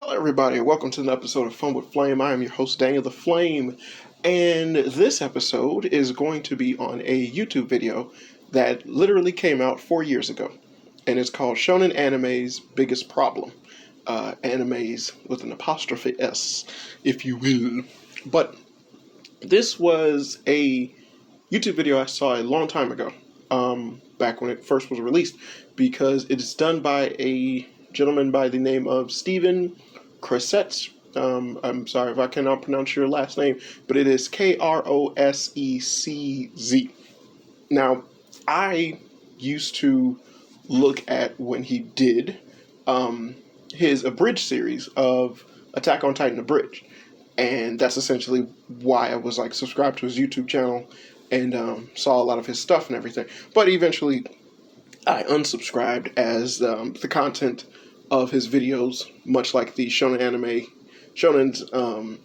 Hello, everybody, and welcome to an episode of Fun with Flame. I am your host, Daniel the Flame, and this episode is going to be on a YouTube video that literally came out 4 years ago, and it's called Shonen Anime's Biggest Problem. Animes with an apostrophe S, if you will. But this was a YouTube video I saw a long time ago, back when it first was released, because it is done by a gentleman by the name of Stephen Crossetz. I'm sorry if I cannot pronounce your last name, but it is Krossecz. Now, I used to look at when he did his abridged series of Attack on Titan Abridged. And that's essentially why I was subscribed to his YouTube channel and saw a lot of his stuff and everything. But eventually, I unsubscribed as the content of his videos, much like the Shonen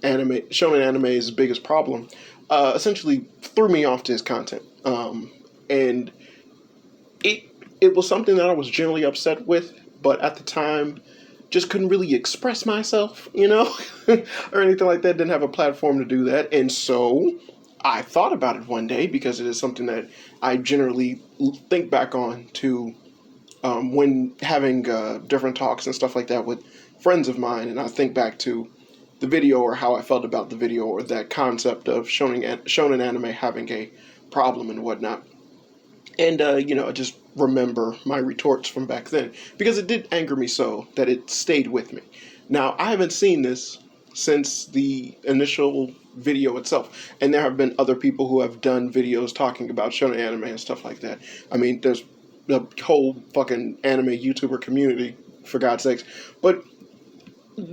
Anime's biggest problem, essentially threw me off to his content. And it was something that I was generally upset with, but at the time, just couldn't really express myself, or anything like that. Didn't have a platform to do that. And so I thought about it one day, because it is something that I generally think back on to when having different talks and stuff like that with friends of mine. And I think back to the video, or how I felt about the video, or that concept of shonen anime having a problem and whatnot. And, I just remember my retorts from back then, because it did anger me so that it stayed with me. Now, I haven't seen this since the initial video itself, and there have been other people who have done videos talking about shonen anime and stuff like that. I mean, there's the whole fucking anime YouTuber community, for God's sakes. But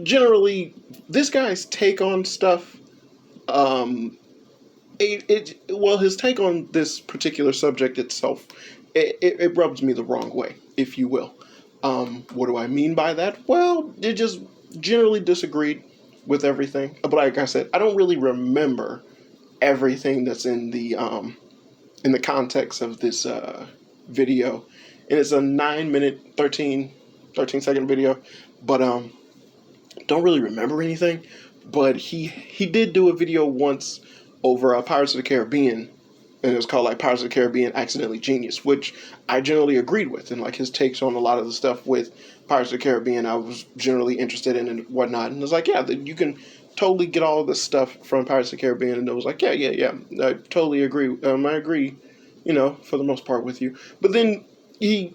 generally, this guy's take on stuff, his take on this particular subject itself, it rubs me the wrong way, if you will. What do I mean by that? Well, it just generally disagreed with everything. But like I said, I don't really remember everything that's in the context of this video. And it's a 9-minute, 13-second video. But don't really remember anything. But he did do a video once over Pirates of the Caribbean, and it was called Pirates of the Caribbean Accidentally Genius, which I generally agreed with, and his takes on a lot of the stuff with Pirates of the Caribbean I was generally interested in and whatnot. And it was you can totally get all of this stuff from Pirates of the Caribbean, and it was yeah, I totally agree. I agree, for the most part with you. But then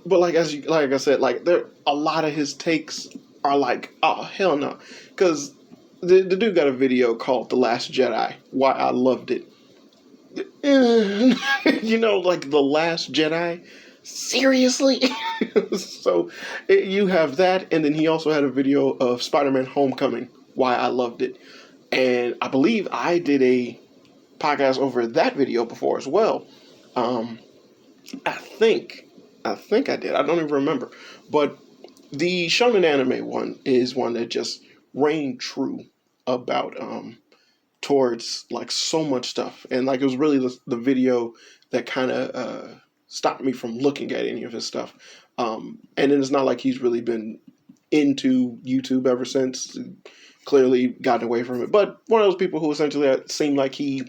like I said, there a lot of his takes are oh hell no, because the dude got a video called The Last Jedi, Why I Loved It. The Last Jedi? Seriously? So, you have that, and then he also had a video of Spider-Man Homecoming, Why I Loved It. And I believe I did a podcast over that video before as well. I think I did. I don't even remember. But the Shonen Anime one is one that just reigned true about towards so much stuff, and it was really the video that kind of stopped me from looking at any of his stuff. And then it's not like he's really been into YouTube ever since. Clearly gotten away from it, but one of those people who essentially seemed like he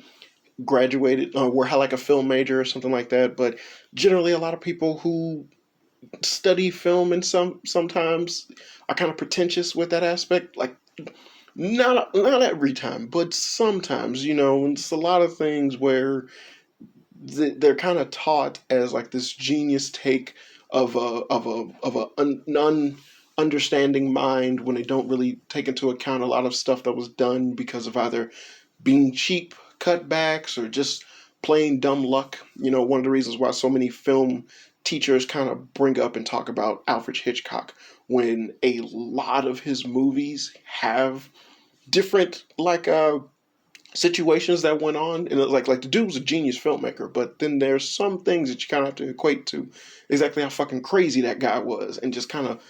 graduated or had a film major or something like that. But generally, a lot of people who study film and sometimes are kind of pretentious with that aspect. Not every time, but sometimes, it's a lot of things where they're kind of taught as this genius take of an understanding mind, when they don't really take into account a lot of stuff that was done because of either being cheap cutbacks or just plain dumb luck. One of the reasons why so many film teachers kind of bring up and talk about Alfred Hitchcock, when a lot of his movies have different situations that went on, and the dude was a genius filmmaker, but then there's some things that you kind of have to equate to exactly how fucking crazy that guy was, and just kind of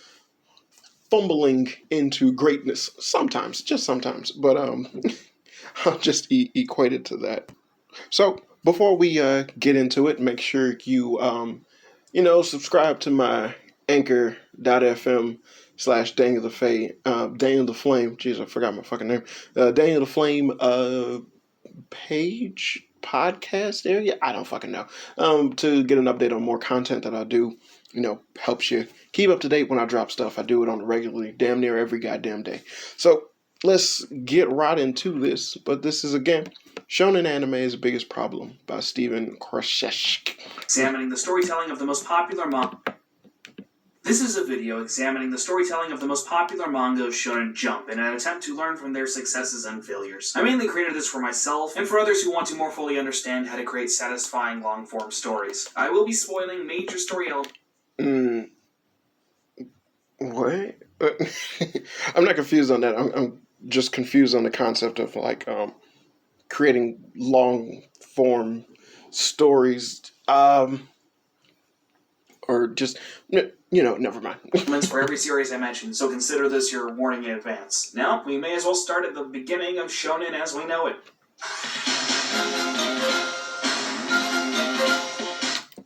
fumbling into greatness sometimes, just sometimes. But I'll just equate it to that. So before we get into it, make sure you subscribe to my Anchor.fm slash Daniel the Daniel the Flame. Jeez, I forgot my fucking name. Daniel the Flame page podcast area. I don't fucking know. To get an update on more content that I do, helps you keep up to date when I drop stuff. I do it on a regularly, damn near every goddamn day. So let's get right into this. But this is again, Shonen Anime is the biggest problem by Stephen Krashesh. Examining the storytelling of the most popular manga. This is a video examining the storytelling of the most popular manga of Shonen Jump in an attempt to learn from their successes and failures. I mainly created this for myself and for others who want to more fully understand how to create satisfying long-form stories. I will be spoiling major story elements. What? I'm not confused on that. I'm just confused on the concept of creating long-form stories. Or just, never mind. For every series I mentioned, so consider this your warning in advance. Now, we may as well start at the beginning of Shonen as we know it.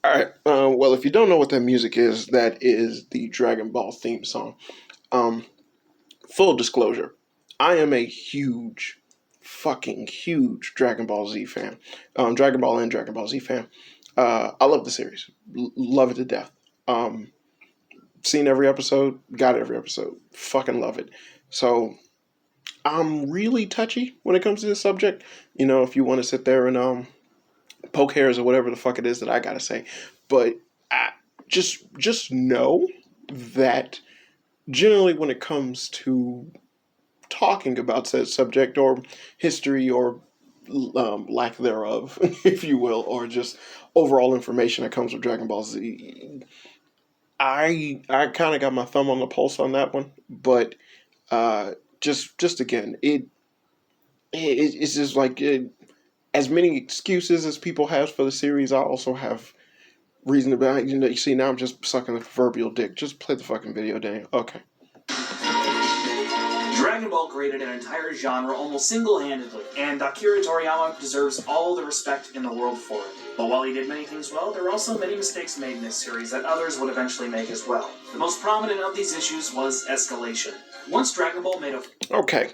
Alright, well, if you don't know what that music is, that is the Dragon Ball theme song. Full disclosure, I am a fucking huge Dragon Ball Z fan. Dragon Ball and Dragon Ball Z fan. I love the series. Love it to death. Seen every episode, got every episode. Fucking love it. So I'm really touchy when it comes to this subject. If you want to sit there and poke hairs or whatever the fuck it is that I gotta say. But just know that generally when it comes to talking about said subject or history or lack thereof, if you will, or just overall information that comes with Dragon Ball Z, I kind of got my thumb on the pulse on that one, but just again, it's just like as many excuses as people have for the series, I also have reason to be. You see, now I'm just sucking the proverbial dick. Just play the fucking video, Daniel. Okay. Dragon Ball created an entire genre almost single-handedly, and Akira Toriyama deserves all the respect in the world for it. But while he did many things well, there were also many mistakes made in this series that others would eventually make as well. The most prominent of these issues was escalation. Once Dragon Ball made a... Okay,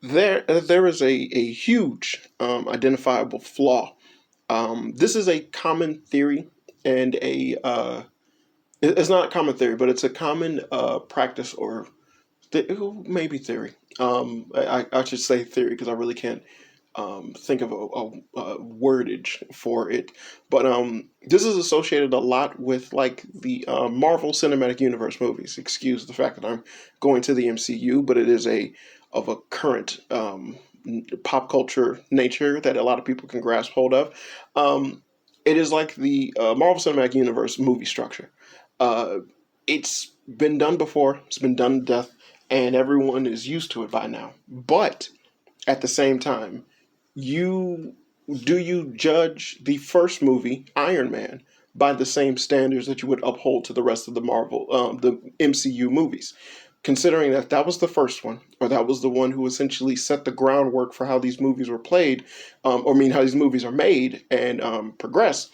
there is a huge identifiable flaw. This is a common theory and it's not a common theory, but it's a common practice or maybe theory. I should say theory because I really can't think of a wordage for it. But this is associated a lot with like the Marvel Cinematic Universe movies. Excuse the fact that I'm going to the MCU, but it is of a current pop culture nature that a lot of people can grasp hold of. It is like the Marvel Cinematic Universe movie structure. It's been done before. It's been done to death, and everyone is used to it by now. But at the same time, you judge the first movie, Iron Man, by the same standards that you would uphold to the rest of the the MCU movies? Considering that was the first one, or that was the one who essentially set the groundwork for how these movies were played, how these movies are made and progress,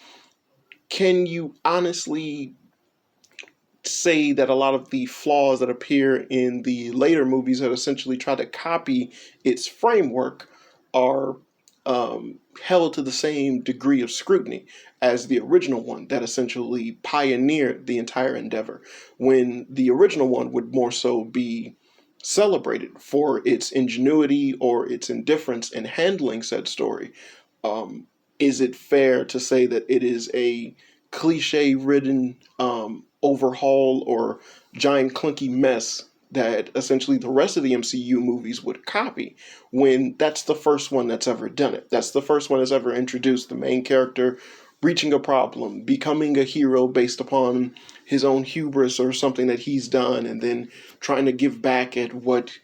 can you honestly say that a lot of the flaws that appear in the later movies that essentially try to copy its framework are held to the same degree of scrutiny as the original one that essentially pioneered the entire endeavor, when the original one would more so be celebrated for its ingenuity or its indifference in handling said story? Is it fair to say that it is a cliche-ridden overhaul or giant clunky mess that essentially the rest of the MCU movies would copy, when that's the first one that's ever done it? That's the first one that's ever introduced the main character reaching a problem, becoming a hero based upon his own hubris or something that he's done, and then trying to give back at what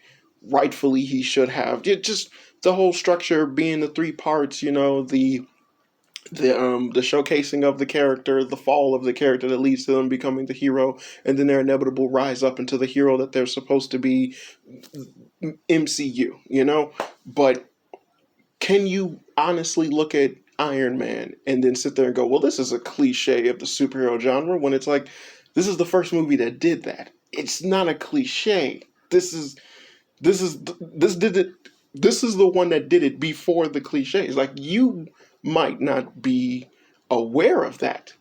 rightfully he should have. Just the whole structure being the three parts, the showcasing of the character, the fall of the character that leads to them becoming the hero, and then their inevitable rise up into the hero that they're supposed to be. MCU, But can you honestly look at Iron Man and then sit there and go, well, this is a cliche of the superhero genre, when it's like, This is the first movie that did that. It's not a cliche. This did it. This is the one that did it before the cliches. Like, you might not be aware of that,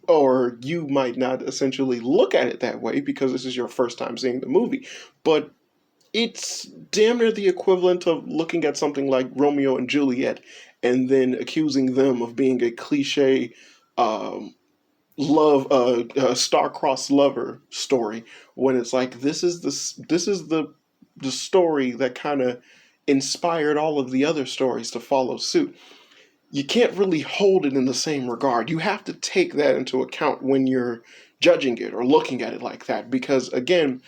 or you might not essentially look at it that way because this is your first time seeing the movie. But it's damn near the equivalent of looking at something like Romeo and Juliet and then accusing them of being a cliche um, star-crossed lover story, when it's like, this is the story that kind of inspired all of the other stories to follow suit. You can't really hold it in the same regard. You have to take that into account when you're judging it or looking at it like that, because again,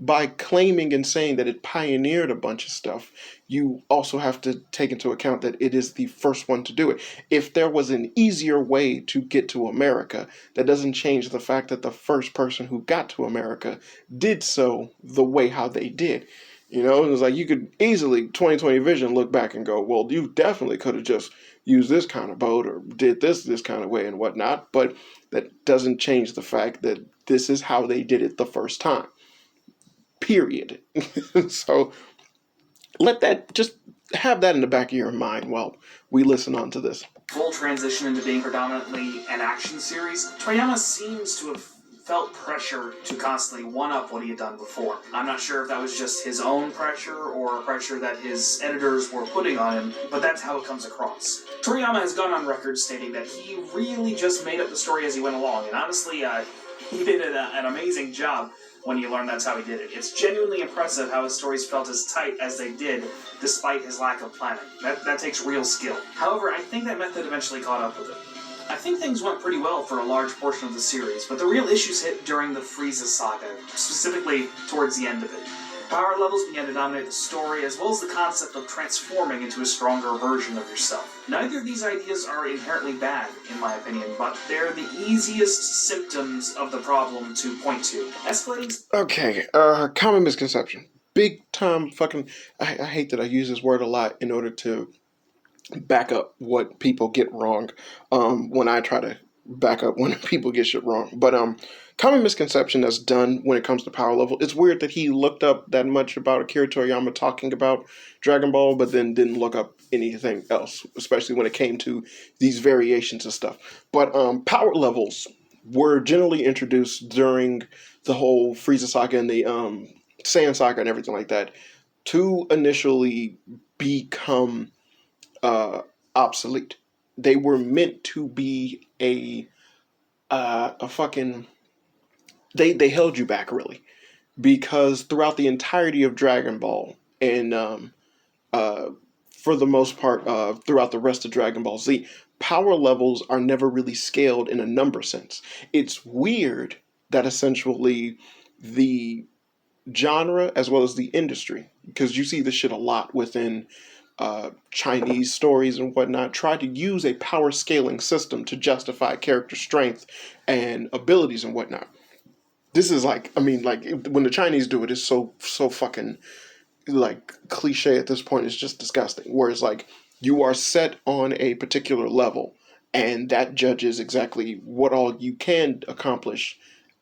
by claiming and saying that it pioneered a bunch of stuff, you also have to take into account that it is the first one to do it. If there was an easier way to get to America, that doesn't change the fact that the first person who got to America did so the way how they did. You know, it was like, you could easily, 2020 vision, look back and go, well, you definitely could have just used this kind of boat or did this kind of way and whatnot. But that doesn't change the fact that this is how they did it the first time. Period. So just have that in the back of your mind while we listen on to this. Full transition into being predominantly an action series, Toriyama seems to have felt pressure to constantly one-up what he had done before. I'm not sure if that was just his own pressure or pressure that his editors were putting on him, but that's how it comes across. Toriyama has gone on record stating that he really just made up the story as he went along, and honestly, he did an amazing job when you learn that's how he did it. It's genuinely impressive how his stories felt as tight as they did, despite his lack of planning. That takes real skill. However, I think that method eventually caught up with him. I think things went pretty well for a large portion of the series, but the real issues hit during the Frieza saga, specifically towards the end of it. Power levels began to dominate the story, as well as the concept of transforming into a stronger version of yourself. Neither of these ideas are inherently bad, in my opinion, but they're the easiest symptoms of the problem to point to. Escalating... Okay, common misconception. Big time fucking... I hate that I use this word a lot in order to back up what people get wrong when I try to back up when people get shit wrong. But common misconception that's done when it comes to power level. It's weird that he looked up that much about Akira Toriyama talking about Dragon Ball, but then didn't look up anything else, especially when it came to these variations and stuff. But power levels were generally introduced during the whole Frieza saga and the Saiyan saga and everything like that to initially become obsolete. They were meant to be a fucking... They held you back, really, because throughout the entirety of Dragon Ball and for the most part throughout the rest of Dragon Ball Z, power levels are never really scaled in a number sense. It's weird that essentially the genre as well as the industry, because you see this shit a lot within Chinese stories and whatnot, try to use a power scaling system to justify character strength and abilities and whatnot. This is like, I mean, like, when the Chinese do it, it's so fucking like cliche at this point. It's just disgusting. Whereas like, you are set on a particular level, and that judges exactly what all you can accomplish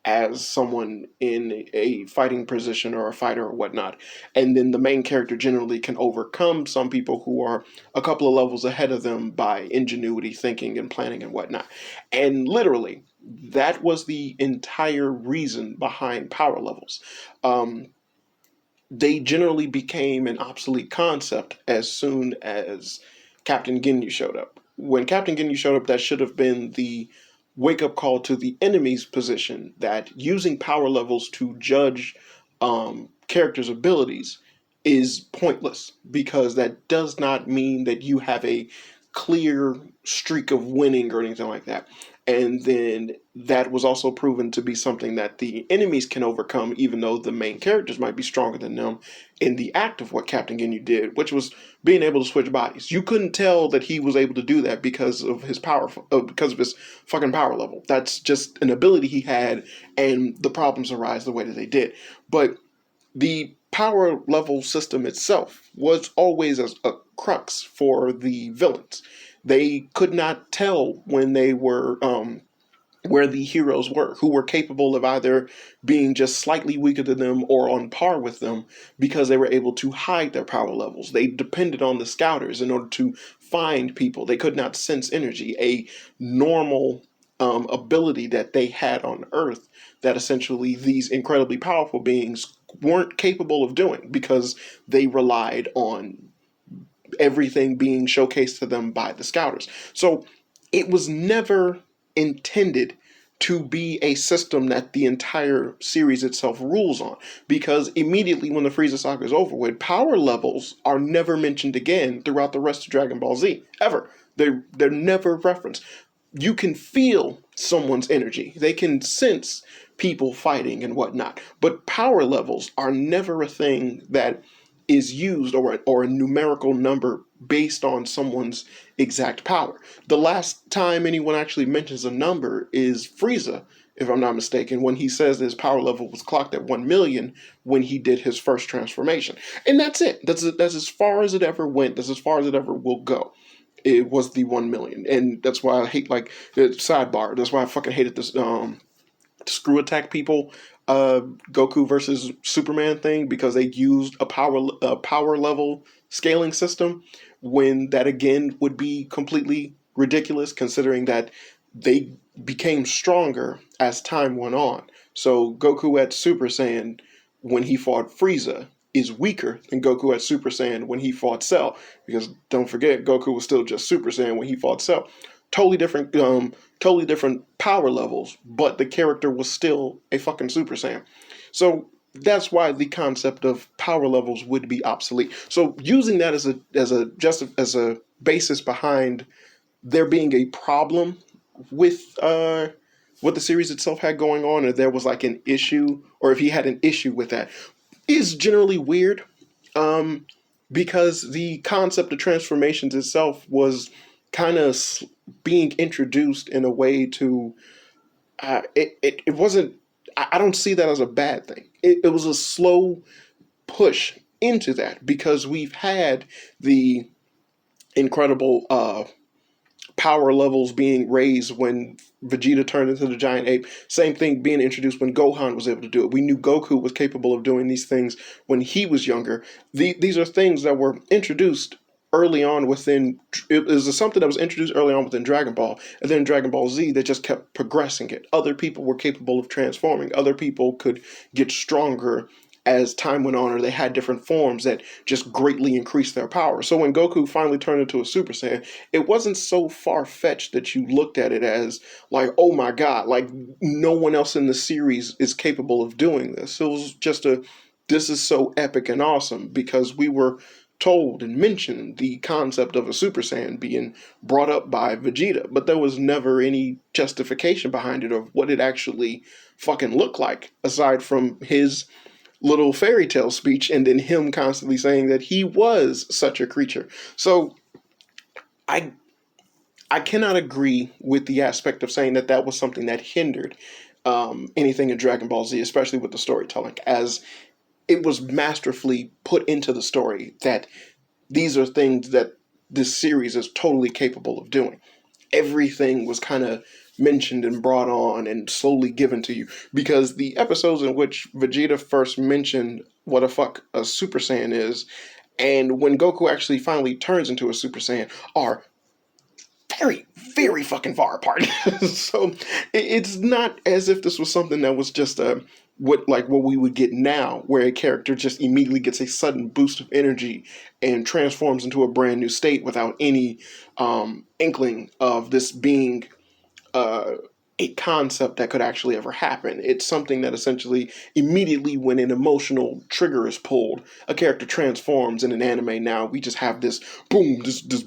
as someone in a fighting position or a fighter or whatnot. And then the main character generally can overcome some people who are a couple of levels ahead of them by ingenuity, thinking, and planning and whatnot. And literally, that was the entire reason behind power levels. They generally became an obsolete concept as soon as Captain Ginyu showed up. When Captain Ginyu showed up, that should have been the wake-up call to the enemy's position that using power levels to judge characters' abilities is pointless, because that does not mean that you have a clear streak of winning or anything like that. And then that was also proven to be something that the enemies can overcome, even though the main characters might be stronger than them, in the act of what Captain Ginyu did, which was being able to switch bodies. You couldn't tell that he was able to do that because of his because of his fucking power level. That's just an ability he had, and the problems arise the way that they did. But the power level system itself was always a crux for the villains. They could not tell when they were where the heroes were, who were capable of either being just slightly weaker than them or on par with them because they were able to hide their power levels. They depended on the scouters in order to find people. They could not sense energy, a normal ability that they had on Earth that essentially these incredibly powerful beings weren't capable of doing because they relied on everything being showcased to them by the scouters. So it was never intended to be a system that the entire series itself rules on, because immediately when the Frieza saga is over with, power levels are never mentioned again throughout the rest of Dragon Ball Z, ever. They're never referenced. You can feel someone's energy. They can sense people fighting and whatnot. But power levels are never a thing that is used, or a numerical number based on someone's exact power. The last time anyone actually mentions a number is Frieza, if I'm not mistaken, when he says his power level was clocked at 1 million when he did his first transformation. And that's it. That's as far as it ever went. That's as far as it ever will go. It was the 1 million. And that's why I hate, like, the sidebar. That's why I fucking hated this screw attack people Goku versus Superman thing, because they used a power level scaling system, when that again would be completely ridiculous, considering that they became stronger as time went on. So Goku at Super Saiyan when he fought Frieza is weaker than Goku at Super Saiyan when he fought Cell, because don't forget, Goku was still just Super Saiyan when he fought Cell. Totally different power levels, but the character was still a fucking Super Saiyan. So that's why the concept of power levels would be obsolete. So using that as a basis behind there being a problem with what the series itself had going on, or there was like an issue, or if he had an issue with that, is generally weird. Because the concept of transformations itself was kind of being introduced in a way to it wasn't. I don't see that as a bad thing. It was a slow push into that, because we've had the incredible power levels being raised when Vegeta turned into the giant ape. Same thing being introduced when Gohan was able to do it. We knew Goku was capable of doing these things when he was younger. These are things that were introduced early on within. It was something that was introduced early on within Dragon Ball, and then Dragon Ball Z, they just kept progressing it. Other people were capable of transforming. Other people could get stronger as time went on, or they had different forms that just greatly increased their power. So when Goku finally turned into a Super Saiyan, it wasn't so far-fetched that you looked at it as like, oh my god, like no one else in the series is capable of doing this. It was just this is so epic and awesome, because we were told and mentioned the concept of a Super Saiyan being brought up by Vegeta, but there was never any justification behind it of what it actually fucking looked like, aside from his little fairy tale speech and then him constantly saying that he was such a creature. So I cannot agree with the aspect of saying that that was something that hindered anything in Dragon Ball Z, especially with the storytelling, as it was masterfully put into the story that these are things that this series is totally capable of doing. Everything was kind of mentioned and brought on and slowly given to you, because the episodes in which Vegeta first mentioned what a fuck a Super Saiyan is, and when Goku actually finally turns into a Super Saiyan, are very, very fucking far apart. So it's not as if this was something that was just what we would get now, where a character just immediately gets a sudden boost of energy and transforms into a brand new state without any inkling of this being a concept that could actually ever happen. It's something that essentially immediately when an emotional trigger is pulled, a character transforms. In an anime now, we just have this boom, this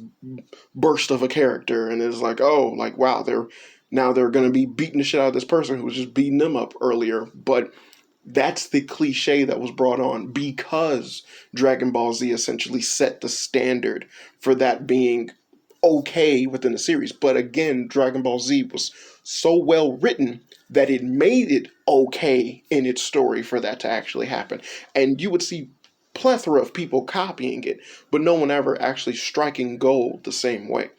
burst of a character, and it's like, oh, like wow, they're going to be beating the shit out of this person who was just beating them up earlier. But that's the cliche that was brought on because Dragon Ball Z essentially set the standard for that being okay within the series. But again, Dragon Ball Z was so well written that it made it okay in its story for that to actually happen. And you would see plethora of people copying it, but no one ever actually striking gold the same way.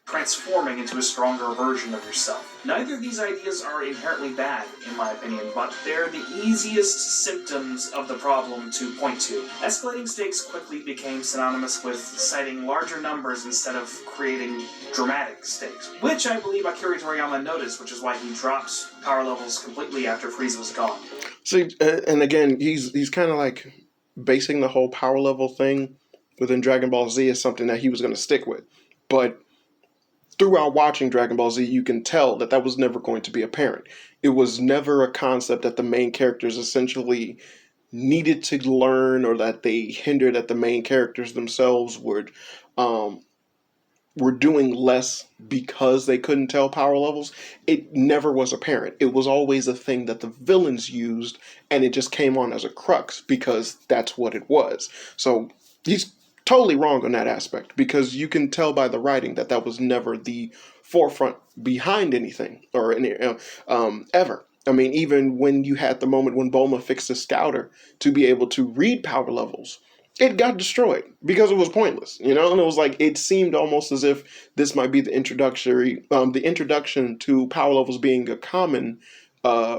transforming into a stronger version of yourself. Neither of these ideas are inherently bad, in my opinion, but they're the easiest symptoms of the problem to point to. Escalating stakes quickly became synonymous with citing larger numbers instead of creating dramatic stakes, which I believe Akira Toriyama noticed, which is why he dropped power levels completely after Frieza was gone. See, and again, he's kind of like basing the whole power level thing within Dragon Ball Z as something that he was going to stick with, but throughout watching Dragon Ball Z, you can tell that was never going to be apparent. It was never a concept that the main characters essentially needed to learn, or that they hindered that the main characters themselves were doing less because they couldn't tell power levels. It never was apparent. It was always a thing that the villains used, and it just came on as a crux because that's what it was. So he's totally wrong on that aspect, because you can tell by the writing that was never the forefront behind anything or ever. I mean, even when you had the moment when Bulma fixed the scouter to be able to read power levels, it got destroyed because it was pointless, and it was like, it seemed almost as if this might be the introduction to power levels being a common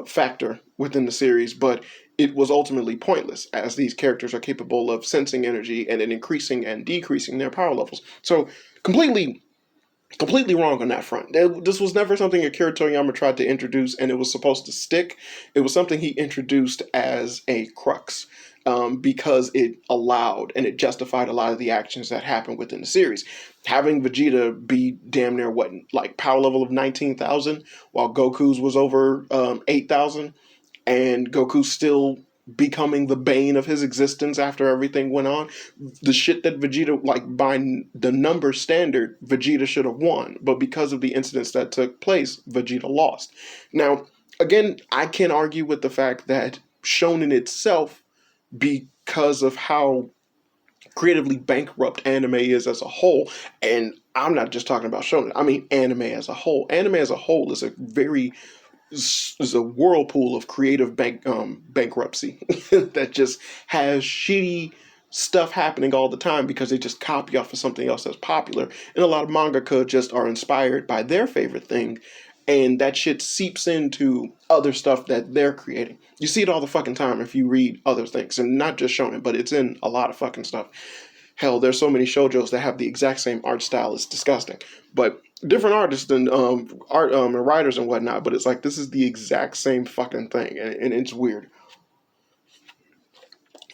factor within the series, but it was ultimately pointless, as these characters are capable of sensing energy and then increasing and decreasing their power levels. So completely wrong on that front. This was never something Akira Toriyama tried to introduce, and it was supposed to stick. It was something he introduced as a crux, because it allowed and it justified a lot of the actions that happened within the series. Having Vegeta be damn near like power level of 19,000, while Goku's was over 8,000, and Goku still becoming the bane of his existence after everything went on. The shit that Vegeta, like, by the number standard, Vegeta should have won, but because of the incidents that took place, Vegeta lost. Now, again, I can argue with the fact that Shonen itself, because of how creatively bankrupt anime is as a whole, and I'm not just talking about Shonen, I mean anime as a whole. Anime as a whole is a whirlpool of creative bankruptcy that just has shitty stuff happening all the time because they just copy off of something else that's popular. And a lot of mangaka just are inspired by their favorite thing, and that shit seeps into other stuff that they're creating. You see it all the fucking time if you read other things, and not just Shonen, but it's in a lot of fucking stuff. Hell, there's so many shoujos that have the exact same art style. It's disgusting. But different artists and and writers and whatnot. But it's like, this is the exact same fucking thing, and it's weird.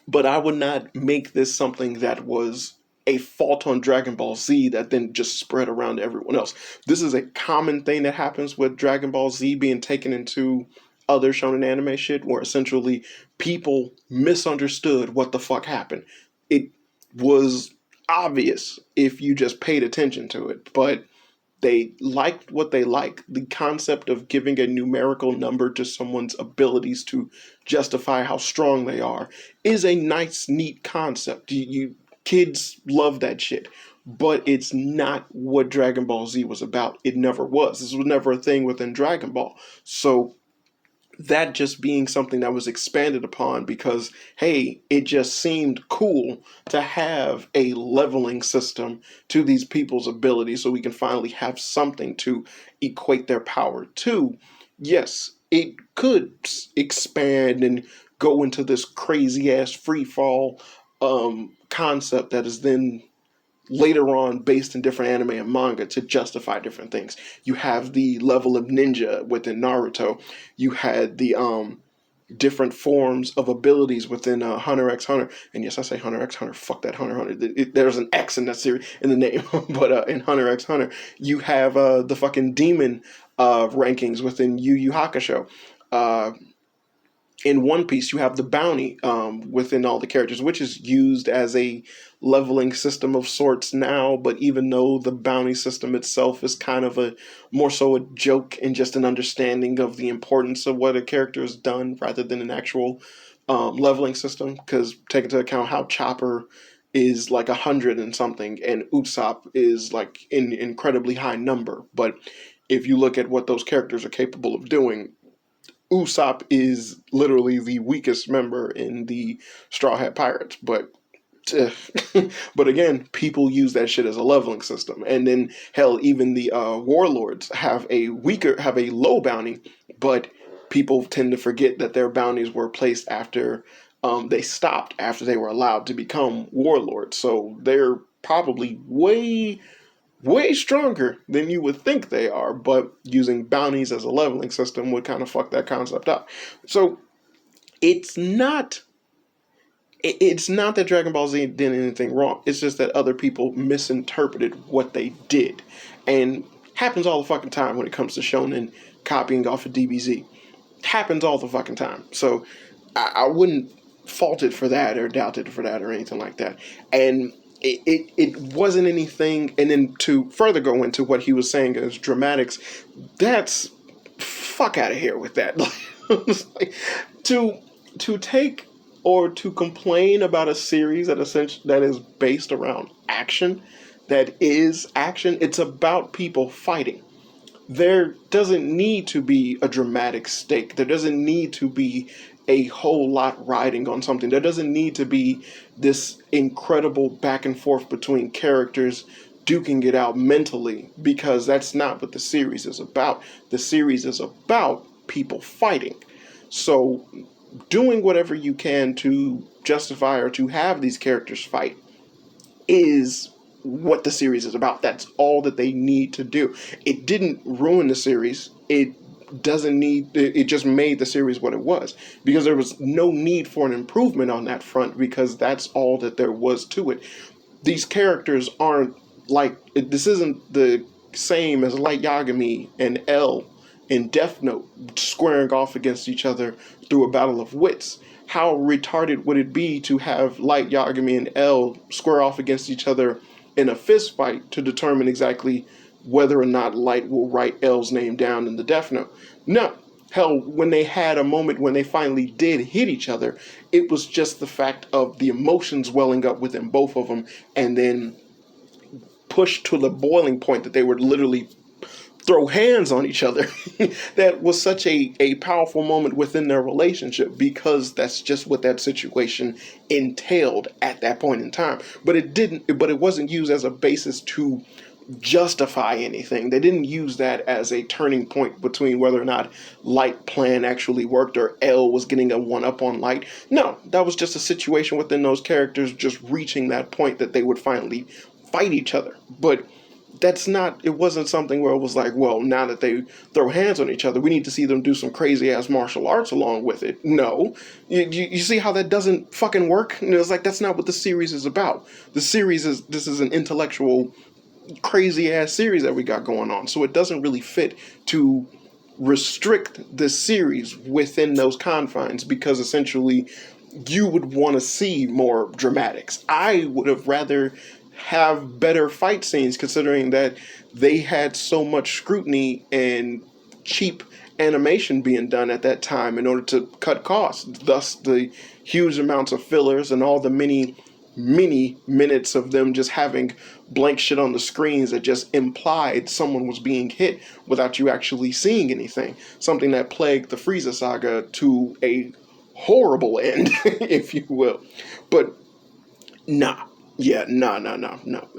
But I would not make this something that was a fault on Dragon Ball Z that then just spread around to everyone else. This is a common thing that happens with Dragon Ball Z being taken into other shonen anime shit, where essentially people misunderstood what the fuck happened. It was obvious if you just paid attention to it, but they liked what they liked. The concept of giving a numerical number to someone's abilities to justify how strong they are is a nice, neat concept. You kids love that shit, but it's not what Dragon Ball Z was about. It never was. This was never a thing within Dragon Ball. So that just being something that was expanded upon because, hey, it just seemed cool to have a leveling system to these people's abilities so we can finally have something to equate their power to. Yes, it could expand and go into this crazy ass free fall concept that is then later on based in different anime and manga to justify different things. You have the level of ninja within Naruto. You had the different forms of abilities within Hunter x Hunter. And yes, I say Hunter x Hunter. Fuck that Hunter x Hunter. There's an X in that series in the name. But in Hunter x Hunter, you have the fucking demon rankings within Yu Yu Hakusho. In One Piece, you have the bounty within all the characters, which is used as a leveling system of sorts now. But even though the bounty system itself is kind of a more so a joke and just an understanding of the importance of what a character has done rather than an actual leveling system, because take into account how Chopper is like 100 and something, and Usopp is like in incredibly high number. But if you look at what those characters are capable of doing, Usopp is literally the weakest member in the Straw Hat Pirates, but But again, people use that shit as a leveling system, and then hell, even the warlords have a low bounty, but people tend to forget that their bounties were placed after they stopped after they were allowed to become warlords. So they're probably way stronger than you would think they are, but using bounties as a leveling system would kind of fuck that concept up. So it's not that Dragon Ball Z did anything wrong. It's just that other people misinterpreted what they did. And happens all the fucking time when it comes to shonen copying off of DBZ. Happens all the fucking time. So I wouldn't fault it for that or doubt it for that or anything like that. And it wasn't anything. And then to further go into what he was saying as dramatics, that's fuck out of here with that. Like, to take or to complain about a series that is based around action, it's about people fighting. There doesn't need to be a dramatic stake. There doesn't need to be a whole lot riding on something. There doesn't need to be this incredible back and forth between characters duking it out mentally, because that's not what the series is about. The series is about people fighting. So doing whatever you can to justify or to have these characters fight is what the series is about. That's all that they need to do. It didn't ruin the series. It just made the series what it was, because there was no need for an improvement on that front, because that's all that there was to it. These characters aren't like, this isn't the same as Light Yagami and L in Death Note squaring off against each other through a battle of wits. How retarded would it be to have Light Yagami and L square off against each other in a fist fight to determine exactly whether or not Light will write L's name down in the Death Note? No. Hell, when they had a moment when they finally did hit each other, it was just the fact of the emotions welling up within both of them, and then pushed to the boiling point that they would literally throw hands on each other. That was such a powerful moment within their relationship, because that's just what that situation entailed at that point in time. But it wasn't used as a basis to justify anything. They didn't use that as a turning point between whether or not Light plan actually worked or L was getting a one-up on Light. No, that was just a situation within those characters just reaching that point that they would finally fight each other. But it wasn't something where it was like, well, now that they throw hands on each other, we need to see them do some crazy ass martial arts along with it. No. You see how that doesn't fucking work? And it's like, that's not what the series is about. This is an intellectual, crazy ass series that we got going on. So it doesn't really fit to restrict the series within those confines, because essentially you would want to see more dramatics. I would have rather have better fight scenes, considering that they had so much scrutiny and cheap animation being done at that time in order to cut costs. Thus the huge amounts of fillers and all the many minutes of them just having blank shit on the screens that just implied someone was being hit without you actually seeing anything. Something that plagued the Frieza saga to a horrible end, if you will. But nah. Yeah, no.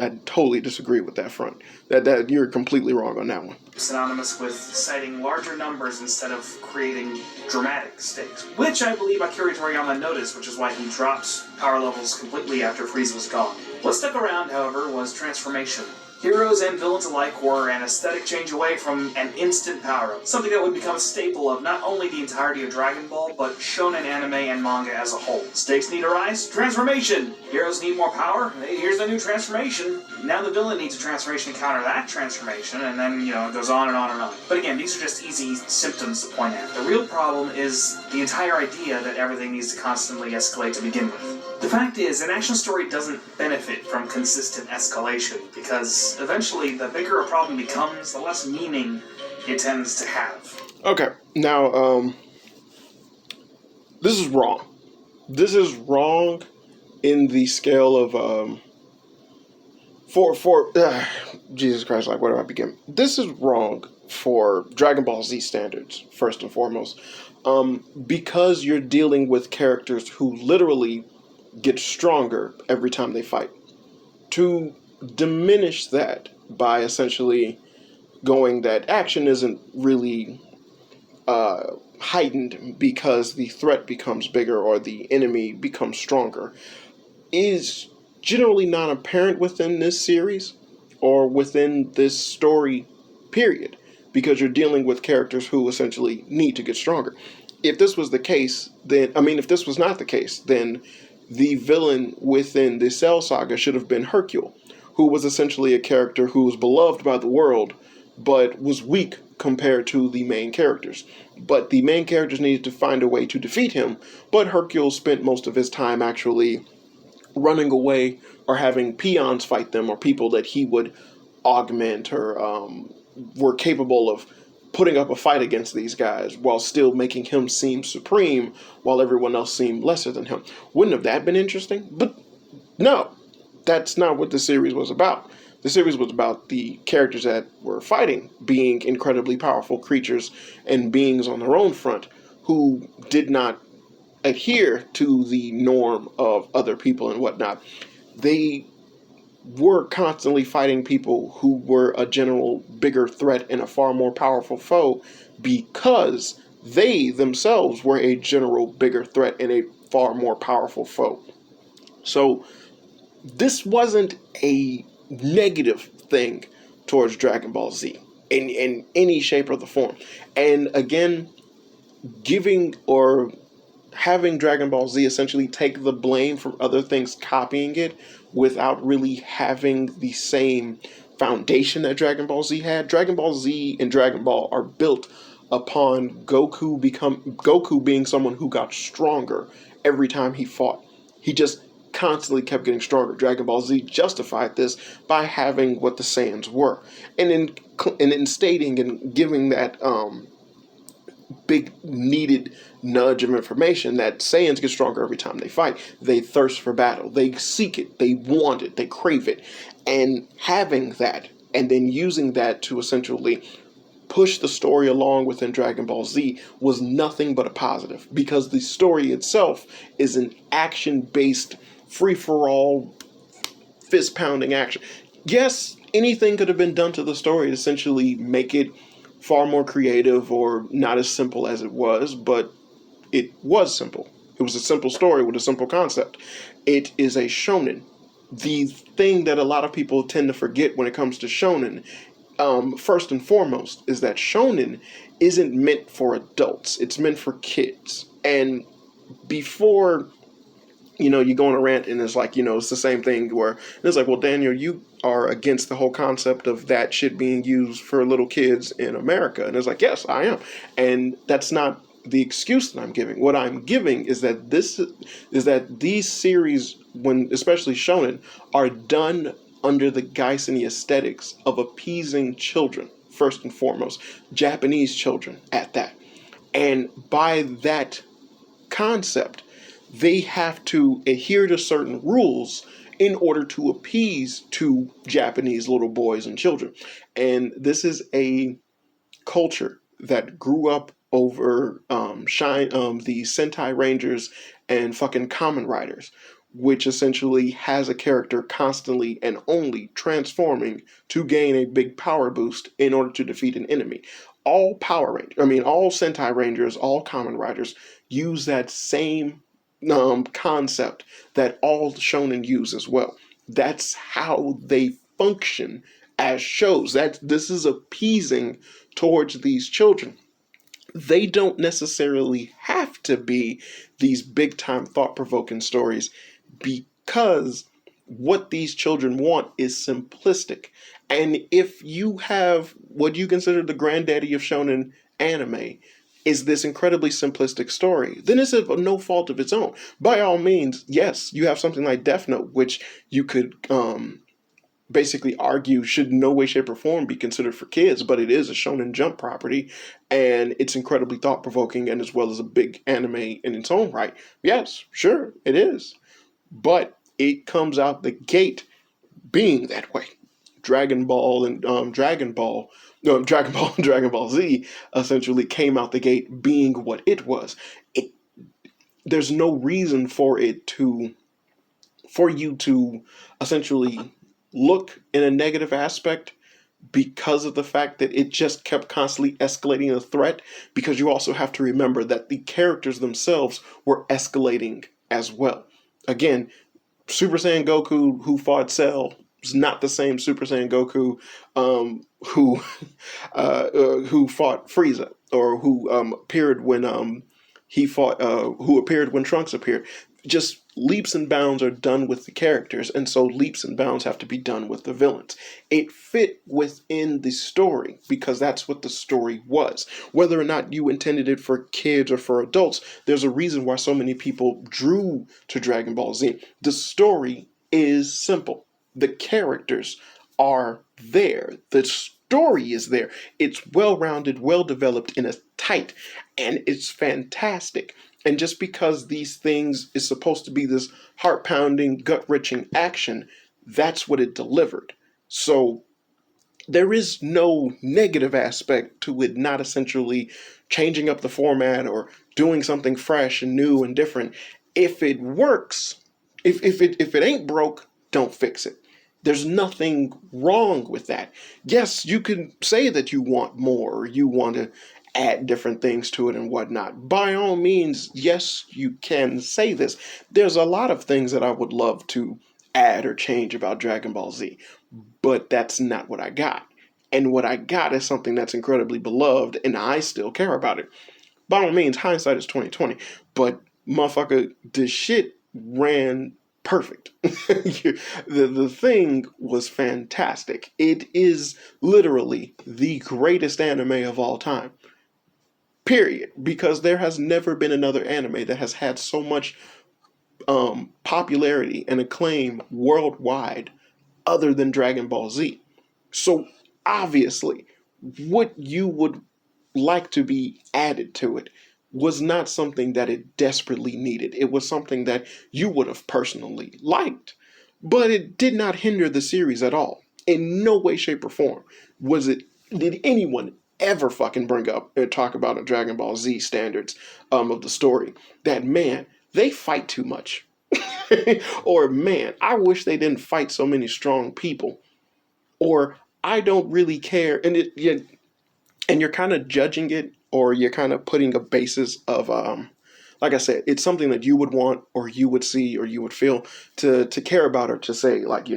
I totally disagree with that front. That you're completely wrong on that one. Synonymous with citing larger numbers instead of creating dramatic stakes, which I believe Akira Toriyama noticed, which is why he dropped power levels completely after Frieza was gone. What stuck around, however, was transformation. Heroes and villains alike were an aesthetic change away from an instant power-up, something that would become a staple of not only the entirety of Dragon Ball, but shonen anime and manga as a whole. Stakes need to rise? Transformation! Heroes need more power? Here's the new transformation. Now the villain needs a transformation to counter that transformation, and then, it goes on and on and on. But again, these are just easy symptoms to point at. The real problem is the entire idea that everything needs to constantly escalate to begin with. The fact is, an action story doesn't benefit from consistent escalation, because eventually the bigger a problem becomes, the less meaning it tends to have. Okay, now, this is wrong. This is wrong in the scale of, Jesus Christ, like, where do I begin? This is wrong for Dragon Ball Z standards, first and foremost, because you're dealing with characters who literally get stronger every time they fight. To diminish that by essentially going that action isn't really heightened because the threat becomes bigger or the enemy becomes stronger is generally not apparent within this series or within this story period, because you're dealing with characters who essentially need to get stronger. If this was the case, then if this was not the case, then the villain within the Cell Saga should have been Hercule, who was essentially a character who was beloved by the world but was weak compared to the main characters. But the main characters needed to find a way to defeat him, but Hercule spent most of his time actually running away or having peons fight them, or people that he would augment or were capable of putting up a fight against these guys while still making him seem supreme while everyone else seemed lesser than him. Wouldn't have that been interesting? But no, that's not what the series was about. The series was about the characters that were fighting being incredibly powerful creatures and beings on their own front who did not adhere to the norm of other people and whatnot. They were constantly fighting people who were a general bigger threat and a far more powerful foe because they themselves were a general bigger threat and a far more powerful foe. So this wasn't a negative thing towards Dragon Ball Z in any shape or the form. And again, giving or having Dragon Ball Z essentially take the blame from other things copying it without really having the same foundation that Dragon Ball Z had. Dragon Ball Z and Dragon Ball are built upon Goku being someone who got stronger every time he fought. He just constantly kept getting stronger. Dragon Ball Z justified this by having what the Saiyans were, and in stating and giving that big needed nudge of information that Saiyans get stronger every time they fight. They thirst for battle. They seek it. They want it. They crave it. And having that and then using that to essentially push the story along within Dragon Ball Z was nothing but a positive, because the story itself is an action-based, free-for-all, fist-pounding action. Yes, anything could have been done to the story to essentially make it far more creative or not as simple as it was, but it was simple. It was a simple story with a simple concept. It is a shonen. The thing that a lot of people tend to forget when it comes to shonen, first and foremost, is that shonen isn't meant for adults. It's meant for kids. And before you go on a rant and it's like, it's the same thing where it's like, well, Daniel, you are against the whole concept of that shit being used for little kids in America. And it's like, yes, I am. And that's not the excuse that I'm giving. What I'm giving is that these series, when especially shonen, are done under the guise and the aesthetics of appeasing children, first and foremost, Japanese children at that. And by that concept, they have to adhere to certain rules in order to appease to Japanese little boys and children. And this is a culture that grew up over the Sentai Rangers and fucking Kamen Riders, which essentially has a character constantly and only transforming to gain a big power boost in order to defeat an enemy. All all Sentai Rangers, all Kamen Riders use that same concept that all shonen use as well. That's how they function as shows. This is appeasing towards these children. They don't necessarily have to be these big time thought provoking stories, because what these children want is simplistic. And if you have what you consider the granddaddy of shonen anime is this incredibly simplistic story, then it's of no fault of its own. By all means, yes, you have something like Death Note, which you could basically argue should in no way, shape, or form be considered for kids, but it is a Shonen Jump property, and it's incredibly thought-provoking, and as well as a big anime in its own right. Yes, sure, it is. But it comes out the gate being that way. Dragon Ball and Dragon Ball and Dragon Ball Z essentially came out the gate being what it was. There's no reason for it to for you to essentially look in a negative aspect because of the fact that it just kept constantly escalating the threat, because you also have to remember that the characters themselves were escalating as well. Again, Super Saiyan Goku who fought Cell is not the same Super Saiyan Goku who who fought Frieza, or who appeared when he fought who appeared when Trunks appeared. Just leaps and bounds are done with the characters, and so leaps and bounds have to be done with the villains. It fit within the story because that's what the story was. Whether or not you intended it for kids or for adults, there's a reason why so many people drew to Dragon Ball Z. The story is simple. The characters are there. The story is there. It's well rounded, well developed, and it's tight, and it's fantastic. And just because these things is supposed to be this heart pounding, gut wrenching action, that's what it delivered. So there is no negative aspect to it not essentially changing up the format or doing something fresh and new and different. If it works, if it ain't broke, don't fix it. There's nothing wrong with that. Yes, you can say that you want more, or you want to add different things to it and whatnot. By all means, yes, you can say this. There's a lot of things that I would love to add or change about Dragon Ball Z, but that's not what I got. And what I got is something that's incredibly beloved, and I still care about it. By all means, hindsight is 2020, but motherfucker, the shit ran perfect. The thing was fantastic. It is literally the greatest anime of all time. Period. Because there has never been another anime that has had so much popularity and acclaim worldwide other than Dragon Ball Z. So obviously, what you would like to be added to it was not something that it desperately needed. It was something that you would have personally liked. But it did not hinder the series at all. In no way, shape, or form did anyone ever fucking bring up and talk about a Dragon Ball Z standards of the story. That man, they fight too much. Or man, I wish they didn't fight so many strong people. Or I don't really care. And you're kind of judging it, or you're kind of putting a basis of like I said, it's something that you would want, or you would see, or you would feel to care about, or to say, like,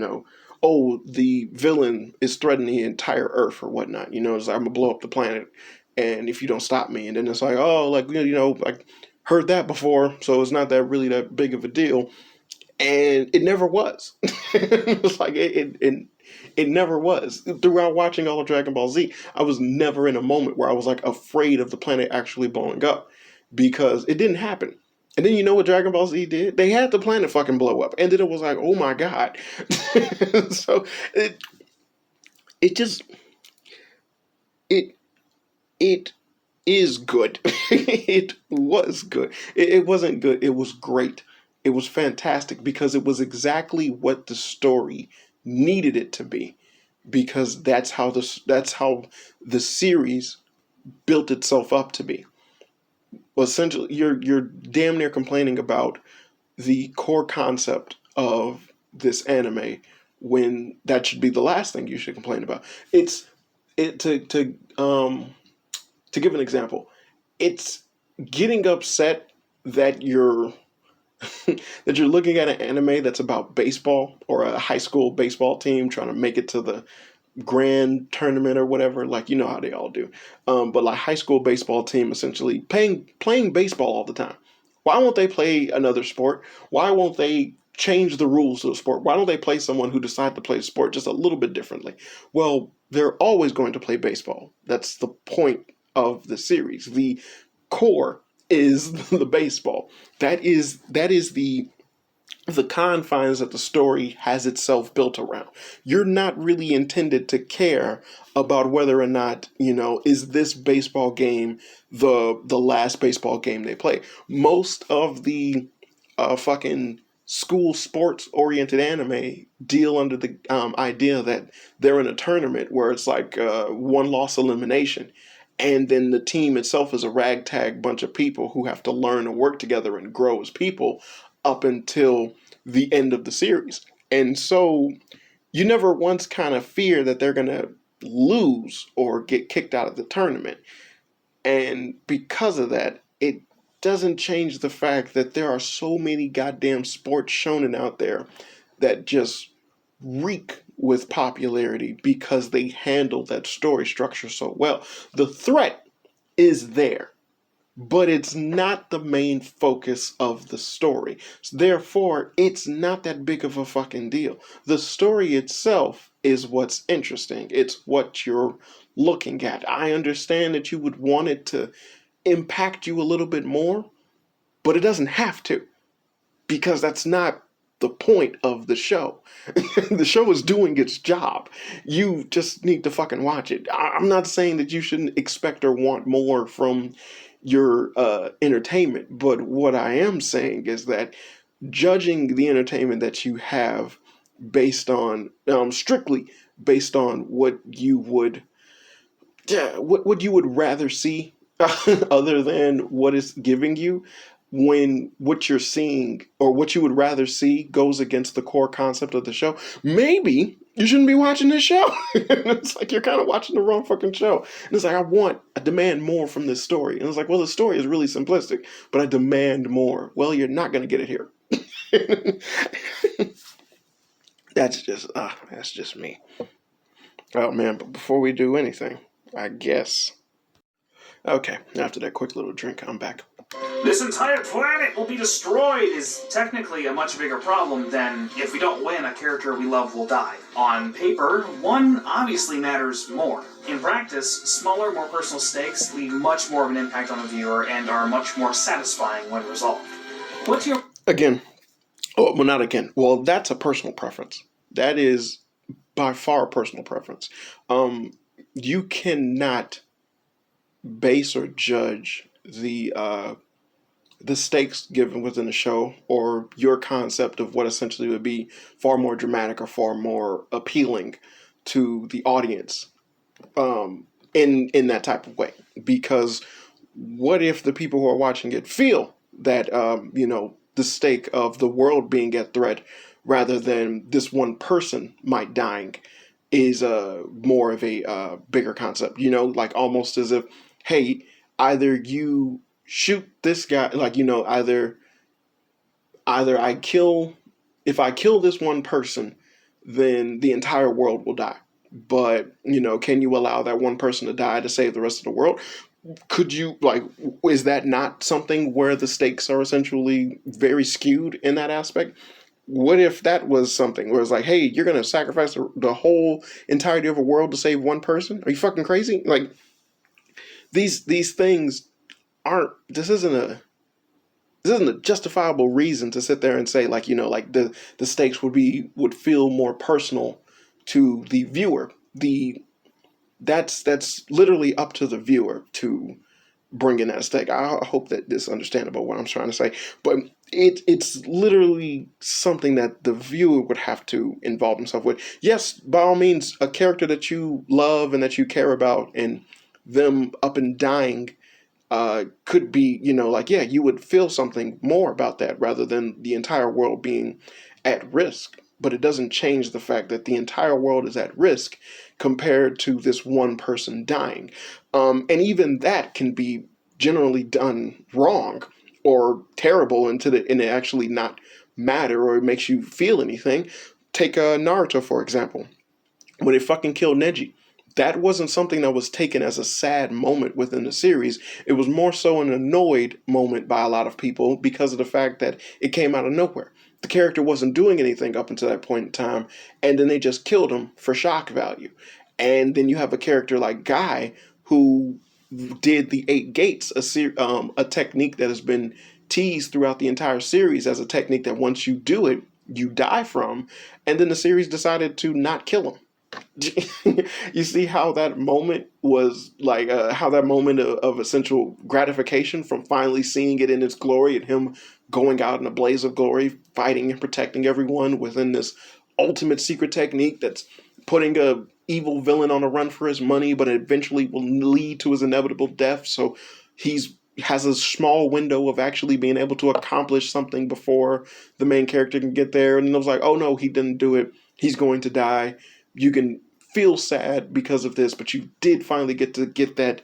oh, the villain is threatening the entire earth or whatnot. It's like, I'm gonna blow up the planet, and if you don't stop me. And then it's like, oh, like, like, heard that before, so it's not that really that big of a deal. And it never was. It was like it never was. Throughout watching all of Dragon Ball Z, I was never in a moment where I was like afraid of the planet actually blowing up, because it didn't happen. And then you know what Dragon Ball Z did? They had the planet fucking blow up, and then it was like, oh my god. So it just it it is good. It was good. It wasn't good. It was great. It was fantastic because it was exactly what the story needed it to be, because that's how the series built itself up to be. Well, essentially, you're damn near complaining about the core concept of this anime, when that should be the last thing you should complain about. It's it to give an example, it's getting upset that you're that you're looking at an anime that's about baseball, or a high school baseball team trying to make it to the grand tournament or whatever, like, how they all do. But like, high school baseball team essentially playing baseball all the time. Why won't they play another sport? Why won't they change the rules of the sport? Why don't they play someone who decided to play the sport just a little bit differently? Well, they're always going to play baseball. That's the point of the series. The core is the baseball. That is the confines that the story has itself built around. You're not really intended to care about whether or not, is this baseball game the last baseball game they play. Most of the fucking school sports oriented anime deal under the idea that they're in a tournament where it's like one loss elimination, and then the team itself is a ragtag bunch of people who have to learn and work together and grow as people up until the end of the series. And so you never once kind of fear that they're going to lose or get kicked out of the tournament. And because of that, it doesn't change the fact that there are so many goddamn sports shonen out there that just reek with popularity because they handle that story structure so well. The threat is there, but it's not the main focus of the story. Therefore, it's not that big of a fucking deal. The story itself is what's interesting. It's what you're looking at. I understand that you would want it to impact you a little bit more, but it doesn't have to, because that's not the point of the show. The show is doing its job. You just need to fucking watch it. I'm not saying that you shouldn't expect or want more from your entertainment, but what I am saying is that judging the entertainment that you have based on strictly based on what you would what you would rather see other than what it's giving you, when what you're seeing or what you would rather see goes against the core concept of the show, maybe you shouldn't be watching this show. It's like you're kind of watching the wrong fucking show. And it's like, I demand more from this story. And it's like, well, the story is really simplistic, but I demand more. Well, you're not going to get it here. That's just me. Oh man, but before we do anything, I guess. Okay, after that quick little drink, I'm back. This entire planet will be destroyed is technically a much bigger problem than if we don't win, a character we love will die. On paper, one obviously matters more. In practice, smaller, more personal stakes leave much more of an impact on the viewer and are much more satisfying when resolved. What's your... Again. Oh, well, not again. Well, that's a personal preference. That is by far a personal preference. You cannot base or judge the stakes given within the show or your concept of what essentially would be far more dramatic or far more appealing to the audience in that type of way. Because what if the people who are watching it feel that the stake of the world being at threat rather than this one person might dying is more of a bigger concept, like almost as if, hey, either you shoot this guy, like, either if I kill this one person, then the entire world will die. But, can you allow that one person to die to save the rest of the world? Could you, is that not something where the stakes are essentially very skewed in that aspect? What if that was something where it's like, hey, you're going to sacrifice the whole entirety of a world to save one person? Are you fucking crazy? Like, these things aren't, this isn't a justifiable reason to sit there and say, the stakes would feel more personal to the viewer. That's literally up to the viewer to bring in that stake. I hope that this is understandable what I'm trying to say, but it's literally something that the viewer would have to involve himself with. Yes, by all means, a character that you love and that you care about and them up and dying could be, you would feel something more about that rather than the entire world being at risk. But it doesn't change the fact that the entire world is at risk compared to this one person dying. And even that can be generally done wrong or terrible and it actually not matter or it makes you feel anything. Take Naruto, for example. When they fucking killed Neji, that wasn't something that was taken as a sad moment within the series. It was more so an annoyed moment by a lot of people because of the fact that it came out of nowhere. The character wasn't doing anything up until that point in time, and then they just killed him for shock value. And then you have a character like Guy who did the 8 Gates, a technique that has been teased throughout the entire series as a technique that once you do it, you die from, and then the series decided to not kill him. You see how that moment was like, how that moment of essential gratification from finally seeing it in its glory and him going out in a blaze of glory, fighting and protecting everyone within this ultimate secret technique that's putting a evil villain on a run for his money, but it eventually will lead to his inevitable death. So he's has a small window of actually being able to accomplish something before the main character can get there. And it was like, oh no, he didn't do it. He's going to die. You can feel sad because of this, but you did finally get to get that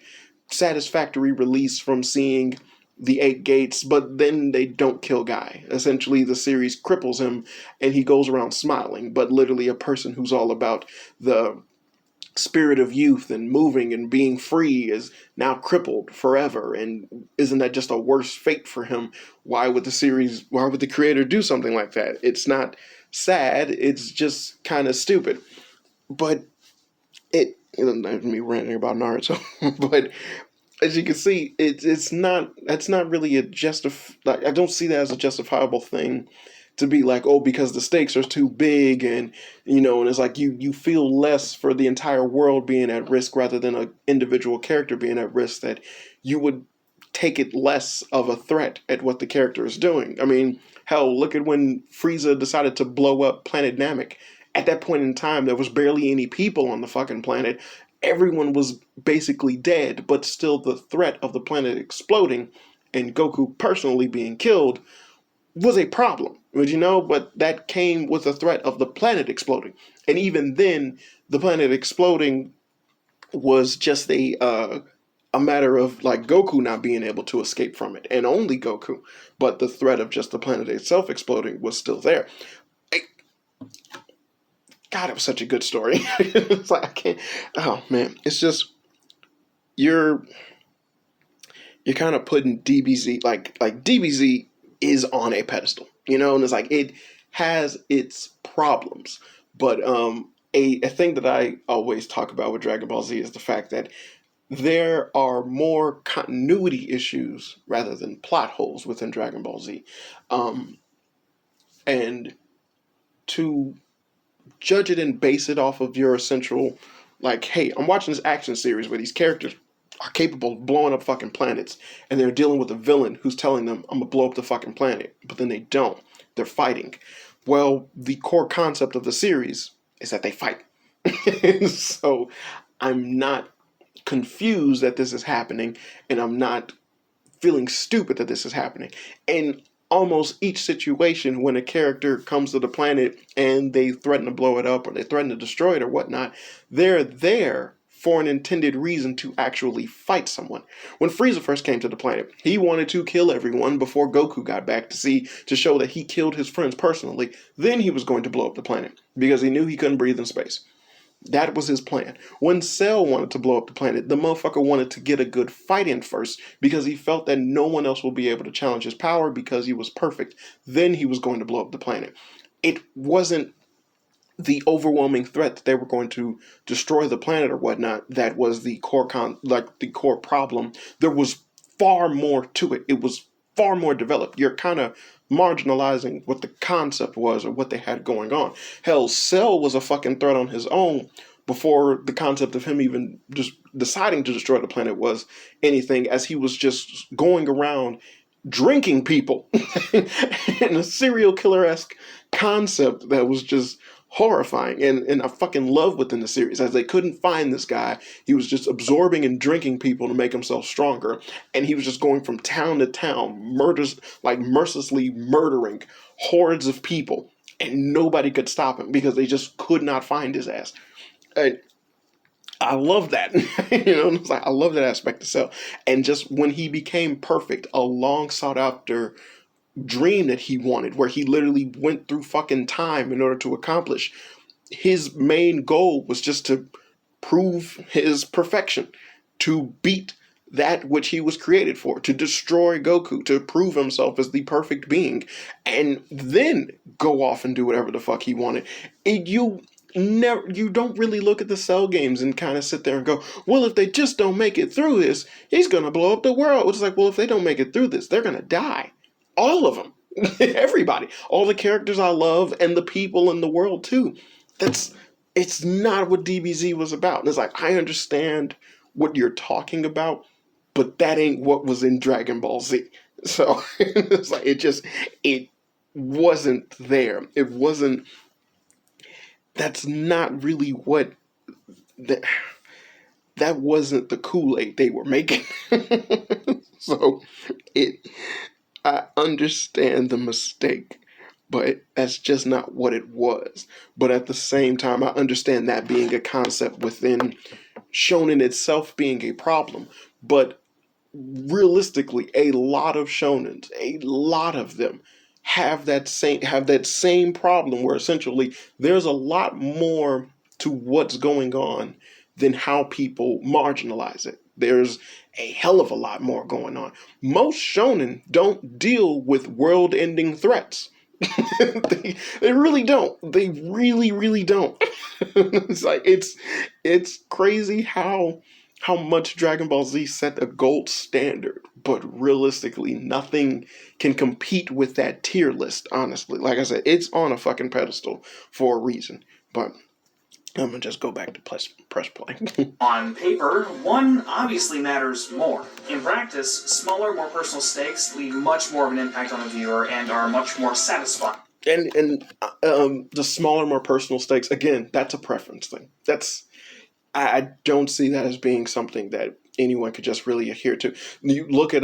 satisfactory release from seeing the eight gates, but then they don't kill Guy. Essentially, the series cripples him and he goes around smiling, but literally a person who's all about the spirit of youth and moving and being free is now crippled forever. And isn't that just a worse fate for him? Why would the creator do something like that? It's not sad, it's just kind of stupid. But me ranting about Naruto, but as you can see, that's not really I don't see that as a justifiable thing to be like, oh, because the stakes are too big, and and it's like you feel less for the entire world being at risk rather than an individual character being at risk, that you would take it less of a threat at what the character is doing. I mean, hell, look at when Frieza decided to blow up Planet Namek. At that point in time, there was barely any people on the fucking planet. Everyone was basically dead, but still the threat of the planet exploding and Goku personally being killed was a problem. But that came with the threat of the planet exploding. And even then, the planet exploding was just a matter of like Goku not being able to escape from it, and only Goku. But the threat of just the planet itself exploding was still there. God, it was such a good story. It's like I can't. Oh man, it's just you're kind of putting DBZ like DBZ is on a pedestal, and it's like it has its problems, but a thing that I always talk about with Dragon Ball Z is the fact that there are more continuity issues rather than plot holes within Dragon Ball Z, and to judge it and base it off of your essential, like, hey, I'm watching this action series where these characters are capable of blowing up fucking planets, and they're dealing with a villain who's telling them, I'm gonna blow up the fucking planet, but then they don't. They're fighting. Well, the core concept of the series is that they fight. So I'm not confused that this is happening, and I'm not feeling stupid that this is happening. And almost each situation when a character comes to the planet and they threaten to blow it up or they threaten to destroy it or whatnot, they're there for an intended reason to actually fight someone. When Frieza first came to the planet, he wanted to kill everyone before Goku got back to show that he killed his friends personally. Then he was going to blow up the planet because he knew he couldn't breathe in space. That was his plan. When Cell wanted to blow up the planet, the motherfucker wanted to get a good fight in first because he felt that no one else would be able to challenge his power because he was perfect. Then he was going to blow up the planet. It wasn't the overwhelming threat that they were going to destroy the planet or whatnot that was the core the core problem. There was far more to it. It was far more developed. You're kind of marginalizing what the concept was or what they had going on. Hell, Cell was a fucking threat on his own before the concept of him even just deciding to destroy the planet was anything, as he was just going around drinking people in a serial killer-esque concept that was just horrifying, and I fucking love within the series as they couldn't find this guy. He was just absorbing and drinking people to make himself stronger, and he was just going from town to town, mercilessly murdering hordes of people, and nobody could stop him because they just could not find his ass. And I love that. It's like I love that aspect of Cell, and just when he became perfect, a long sought after dream that he wanted, where he literally went through fucking time in order to accomplish. His main goal was just to prove his perfection, to beat that which he was created for, to destroy Goku, to prove himself as the perfect being, and then go off and do whatever the fuck he wanted. You don't really look at the Cell games and kind of sit there and go, well, if they just don't make it through this, he's gonna blow up the world. It's like, well, if they don't make it through this, they're gonna die. All of them. Everybody. All the characters I love and the people in the world too. It's not what DBZ was about. And it's like, I understand what you're talking about, but that ain't what was in Dragon Ball Z. So it's like it wasn't there. It wasn't. That's not really what. that wasn't the Kool-Aid they were making. So it I understand the mistake, but that's just not what it was. But at the same time, I understand that being a concept within shonen itself being a problem. But realistically, a lot of shonens, a lot of them have that same problem where essentially there's a lot more to what's going on than how people marginalize it. There's a hell of a lot more going on. Most shonen don't deal with world-ending threats. They really don't. They really, really don't. It's crazy how much Dragon Ball Z set a gold standard, but realistically, nothing can compete with that tier list. Honestly, like I said, it's on a fucking pedestal for a reason. But I'm gonna just go back to press play. On paper, one obviously matters more. In practice, smaller, more personal stakes leave much more of an impact on the viewer and are much more satisfying. And the smaller, more personal stakes, again, that's a preference thing. I don't see that as being something that anyone could just really adhere to. You look at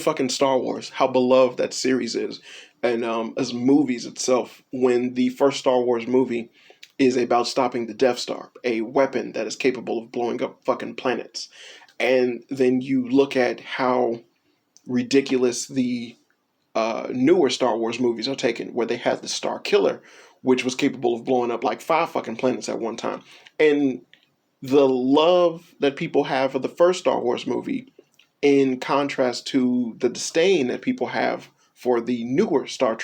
fucking Star Wars, how beloved that series is, and as movies itself. When the first Star Wars movie is about stopping the Death Star, a weapon that is capable of blowing up fucking planets, and then you look at how ridiculous the newer Star Wars movies are taken, where they had the Star Killer, which was capable of blowing up like 5 fucking planets at one time, and the love that people have for the first Star Wars movie in contrast to the disdain that people have for the newer Star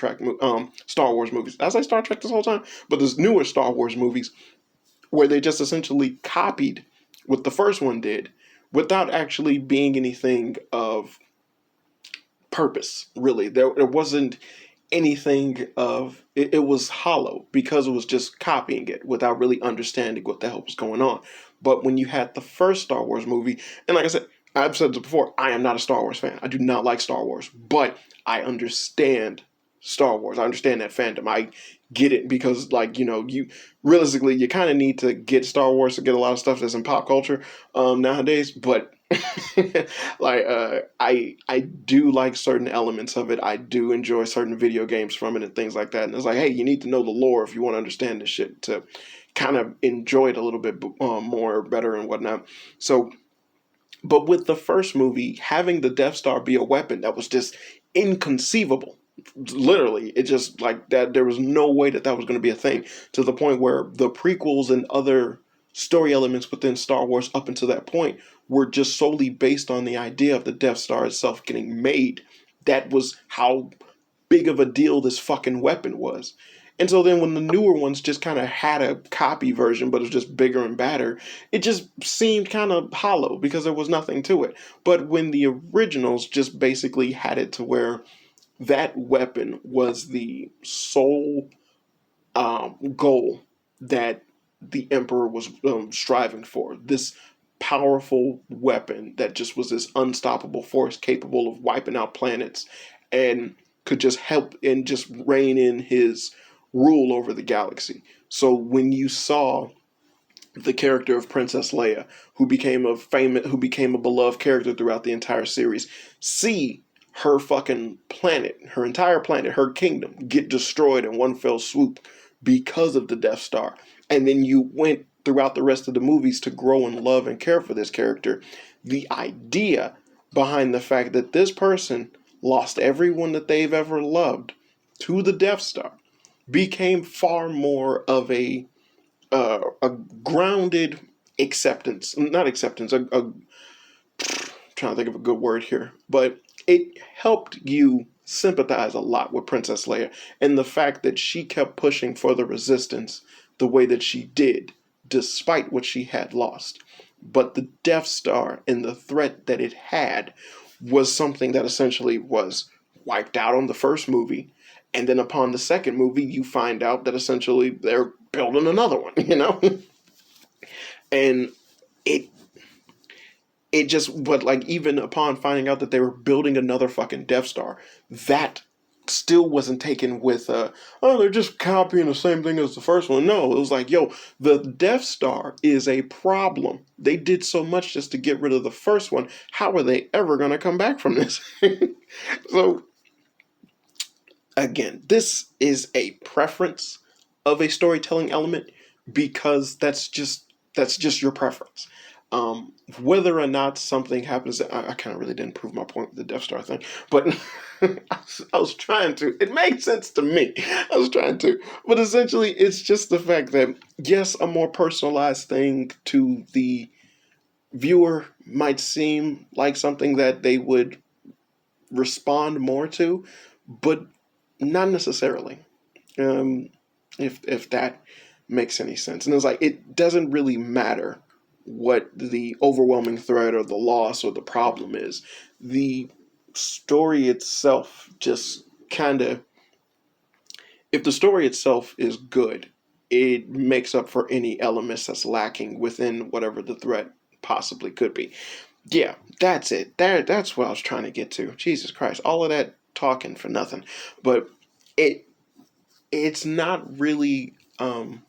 Wars movies. I say Star Trek this whole time, but there's newer Star Wars movies where they just essentially copied what the first one did without actually being anything of purpose, really. There wasn't anything of it was hollow because it was just copying it without really understanding what the hell was going on. But when you had the first Star Wars movie, and like I said, I've said this before, I am not a Star Wars fan. I do not like Star Wars, but I understand Star Wars. I understand that fandom. I get it because, like, you realistically, you kind of need to get Star Wars to get a lot of stuff that's in pop culture nowadays. But I do like certain elements of it. I do enjoy certain video games from it and things like that. And it's like, hey, you need to know the lore if you want to understand this shit to kind of enjoy it a little bit more, better, and whatnot. So. But with the first movie, having the Death Star be a weapon that was just inconceivable. Literally, it just like that. There was no way that was going to be a thing, to the point where the prequels and other story elements within Star Wars up until that point were just solely based on the idea of the Death Star itself getting made. That was how big of a deal this fucking weapon was. And so then when the newer ones just kind of had a copy version, but it was just bigger and badder, it just seemed kind of hollow because there was nothing to it. But when the originals just basically had it to where that weapon was the sole goal that the Emperor was striving for, this powerful weapon that just was this unstoppable force capable of wiping out planets and could just help and just rein in his rule over the galaxy. So when you saw the character of Princess Leia, who became a beloved character throughout the entire series, see her fucking planet, her entire planet, her kingdom get destroyed in one fell swoop because of the Death Star. And then you went throughout the rest of the movies to grow and love and care for this character. The idea behind the fact that this person lost everyone that they've ever loved to the Death Star became far more of a grounded acceptance, not acceptance, trying to think of a good word here, but it helped you sympathize a lot with Princess Leia and the fact that she kept pushing for the resistance the way that she did, despite what she had lost. But the Death Star and the threat that it had was something that essentially was wiped out on the first movie. And then upon the second movie, you find out that essentially they're building another one, And it but like even upon finding out that they were building another fucking Death Star, that still wasn't taken with, oh, they're just copying the same thing as the first one. No, it was like, yo, the Death Star is a problem. They did so much just to get rid of the first one. How are they ever going to come back from this? So, again, this is a preference of a storytelling element because that's just your preference. Whether or not something happens, I kind of really didn't prove my point with the Death Star thing, but I was trying to. It made sense to me. I was trying to, but essentially, it's just the fact that yes, a more personalized thing to the viewer might seem like something that they would respond more to, but not necessarily. Um, if that makes any sense. And it's like it doesn't really matter what the overwhelming threat or the loss or the problem is. The story itself just kind of, if the story itself is good, it makes up for any elements that's lacking within whatever the threat possibly could be. Yeah, that's it. That's what I was trying to get to. Jesus Christ, all of that talking for nothing. But it it's not really an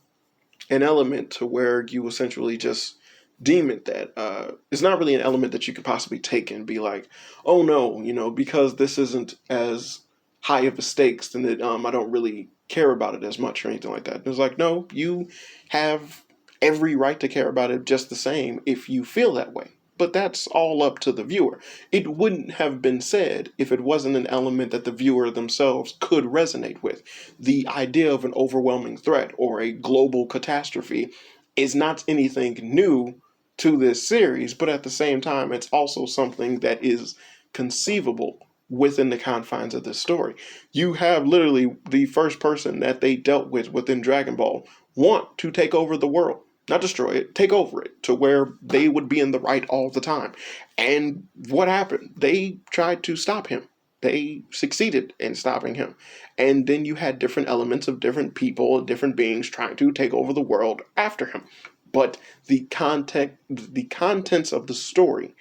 element to where you essentially just deem it that. It's not really an element that you could possibly take and be like, oh no, because this isn't as high of a stakes, then I don't really care about it as much or anything like that. It's like, no, you have every right to care about it just the same if you feel that way. But that's all up to the viewer. It wouldn't have been said if it wasn't an element that the viewer themselves could resonate with. The idea of an overwhelming threat or a global catastrophe is not anything new to this series, but at the same time, it's also something that is conceivable within the confines of this story. You have literally the first person that they dealt with within Dragon Ball want to take over the world. Not destroy it, take over it to where they would be in the right all the time. And what happened? They tried to stop him. They succeeded in stopping him. And then you had different elements of different people, different beings trying to take over the world after him. But the contents of the story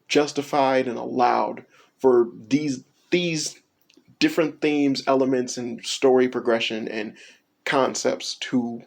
justified and allowed for these different themes, elements, and story progression and concepts to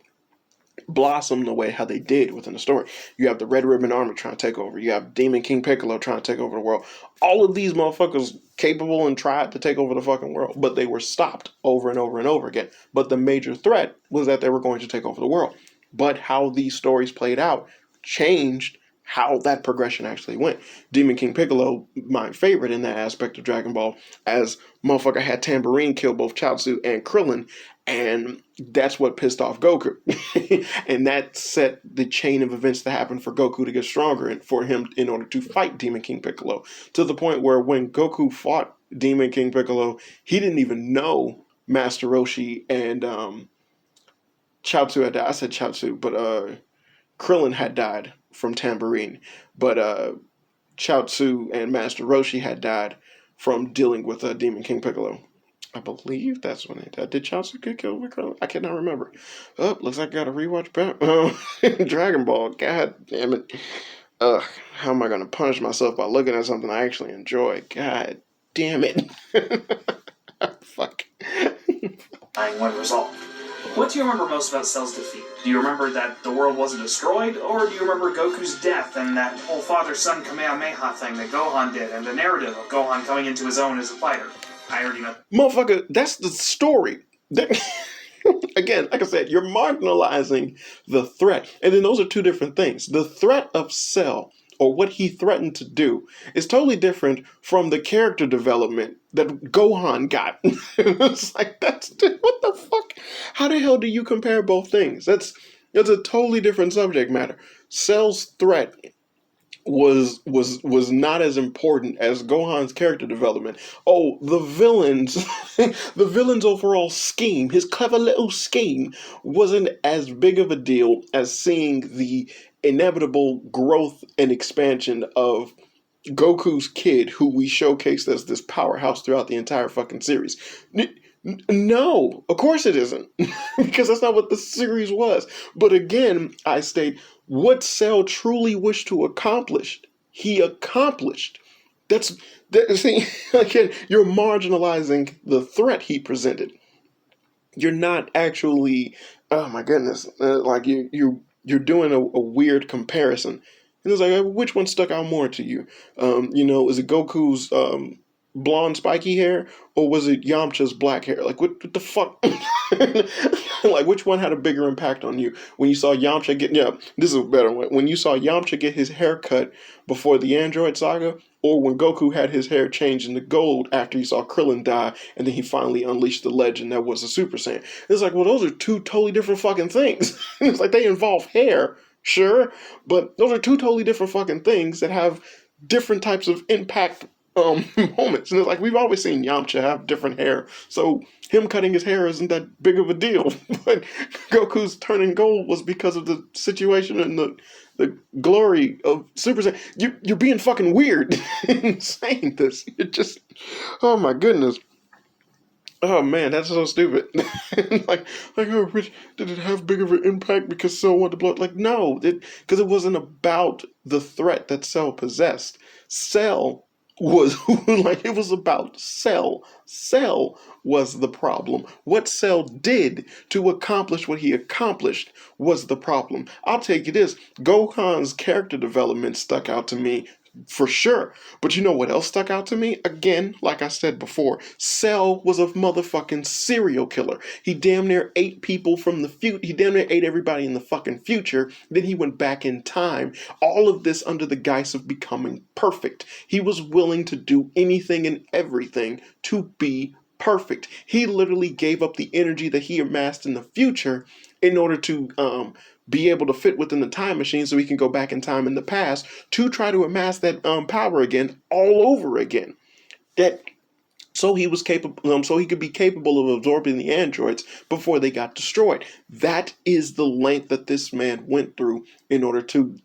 blossom the way how they did within the story. You have the Red Ribbon Army trying to take over. You have Demon King Piccolo trying to take over the world. All of these motherfuckers capable and tried to take over the fucking world, but they were stopped over and over and over again. But the major threat was that they were going to take over the world. But how these stories played out changed how that progression actually went. Demon King Piccolo, my favorite in that aspect of Dragon Ball, as motherfucker had Tambourine kill both Chaozu and Krillin, and that's what pissed off Goku. And that set the chain of events that happened for Goku to get stronger and for him in order to fight Demon King Piccolo. To the point where when Goku fought Demon King Piccolo, he didn't even know Master Roshi and Chaozu had died. I said Chaozu, but Krillin had died from Tambourine. But Chaozu and Master Roshi had died from dealing with Demon King Piccolo. I believe that's when it did. Chaozu get killed with Krillin? I cannot remember. Oh, looks like I gotta rewatch Dragon Ball. God damn it. How am I gonna punish myself by looking at something I actually enjoy? God damn it. Fuck. One result. What do you remember most about Cell's defeat? Do you remember that the world wasn't destroyed, or do you remember Goku's death and that whole father-son Kamehameha thing that Gohan did, and the narrative of Gohan coming into his own as a fighter? I already know. Motherfucker, that's the story. Again, like I said, you're marginalizing the threat. And then those are two different things. The threat of Cell, or what he threatened to do, is totally different from the character development that Gohan got. It's like, what the fuck? How the hell do you compare both things? That's a totally different subject matter. Cell's threat was not as important as Gohan's character development. Oh, the villains, the villain's overall scheme, his clever little scheme, wasn't as big of a deal as seeing the inevitable growth and expansion of Goku's kid, who we showcased as this powerhouse throughout the entire fucking series. No, of course it isn't, because that's not what the series was. But again, I state, what Cell truly wished to accomplish, he accomplished. That's see again. You're marginalizing the threat he presented. You're not actually. Oh my goodness! Like you're doing a weird comparison. And it's like, which one stuck out more to you? Is it Goku's blonde spiky hair, or was it Yamcha's black hair? Like, what the fuck? Like, which one had a bigger impact on you when you saw Yamcha get? Yeah, this is a better one. When you saw Yamcha get his hair cut before the Android Saga, or when Goku had his hair changed into gold after he saw Krillin die, and then he finally unleashed the legend that was a Super Saiyan. It's like, well, those are two totally different fucking things. It's like they involve hair, sure, but those are two totally different fucking things that have different types of impact moments. And it's like we've always seen Yamcha have different hair, so him cutting his hair isn't that big of a deal. But Goku's turning gold was because of the situation and the glory of Super Saiyan. You're being fucking weird in saying this. It just, oh my goodness. Oh man, that's so stupid. Oh, Rich, did it have big of an impact because Cell wanted to blow it? Like, no, because it wasn't about the threat that Cell possessed. Cell was like it was about Cell. Cell was the problem. What Cell did to accomplish what he accomplished was the problem. I'll take you this: Gohan's character development stuck out to me for sure. But you know what else stuck out to me? Again, like I said before, Cell was a motherfucking serial killer. He damn near ate people from the future. He damn near ate everybody in the fucking future. Then he went back in time. All of this under the guise of becoming perfect. He was willing to do anything and everything to be perfect. He literally gave up the energy that he amassed in the future in order to be able to fit within the time machine so he can go back in time in the past to try to amass that power again all over again. That so he was capable, so he could be capable of absorbing the androids before they got destroyed. That is the length that this man went through in order to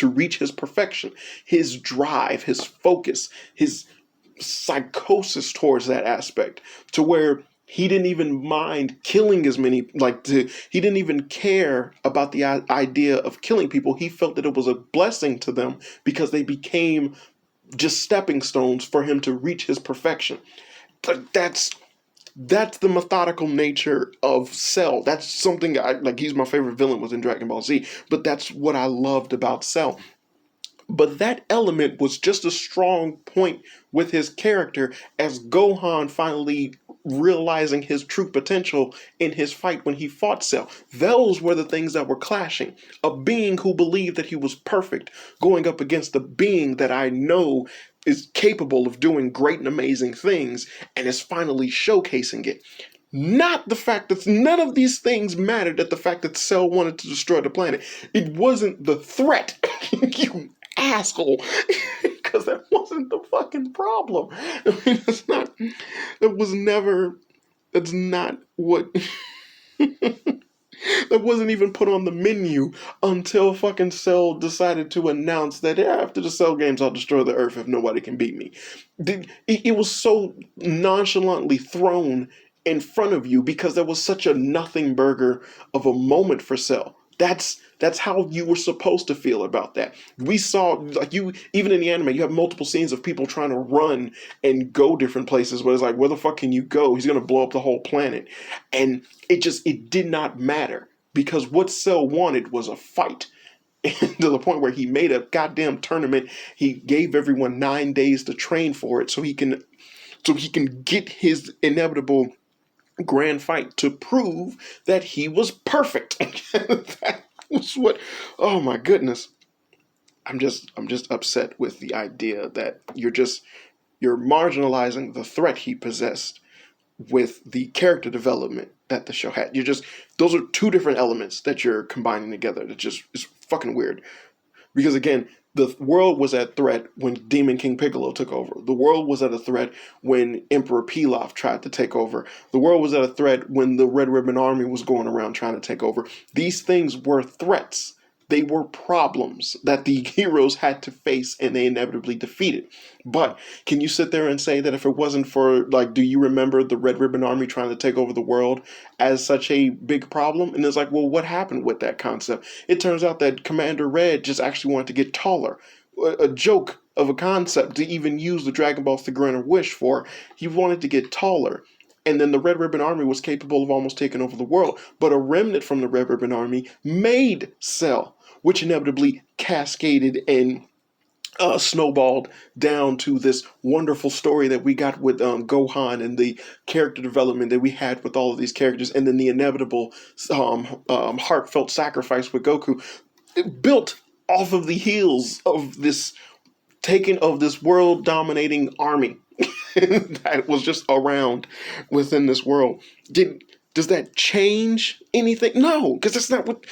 reach his perfection, his drive, his focus, his psychosis towards that aspect, to where he didn't even mind killing as many, he didn't even care about the idea of killing people. He felt that it was a blessing to them because they became just stepping stones for him to reach his perfection. But that's the methodical nature of Cell. That's something he's my favorite villain was in Dragon Ball Z, but that's what I loved about Cell. But that element was just a strong point with his character as Gohan finally realizing his true potential in his fight when he fought Cell. Those were the things that were clashing. A being who believed that he was perfect going up against a being that I know is capable of doing great and amazing things and is finally showcasing it. Not the fact that none of these things mattered at the fact that Cell wanted to destroy the planet. It wasn't the threat. You asshole. Because that wasn't the fucking problem. I mean, that's not what, that wasn't even put on the menu until fucking Cell decided to announce that after the Cell games, I'll destroy the Earth if nobody can beat me. It was so nonchalantly thrown in front of you because there was such a nothing burger of a moment for Cell. That's how you were supposed to feel about that. We saw, even in the anime, you have multiple scenes of people trying to run and go different places, but it's like, where the fuck can you go? He's going to blow up the whole planet. And it did not matter because what Cell wanted was a fight. To the point where he made a goddamn tournament. He gave everyone 9 days to train for it so he can get his inevitable grand fight to prove that he was perfect. That was what, oh my goodness. I'm just upset with the idea that you're marginalizing the threat he possessed with the character development that the show had. Those are two different elements that you're combining together. That just is fucking weird. Because again, the world was at threat when Demon King Piccolo took over. The world was at a threat when Emperor Pilaf tried to take over. The world was at a threat when the Red Ribbon Army was going around trying to take over. These things were threats. They were problems that the heroes had to face and they inevitably defeated. But can you sit there and say that if it wasn't for, do you remember the Red Ribbon Army trying to take over the world as such a big problem? And it's like, well, what happened with that concept? It turns out that Commander Red just actually wanted to get taller. A joke of a concept to even use the Dragon Ball Figurine Wish for. He wanted to get taller. And then the Red Ribbon Army was capable of almost taking over the world. But a remnant from the Red Ribbon Army made Cell, which inevitably cascaded and snowballed down to this wonderful story that we got with Gohan and the character development that we had with all of these characters, and then the inevitable heartfelt sacrifice with Goku. It built off of the heels of this taking of this world dominating army that was just around within this world. Does that change anything? No, because that's what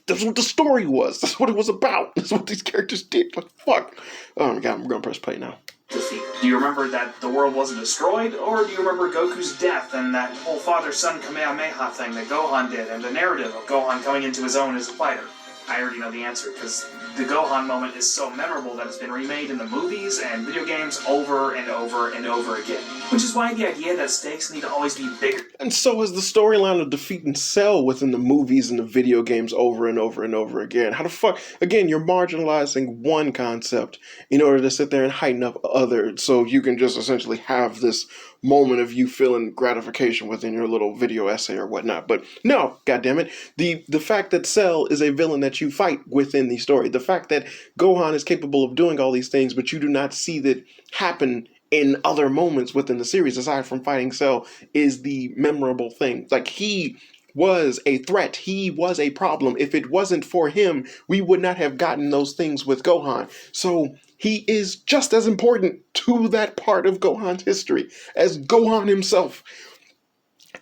the story was. That's what it was about. That's what these characters did. Like, fuck. Oh my god, I'm gonna press play now. Defeat. Do you remember that the world wasn't destroyed, or do you remember Goku's death and that whole father-son Kamehameha thing that Gohan did, and the narrative of Gohan coming into his own as a fighter? I already know the answer, because the Gohan moment is so memorable that it's been remade in the movies and video games over and over and over again. Which is why the idea that stakes need to always be bigger. And so is the storyline of defeating Cell within the movies and the video games over and over and over again. How the fuck? Again, you're marginalizing one concept in order to sit there and heighten up others, so you can just essentially have this moment of you feeling gratification within your little video essay or whatnot. But no, goddammit, the fact that Cell is a villain that you fight within the story, the fact that Gohan is capable of doing all these things, but you do not see that happen in other moments within the series, aside from fighting Cell, is the memorable thing. Like, he was a threat. He was a problem. If it wasn't for him, we would not have gotten those things with Gohan. So he is just as important to that part of Gohan's history as Gohan himself.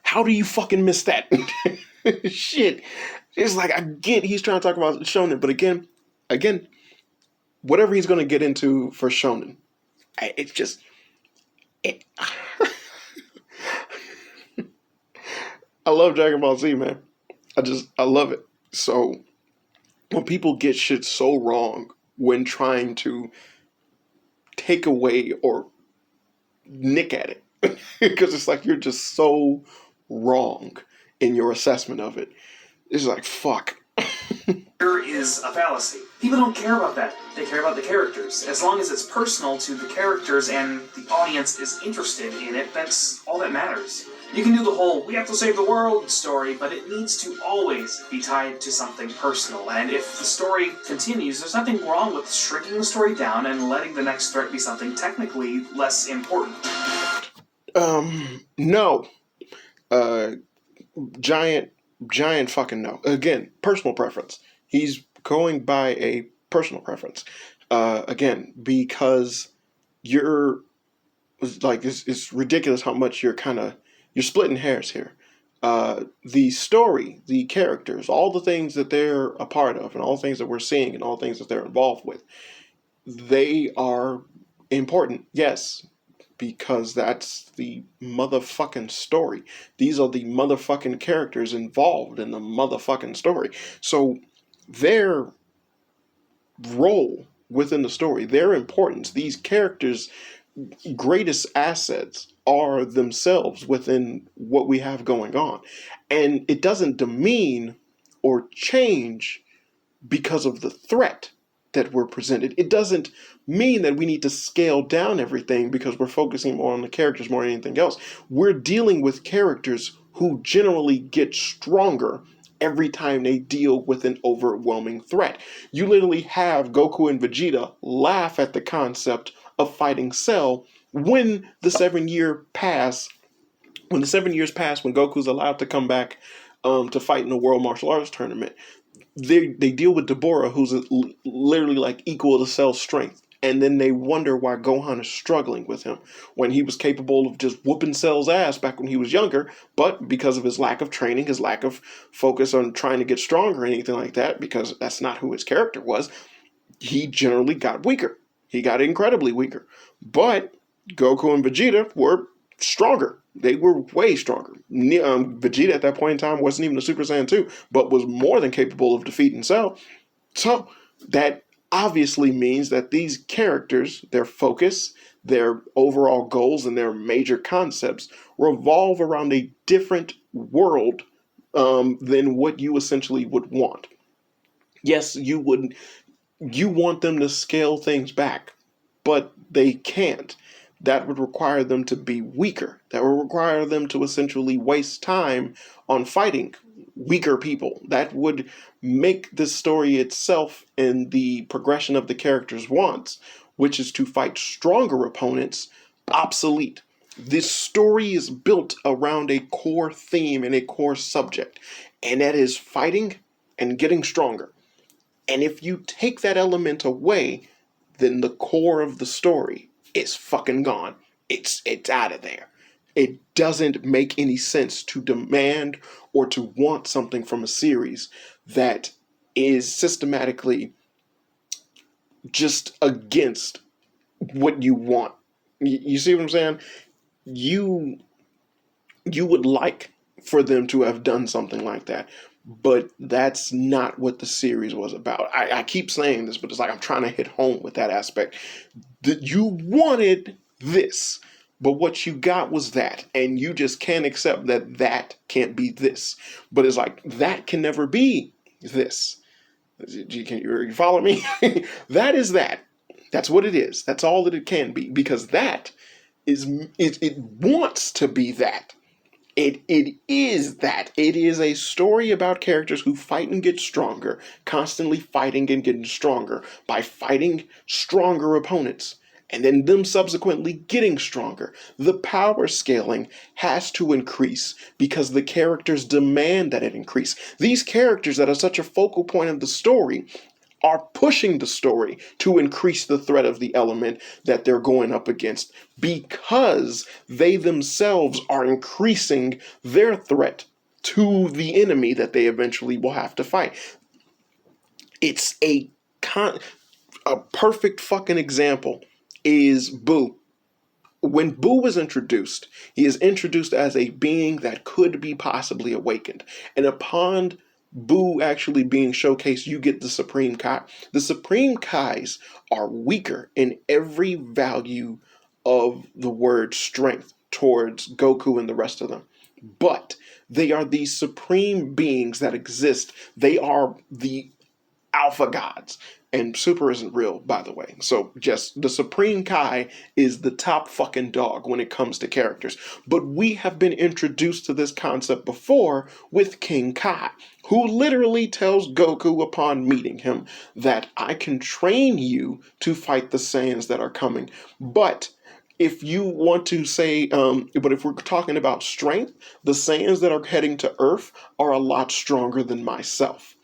How do you fucking miss that? Shit. It's like, I get he's trying to talk about Shonen, but again, whatever he's going to get into for Shonen, it's just... I love Dragon Ball Z, man. I love it. So when people get shit so wrong when trying to take away or nick at it, because it's like you're just so wrong in your assessment of it. It's like, fuck. There is a fallacy. People don't care about that. They care about the characters. As long as it's personal to the characters and the audience is interested in it, that's all that matters. You can do the whole, we have to save the world story, but it needs to always be tied to something personal. And if the story continues, there's nothing wrong with shrinking the story down and letting the next threat be something technically less important. No. Giant fucking no. Again, personal preference. He's going by a personal preference. Again, because you're like, it's ridiculous how much you're splitting hairs here. The story, the characters, all the things that they're a part of, and all the things that we're seeing, and all the things that they're involved with, they are important, yes, because that's the motherfucking story. These are the motherfucking characters involved in the motherfucking story. So their role within the story, their importance, these characters' greatest assets are themselves within what we have going on. And it doesn't demean or change because of the threat that we're presented. It doesn't mean that we need to scale down everything because we're focusing more on the characters more than anything else. We're dealing with characters who generally get stronger every time they deal with an overwhelming threat. You literally have Goku and Vegeta laugh at the concept of fighting Cell when the 7 years pass when Goku's allowed to come back to fight in the World Martial Arts Tournament. They deal with Deborah, who's literally like equal to Cell's strength. And then they wonder why Gohan is struggling with him when he was capable of just whooping Cell's ass back when he was younger. But because of his lack of training, his lack of focus on trying to get stronger or anything like that, because that's not who his character was, he generally got weaker. He got incredibly weaker. But Goku and Vegeta were stronger. They were way stronger. Vegeta at that point in time wasn't even a Super Saiyan 2, but was more than capable of defeating Cell. So that obviously means that these characters, their focus, their overall goals, and their major concepts revolve around a different world than what you essentially would want. Yes, you want them to scale things back. but they can't. That would require them to be weaker. That would require them to essentially waste time on fighting weaker people. That would make the story itself and the progression of the characters' wants, which is to fight stronger opponents, obsolete. This story is built around a core theme and a core subject, and that is fighting and getting stronger. And if you take that element away, then the core of the story is fucking gone. It's out of there. It doesn't make any sense to demand or to want something from a series that is systematically just against what you want. You see what I'm saying? You would like for them to have done something like that, but that's not what the series was about. I keep saying this, but it's like I'm trying to hit home with that aspect. That you wanted this, but what you got was that, and you just can't accept that that can't be this. But it's like that can never be this. You follow me? That is that. That's what it is. That's all that it can be, because that is it wants to be that. It is that. It is a story about characters who fight and get stronger, constantly fighting and getting stronger by fighting stronger opponents, and then them subsequently getting stronger. The power scaling has to increase because the characters demand that it increase. These characters that are such a focal point of the story are pushing the story to increase the threat of the element that they're going up against, because they themselves are increasing their threat to the enemy that they eventually will have to fight. It's a perfect fucking example is Boo. When Boo was introduced, he is introduced as a being that could be possibly awakened. And upon Boo actually being showcased, you get the Supreme Kai. The Supreme Kais are weaker in every value of the word strength towards Goku and the rest of them. But they are the supreme beings that exist. They are the alpha gods. And Super isn't real, by the way. So just the Supreme Kai is the top fucking dog when it comes to characters. But we have been introduced to this concept before with King Kai, who literally tells Goku upon meeting him that I can train you to fight the Saiyans that are coming. But if you want to say, but if we're talking about strength, the Saiyans that are heading to Earth are a lot stronger than myself.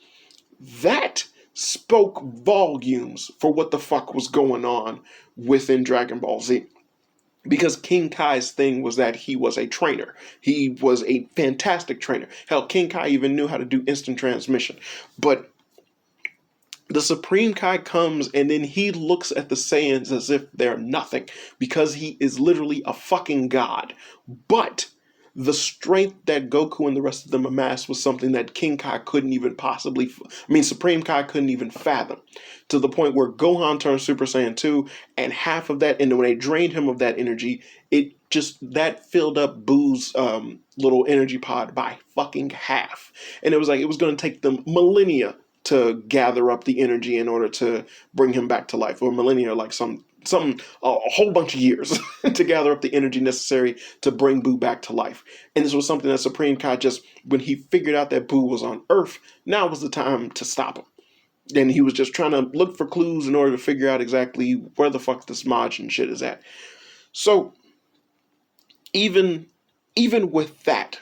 That spoke volumes for what the fuck was going on within Dragon Ball Z. Because King Kai's thing was that he was a trainer. He was a fantastic trainer. Hell, King Kai even knew how to do instant transmission. But the Supreme Kai comes and then he looks at the Saiyans as if they're nothing, because he is literally a fucking god. But the strength that Goku and the rest of them amassed was something that King Kai couldn't even Supreme Kai couldn't even fathom. To the point where Gohan turned Super Saiyan 2, and half of that, and when they drained him of that energy, that filled up Boo's little energy pod by fucking half. And it was going to take them millennia to gather up the energy in order to bring him back to life, or millennia, like a whole bunch of years to gather up the energy necessary to bring Boo back to life. And this was something that Supreme Kai just, when he figured out that Boo was on Earth, now was the time to stop him. And he was just trying to look for clues in order to figure out exactly where the fuck this Majin shit is at. So, even with that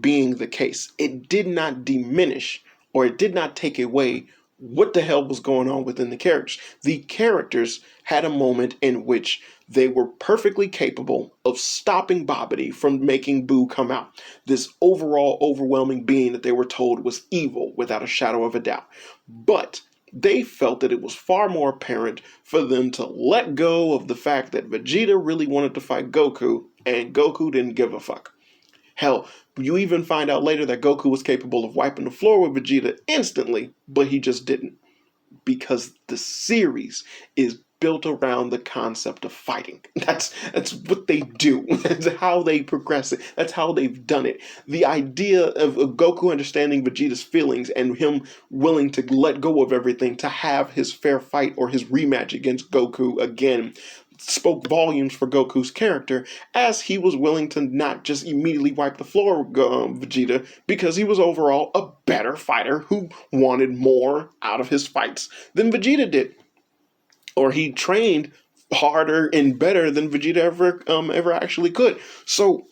being the case, it did not diminish, or it did not take away what the hell was going on within the characters. The characters had a moment in which they were perfectly capable of stopping Babidi from making Boo come out. This overall overwhelming being that they were told was evil without a shadow of a doubt. But they felt that it was far more apparent for them to let go of the fact that Vegeta really wanted to fight Goku, and Goku didn't give a fuck. Hell, you even find out later that Goku was capable of wiping the floor with Vegeta instantly, but he just didn't. Because the series is built around the concept of fighting. That's what they do. That's how they progress it. That's how they've done it. The idea of Goku understanding Vegeta's feelings and him willing to let go of everything to have his fair fight or his rematch against Goku again spoke volumes for Goku's character, as he was willing to not just immediately wipe the floor with Vegeta, because he was overall a better fighter who wanted more out of his fights than Vegeta did. Or he trained harder and better than Vegeta ever actually could. So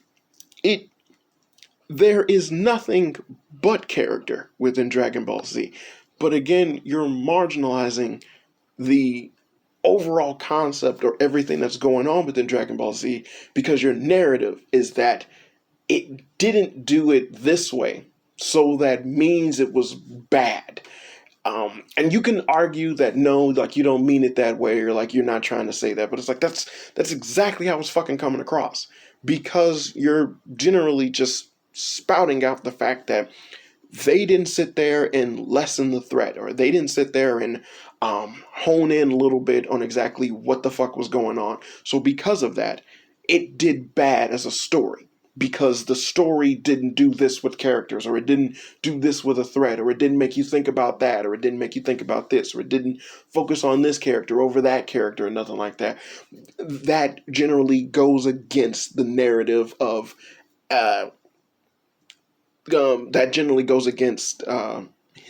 there is nothing but character within Dragon Ball Z. But again, you're marginalizing the overall concept or everything that's going on within Dragon Ball Z, because your narrative is that it didn't do it this way, so that means it was bad. And you can argue that no, like you don't mean it that way, or like you're not trying to say that, but it's like that's exactly how it's fucking coming across, because you're generally just spouting out the fact that they didn't sit there and lessen the threat, or they didn't sit there and hone in a little bit on exactly what the fuck was going on. So because of that, it did bad as a story, because the story didn't do this with characters, or it didn't do this with a threat, or it didn't make you think about that, or it didn't make you think about this, or it didn't focus on this character over that character, or nothing like that. That generally goes against the narrative of that generally goes against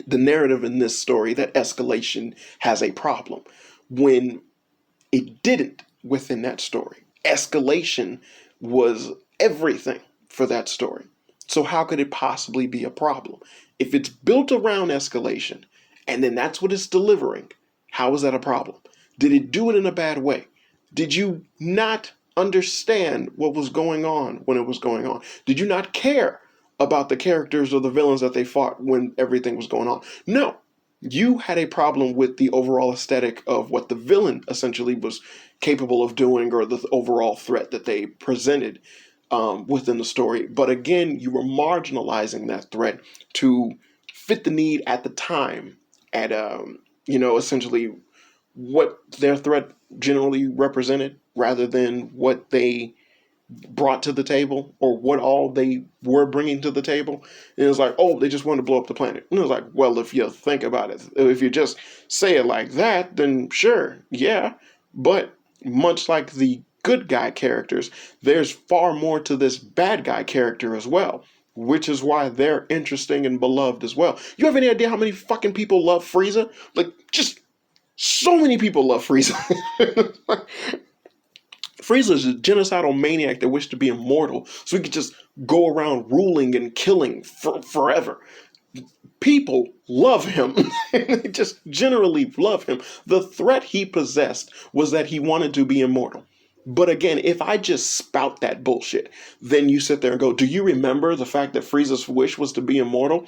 the narrative in this story, that escalation has a problem, when it didn't within that story. Escalation was everything for that story. So how could it possibly be a problem? If it's built around escalation and then that's what it's delivering, how is that a problem? Did it do it in a bad way? Did you not understand what was going on when it was going on? Did you not care about the characters or the villains that they fought when everything was going on? No. You had a problem with the overall aesthetic of what the villain essentially was capable of doing, or the overall threat that they presented within the story. But again, you were marginalizing that threat to fit the need at the time, at essentially what their threat generally represented, rather than what they brought to the table, or what all they were bringing to the table. And it was like, oh, they just want to blow up the planet. And it was like, well, if you think about it, if you just say it like that, then sure, yeah. But much like the good guy characters, there's far more to this bad guy character as well, which is why they're interesting and beloved as well. You have any idea how many fucking people love Frieza? Like, just so many people love Frieza. Frieza is a genocidal maniac that wished to be immortal so he could just go around ruling and killing forever. People love him. They just generally love him. The threat he possessed was that he wanted to be immortal. But again, if I just spout that bullshit, then you sit there and go, do you remember the fact that Frieza's wish was to be immortal?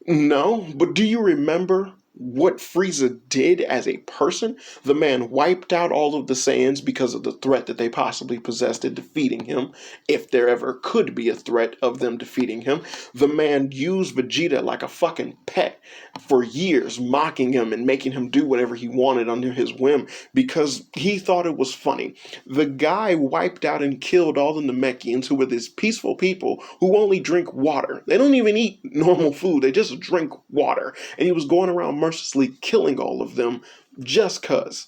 No, but do you remember what Frieza did as a person? The man wiped out all of the Saiyans because of the threat that they possibly possessed in defeating him, if there ever could be a threat of them defeating him. The man used Vegeta like a fucking pet for years, mocking him and making him do whatever he wanted under his whim because he thought it was funny. The guy wiped out and killed all the Namekians, who were these peaceful people who only drink water. They don't even eat normal food, they just drink water. And he was going around mercilessly killing all of them just cuz.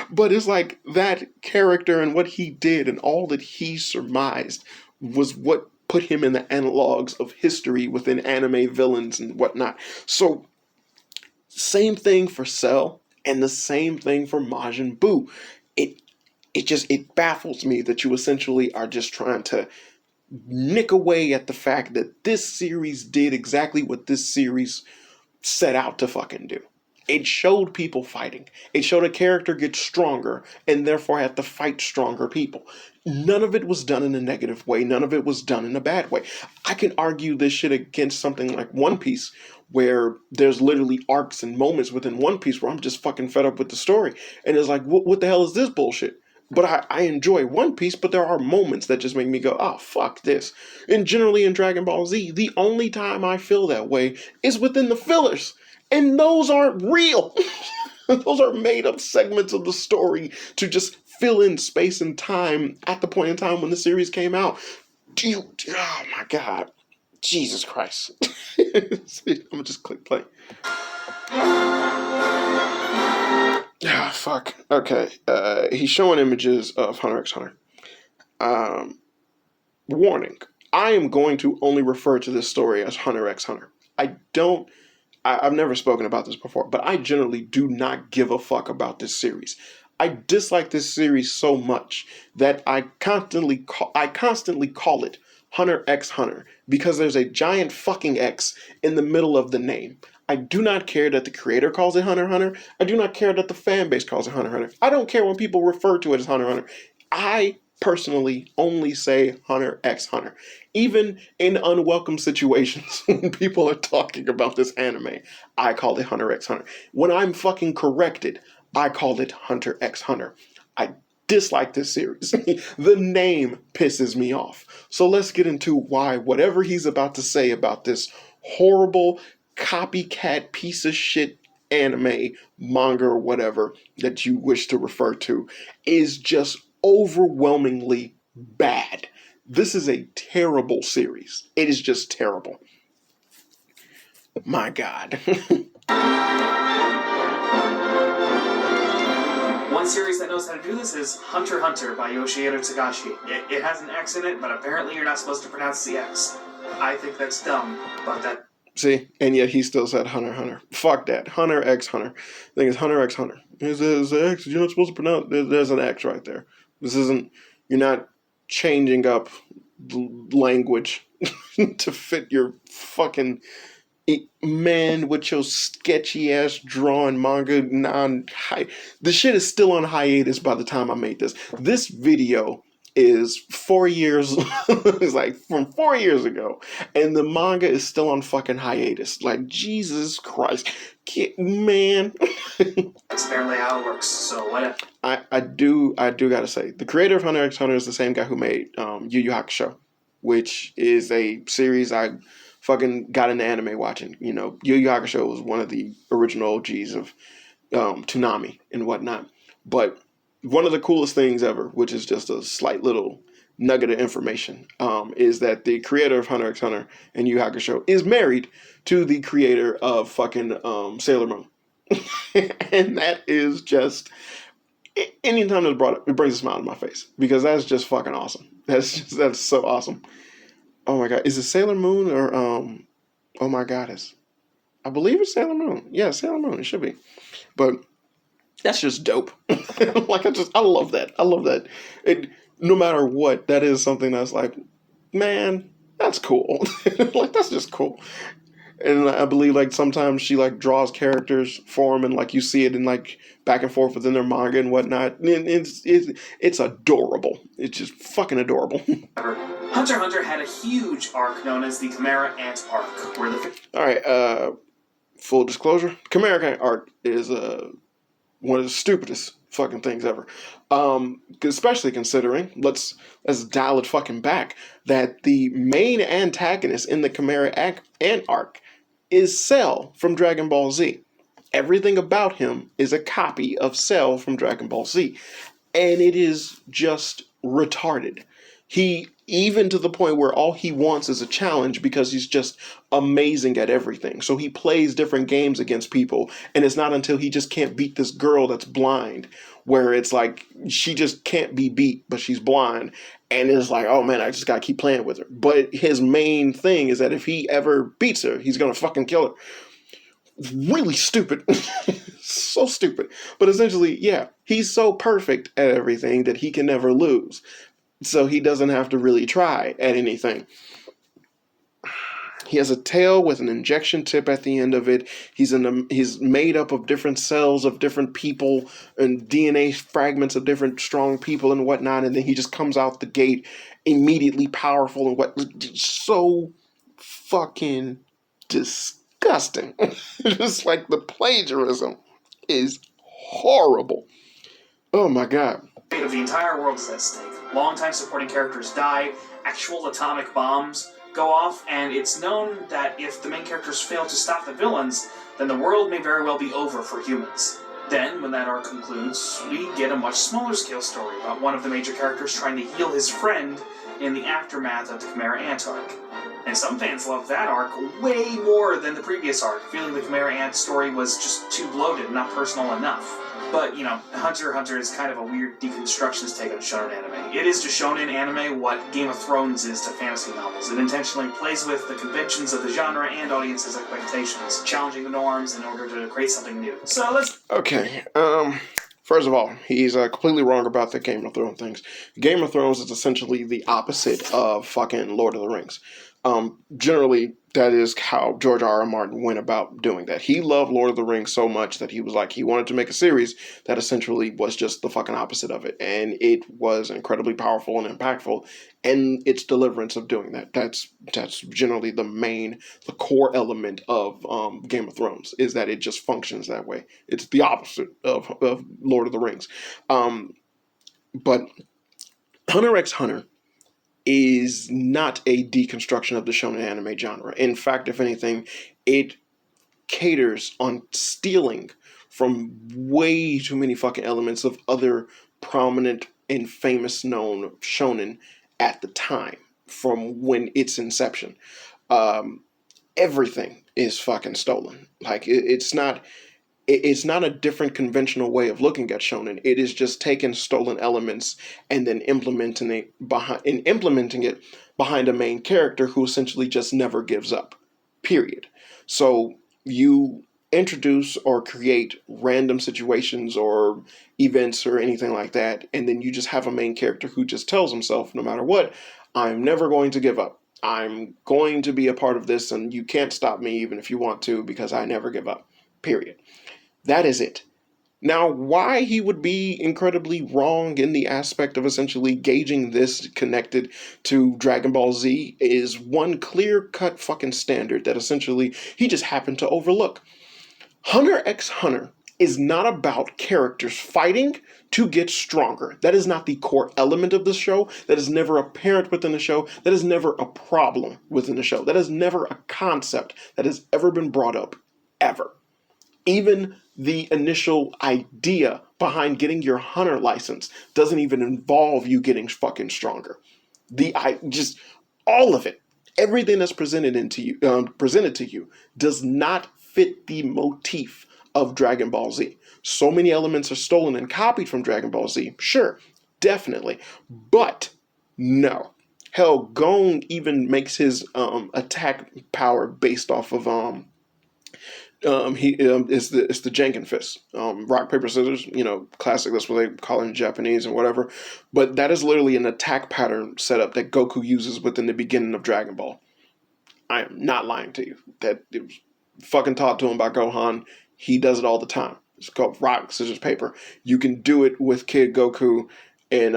But it's like that character and what he did and all that he surmised was what put him in the analogs of history within anime villains and whatnot. So, same thing for Cell and the same thing for Majin Buu. It baffles me that you essentially are just trying to nick away at the fact that this series did exactly what this series set out to fucking do. It showed people fighting. It showed a character get stronger and therefore have to fight stronger people. None of it was done in a negative way. None of it was done in a bad way. I can argue this shit against something like One Piece, where there's literally arcs and moments within One Piece where I'm just fucking fed up with the story. And it's like, what the hell is this bullshit? But I enjoy One Piece, but there are moments that just make me go, oh, fuck this. And generally in Dragon Ball Z, the only time I feel that way is within the fillers. And those aren't real. Those are made up segments of the story to just fill in space and time at the point in time when the series came out. Oh my god. Jesus Christ. I'm gonna just click play. Ah, fuck. Okay. He's showing images of Hunter x Hunter. Warning. I am going to only refer to this story as Hunter x Hunter. I've never spoken about this before, but I generally do not give a fuck about this series. I dislike this series so much that I constantly call it Hunter x Hunter because there's a giant fucking X in the middle of the name. I do not care that the creator calls it Hunter x Hunter. I do not care that the fan base calls it Hunter x Hunter. I don't care when people refer to it as Hunter x Hunter. I personally only say Hunter x Hunter. Even in unwelcome situations when people are talking about this anime, I call it Hunter x Hunter. When I'm fucking corrected, I call it Hunter x Hunter. I dislike this series. The name pisses me off. So let's get into why whatever he's about to say about this horrible copycat piece of shit anime, manga, or whatever that you wish to refer to is just overwhelmingly bad. This is a terrible series. It is just terrible. My God. One series that knows how to do this is Hunter x Hunter by Yoshihiro Tagashi. It has an X in it, but apparently you're not supposed to pronounce the X. I think that's dumb, but that... See? And yet he still said Hunter x Hunter. Fuck that. Hunter x Hunter. The thing is Hunter x Hunter. There's an X. You're not supposed to pronounce... There's an X right there. This isn't... You're not changing up language to fit your fucking... Man, with your sketchy ass drawing manga the shit is still on hiatus by the time I made this. This video is 4 years it's like from 4 years ago, and the manga is still on fucking hiatus. Like, Jesus Christ. Man. That's apparently how it works, so whatever. I do gotta say, the creator of Hunter x Hunter is the same guy who made Yu Yu Hakusho, which is a series I fucking got into anime watching. You know, Yu Yu Hakusho was one of the original OGs of Toonami and whatnot. But one of the coolest things ever, which is just a slight little nugget of information, is that the creator of Hunter x Hunter and Yu Yu Hakusho is married to the creator of fucking Sailor Moon. And that is just... Anytime it's brought up, it brings a smile to my face because that's just fucking awesome. That's so awesome. Oh my god, is it Sailor Moon or oh my goddess? I believe it's Sailor Moon. Yeah, Sailor Moon. It should be. But that's just dope. Like I love that. I love that. No matter what, that is something that's like, man, that's cool. Like, that's just cool. And I believe like sometimes she like draws characters for them, and like you see it in like back and forth within their manga and whatnot. And it's adorable. It's just fucking adorable. Hunter x Hunter had a huge arc known as the Chimera Ant arc, where the... Alright, full disclosure, Chimera Ant arc is one of the stupidest fucking things ever. Especially considering, let's dial it fucking back, that the main antagonist in the Chimera Ant arc is Cell from Dragon Ball Z. Everything about him is a copy of Cell from Dragon Ball Z. And it is just retarded. Even to the point where all he wants is a challenge because he's just amazing at everything. So he plays different games against people, and it's not until he just can't beat this girl that's blind, where it's like she just can't be beat, but she's blind, and it's like, oh man, I just gotta keep playing with her. But his main thing is that if he ever beats her, he's gonna fucking kill her. Really stupid. So stupid. But essentially, yeah, he's so perfect at everything that he can never lose. So he doesn't have to really try at anything. He has a tail with an injection tip at the end of it. He's made up of different cells of different people and DNA fragments of different strong people and whatnot. And then he just comes out the gate immediately powerful and so fucking disgusting. Just like the plagiarism is horrible. Oh my god. The fate of the entire world is at stake. Longtime supporting characters die, actual atomic bombs go off, and it's known that if the main characters fail to stop the villains, then the world may very well be over for humans. Then, when that arc concludes, we get a much smaller scale story about one of the major characters trying to heal his friend in the aftermath of the Chimera Ant arc. And some fans love that arc way more than the previous arc, feeling the Chimera Ant story was just too bloated and not personal enough. But, Hunter x Hunter is kind of a weird deconstructionist take on shonen anime. It is to shonen anime what Game of Thrones is to fantasy novels. It intentionally plays with the conventions of the genre and audience's expectations, challenging the norms in order to create something new. So let's... Okay, first of all, he's completely wrong about the Game of Thrones things. Game of Thrones is essentially the opposite of fucking Lord of the Rings. Generally, that is how George R. R. Martin went about doing that. He loved Lord of the Rings so much that he was like, he wanted to make a series that essentially was just the fucking opposite of it. And it was incredibly powerful and impactful in its deliverance of doing that. That's generally the core element of Game of Thrones, is that it just functions that way. It's the opposite of Lord of the Rings. But Hunter x Hunter is not a deconstruction of the shonen anime genre. In fact, if anything, it caters on stealing from way too many fucking elements of other prominent and famous known shonen at the time from when its inception. Everything is fucking stolen. Like, it's not a different conventional way of looking at shonen. It is just taking stolen elements and then implementing it behind a main character who essentially just never gives up. Period. So you introduce or create random situations or events or anything like that, and then you just have a main character who just tells himself, no matter what, I'm never going to give up. I'm going to be a part of this, and you can't stop me even if you want to, because I never give up. Period. That is it. Now, why he would be incredibly wrong in the aspect of essentially gauging this connected to Dragon Ball Z is one clear-cut fucking standard that essentially he just happened to overlook. Hunter x Hunter is not about characters fighting to get stronger. That is not the core element of the show. That is never apparent within the show. That is never a problem within the show. That is never a concept that has ever been brought up, ever. Even the initial idea behind getting your hunter license doesn't even involve you getting fucking stronger. All of it, everything that's presented to you, does not fit the motif of Dragon Ball Z. So many elements are stolen and copied from Dragon Ball Z. Sure, definitely, but no. Hell, Gon even makes his attack power based off of it's the Janken Fist, rock paper scissors, classic. That's what they call it in Japanese and whatever. But that is literally an attack pattern setup that Goku uses within the beginning of Dragon Ball. I am not lying to you. That it was fucking taught to him by Gohan. He does it all the time. It's called rock scissors paper. You can do it with Kid Goku in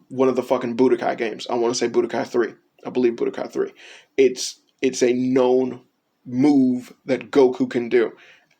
one of the fucking Budokai games. I want to say Budokai 3. I believe Budokai 3. It's a known move that Goku can do,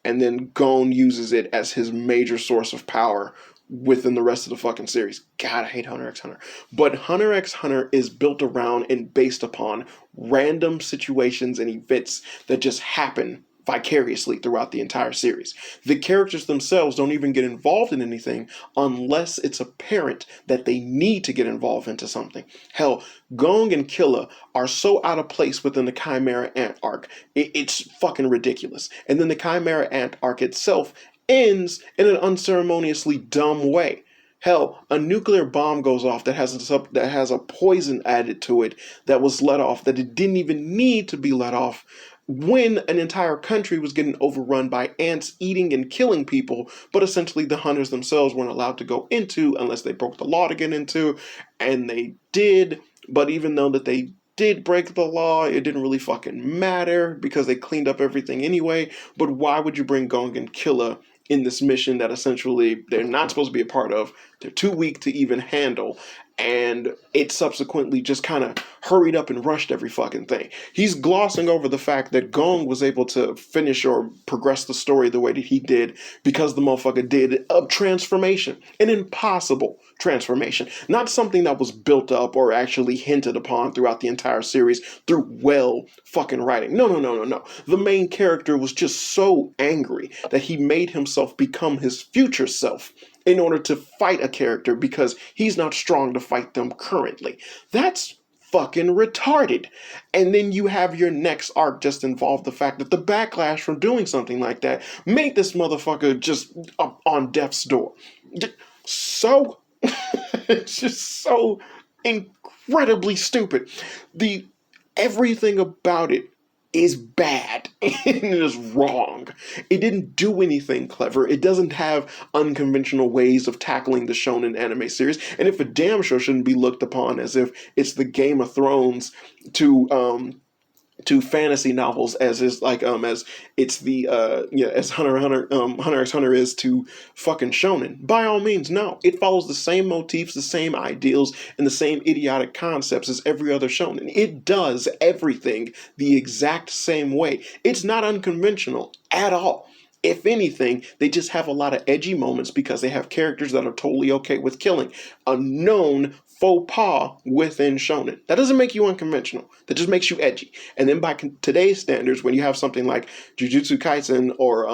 and then Gon uses it as his major source of power within the rest of the fucking series. God, I hate Hunter x Hunter. But Hunter x Hunter is built around and based upon random situations and events that just happen vicariously throughout the entire series. The characters themselves don't even get involved in anything unless it's apparent that they need to get involved into something. Hell, Gong and Killa are so out of place within the Chimera Ant arc. It's fucking ridiculous. And then the Chimera Ant arc itself ends in an unceremoniously dumb way. Hell, a nuclear bomb goes off that has a poison added to it that was let off that it didn't even need to be let off, when an entire country was getting overrun by ants eating and killing people, but essentially the hunters themselves weren't allowed to go into unless they broke the law to get into, and they did. But even though that they did break the law, it didn't really fucking matter because they cleaned up everything anyway. But why would you bring Gong and Killa in this mission that essentially they're not supposed to be a part of? They're too weak to even handle, and it subsequently just kind of hurried up and rushed every fucking thing. He's glossing over the fact that Gong was able to finish or progress the story the way that he did because the motherfucker did a transformation, an impossible transformation, not something that was built up or actually hinted upon throughout the entire series through well fucking writing. No. The main character was just so angry that he made himself become his future self in order to fight a character because he's not strong to fight them currently. That's fucking retarded. And then you have your next arc just involve the fact that the backlash from doing something like that made this motherfucker just up on death's door. So, it's just so incredibly stupid. The everything about it is bad and it is wrong. It didn't do anything clever. It doesn't have unconventional ways of tackling the shonen anime series, and it for damn sure shouldn't be looked upon as if it's the Game of Thrones to fantasy novels as is like as it's the as Hunter x Hunter is to fucking shonen. By all means, no. It follows the same motifs, the same ideals, and the same idiotic concepts as every other shonen. It does everything the exact same way. It's not unconventional at all. If anything, they just have a lot of edgy moments because they have characters that are totally okay with killing. A known faux pas within shonen. That doesn't make you unconventional. That just makes you edgy. And then by today's standards, when you have something like Jujutsu Kaisen or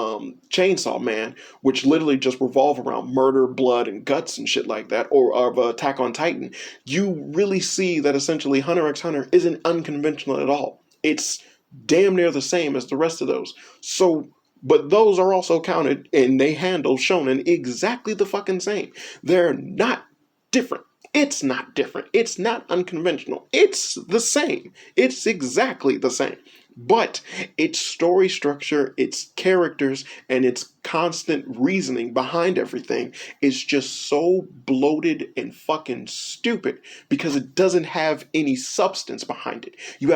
Chainsaw Man, which literally just revolve around murder, blood, and guts and shit like that, or Attack on Titan, you really see that essentially Hunter x Hunter isn't unconventional at all. It's damn near the same as the rest of those. So, but those are also counted and they handle shonen exactly the fucking same. They're not different. It's not different. It's not unconventional. It's the same. It's exactly the same. But its story structure, its characters, and its constant reasoning behind everything is just so bloated and fucking stupid because it doesn't have any substance behind it. You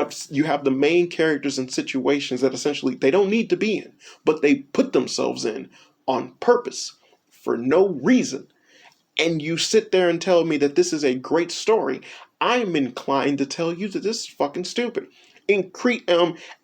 have the main characters in situations that essentially they don't need to be in, but they put themselves in on purpose for no reason, and you sit there and tell me that this is a great story, I'm inclined to tell you that this is fucking stupid.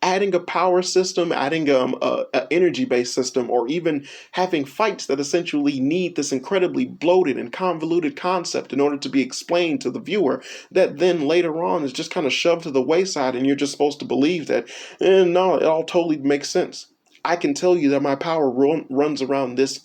Adding a power system, adding a energy based system, or even having fights that essentially need this incredibly bloated and convoluted concept in order to be explained to the viewer, that then later on is just kind of shoved to the wayside, and you're just supposed to believe that, no, it all totally makes sense. I can tell you that my power runs around this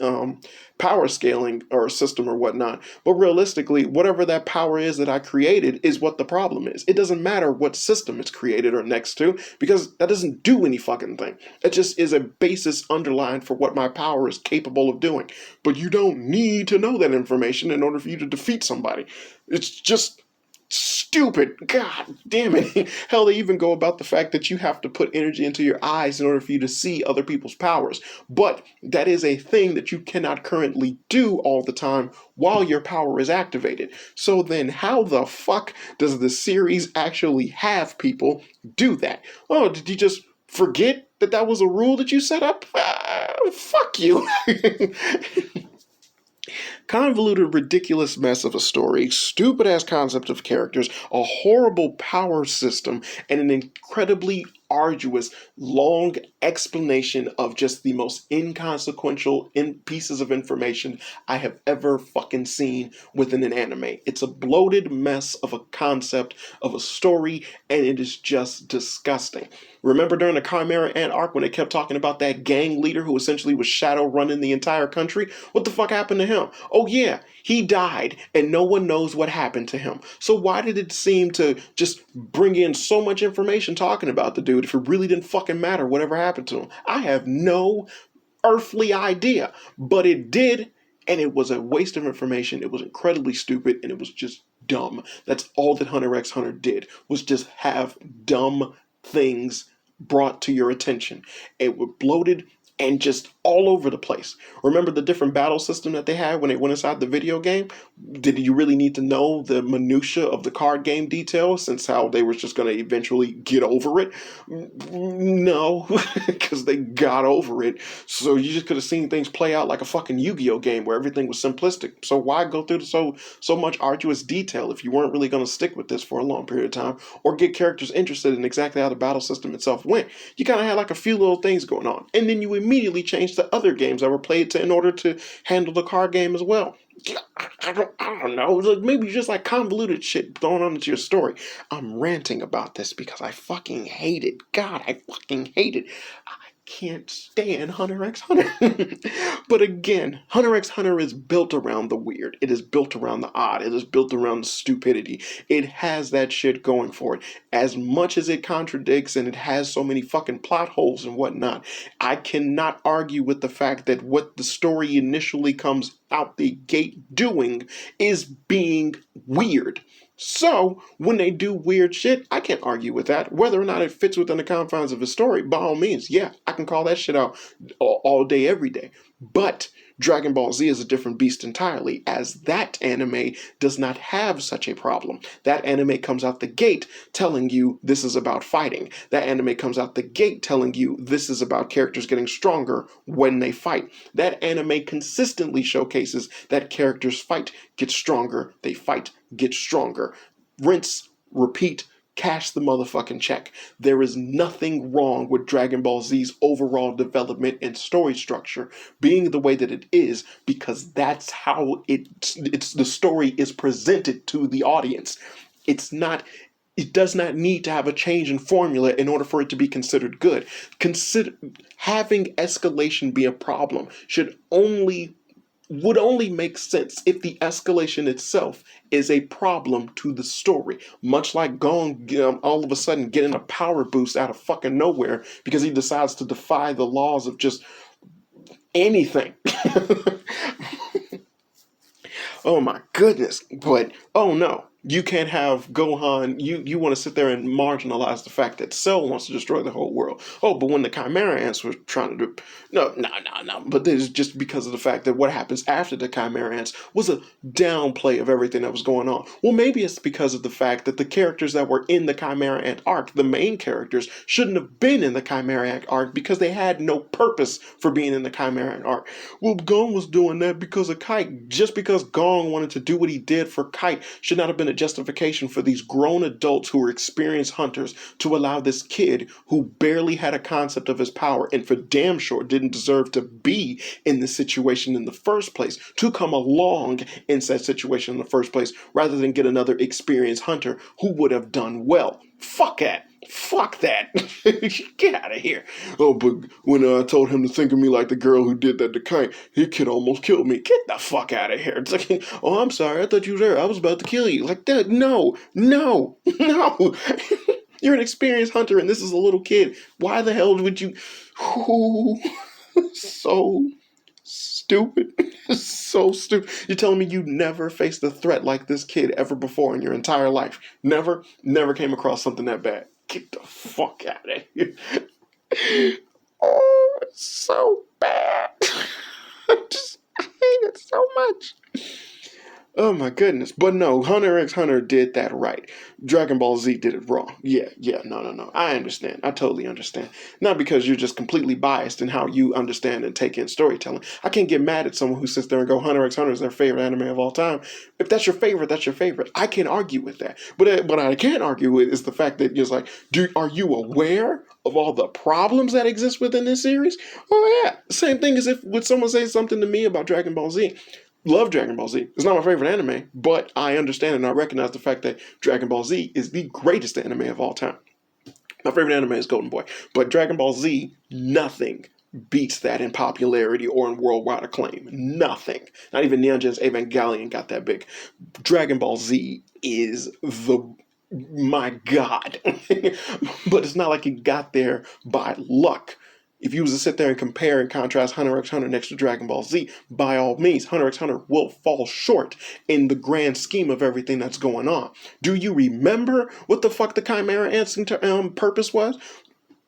power scaling or system or whatnot. But realistically, whatever that power is that I created is what the problem is. It doesn't matter what system it's created or next to, because that doesn't do any fucking thing. It just is a basis underlined for what my power is capable of doing. But you don't need to know that information in order for you to defeat somebody. It's just stupid. God damn it. Hell, they even go about the fact that you have to put energy into your eyes in order for you to see other people's powers. But that is a thing that you cannot currently do all the time while your power is activated. So then how the fuck does the series actually have people do that? Oh, did you just forget that that was a rule that you set up? Fuck you. Convoluted, ridiculous mess of a story, stupid ass concept of characters, a horrible power system, and an incredibly arduous, long explanation of just the most inconsequential pieces of information I have ever fucking seen within an anime. It's a bloated mess of a concept, of a story, and it is just disgusting. Remember during the Chimera Ant arc when they kept talking about that gang leader who essentially was shadow running the entire country? What the fuck happened to him? Oh yeah, he died and no one knows what happened to him. So why did it seem to just bring in so much information talking about the dude if it really didn't fucking matter whatever happened to him? I have no earthly idea, but it did, and it was a waste of information. It was incredibly stupid, and it was just dumb. That's all that Hunter x Hunter did, was just have dumb things brought to your attention. It was bloated, and just all over the place. Remember the different battle system that they had when they went inside the video game? Did you really need to know the minutia of the card game details, since how they were just going to eventually get over it? No, because they got over it. So you just could have seen things play out like a fucking Yu-Gi-Oh game where everything was simplistic. So why go through so much arduous detail if you weren't really going to stick with this for a long period of time, or get characters interested in exactly how the battle system itself went? You kind of had like a few little things going on, and then you immediately changed to other games that were played in order to handle the card game as well. I don't know. Maybe just like convoluted shit thrown onto your story. I'm ranting about this because I fucking hate it. God, I fucking hate it. Can't stand Hunter x Hunter. But again, Hunter x Hunter is built around the weird. It is built around the odd. It is built around the stupidity. It has that shit going for it. As much as it contradicts and it has so many fucking plot holes and whatnot, I cannot argue with the fact that what the story initially comes out the gate doing is being weird. So, when they do weird shit, I can't argue with that. Whether or not it fits within the confines of a story, by all means, yeah, I can call that shit out all day, every day. But Dragon Ball Z is a different beast entirely, as that anime does not have such a problem. That anime comes out the gate telling you this is about fighting. That anime comes out the gate telling you this is about characters getting stronger when they fight. That anime consistently showcases that characters fight, get stronger, they fight, get stronger. Rinse, repeat, cash the motherfucking check. There is nothing wrong with Dragon Ball Z's overall development and story structure being the way that it is, because that's how the story is presented to the audience. It does not need to have a change in formula in order for it to be considered good. Having escalation be a problem would only make sense if the escalation itself is a problem to the story. Much like Gong all of a sudden getting a power boost out of fucking nowhere because he decides to defy the laws of just anything. Oh my goodness. But, oh no. You can't have Gohan, you want to sit there and marginalize the fact that Cell wants to destroy the whole world. Oh, but when the Chimera Ants were trying to do... No. But this is just because of the fact that what happens after the Chimera Ants was a downplay of everything that was going on. Well, maybe it's because of the fact that the characters that were in the Chimera Ant arc, the main characters, shouldn't have been in the Chimera Ant arc because they had no purpose for being in the Chimera Ant arc. Well, Gong was doing that because of Kite. Just because Gong wanted to do what he did for Kite should not have been a justification for these grown adults who were experienced hunters to allow this kid who barely had a concept of his power and for damn sure didn't deserve to be in this situation in the first place to come along in said situation in the first place rather than get another experienced hunter who would have done well. Fuck that. Fuck that. Get out of here. Oh, but when I told him to think of me like the girl who did that to Kite, his kid almost killed me. Get the fuck out of here. It's like, oh, I'm sorry. I thought you were there. I was about to kill you. Like that. No. You're an experienced hunter and this is a little kid. Why the hell would you... So stupid. So stupid. You're telling me you never faced a threat like this kid ever before in your entire life? Never came across something that bad. Get the fuck out of here. Oh, it's so bad. I hate it so much. Oh my goodness. But no, Hunter x Hunter did that right. Dragon Ball Z did it wrong. Yeah, no. I understand. I totally understand. Not because you're just completely biased in how you understand and take in storytelling. I can't get mad at someone who sits there and go, Hunter x Hunter is their favorite anime of all time. If that's your favorite, that's your favorite. I can't argue with that. But what I can't argue with is the fact that it's like, are you aware of all the problems that exist within this series? Oh yeah. Same thing as if would someone say something to me about Dragon Ball Z. Love Dragon Ball Z. It's not my favorite anime, but I understand and I recognize the fact that Dragon Ball Z is the greatest anime of all time. My favorite anime is Golden Boy, but Dragon Ball Z, nothing beats that in popularity or in worldwide acclaim. Nothing. Not even Neon Genesis Evangelion got that big. Dragon Ball Z is my God. But it's not like it got there by luck. If you was to sit there and compare and contrast Hunter x Hunter next to Dragon Ball Z, by all means, Hunter x Hunter will fall short in the grand scheme of everything that's going on. Do you remember what the fuck the Chimera Ants' purpose was?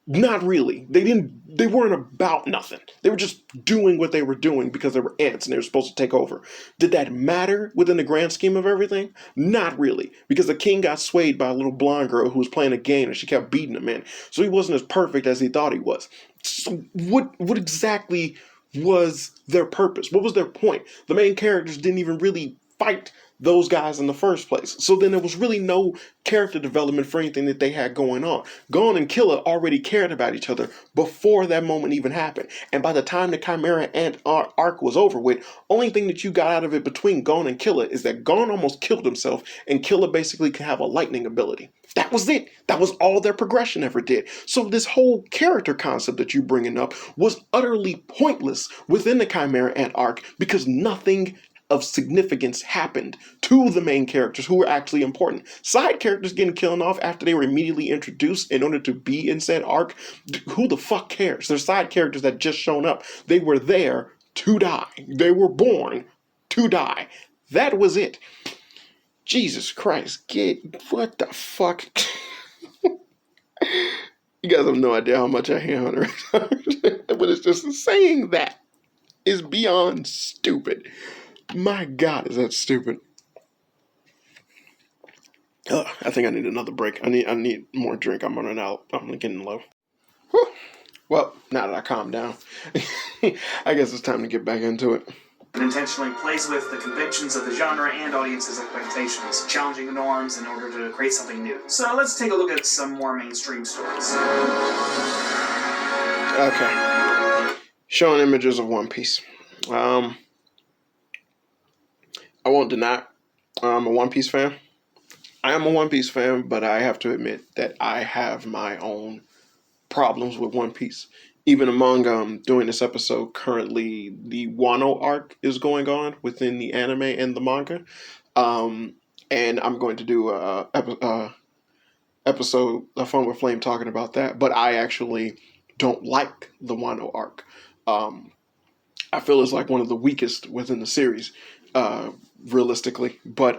Not really. They didn't they weren't about nothing. They were just doing what they were doing because they were ants and they were supposed to take over. Did that matter within the grand scheme of everything? Not really, because the king got swayed by a little blonde girl who was playing a game and she kept beating him in. So he wasn't as perfect as he thought he was. So what exactly was their purpose? What was their point? The main characters didn't even really fight those guys in the first place. So then there was really no character development for anything that they had going on. Gon and Killer already cared about each other before that moment even happened. And by the time the Chimera Ant arc was over with, only thing that you got out of it between Gon and Killer is that Gon almost killed himself and Killer basically can have a lightning ability. That was it. That was all their progression ever did. So this whole character concept that you're bringing up was utterly pointless within the Chimera Ant arc because nothing of significance happened to the main characters who were actually important. Side characters getting killed off after they were immediately introduced in order to be in said arc, who the fuck cares? They're side characters that just shown up. They were there to die. They were born to die. That was it. Jesus Christ, what the fuck? You guys have no idea how much I hate Hunter x Hunter. But it's just saying that is beyond stupid. My God, is that stupid? I think I need another break. I need more drink. I'm running out. I'm getting low. Whew. Well, now that I calmed down, I guess it's time to get back into it. It intentionally plays with the conventions of the genre and audience's expectations, challenging the norms in order to create something new. So let's take a look at some more mainstream stories. Okay. Showing images of One Piece. I won't deny I'm a One Piece fan. I am a One Piece fan, but I have to admit that I have my own problems with One Piece. Even among doing this episode, currently the Wano arc is going on within the anime and the manga. And I'm going to do a episode, A Fun with Flame, talking about that. But I actually don't like the Wano arc. I feel it's like one of the weakest within the series, realistically. But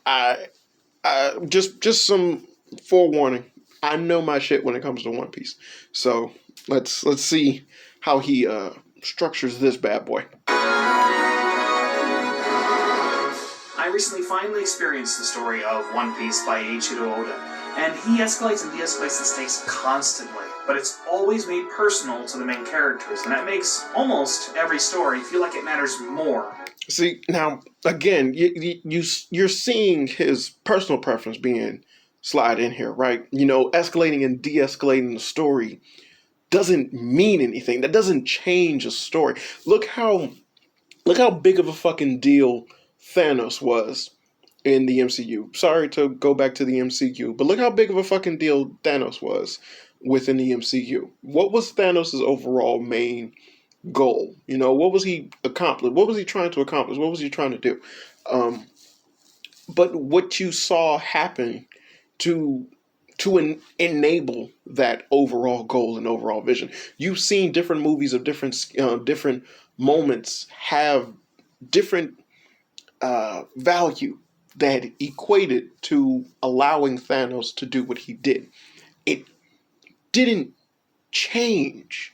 I just some forewarning. I know my shit when it comes to One Piece. So let's see how he structures this bad boy. I recently finally experienced the story of One Piece by Eiichiro Oda, and he escalates and de-escalates the stakes constantly, but it's always made personal to the main characters, and that makes almost every story feel like it matters more. See, now, again, you're seeing his personal preference being slide in here, right? You know, escalating and de-escalating the story doesn't mean anything. That doesn't change a story. Look how big of a fucking deal Thanos was in the MCU. Sorry to go back to the MCU, but look how big of a fucking deal Thanos was within the MCU. What was Thanos' overall main goal? You know, what was he accomplished? What was he trying to accomplish? What was he trying to do? But what you saw happen to enable that overall goal and overall vision. You've seen different movies of different moments have different value that equated to allowing Thanos to do what he did. It didn't change.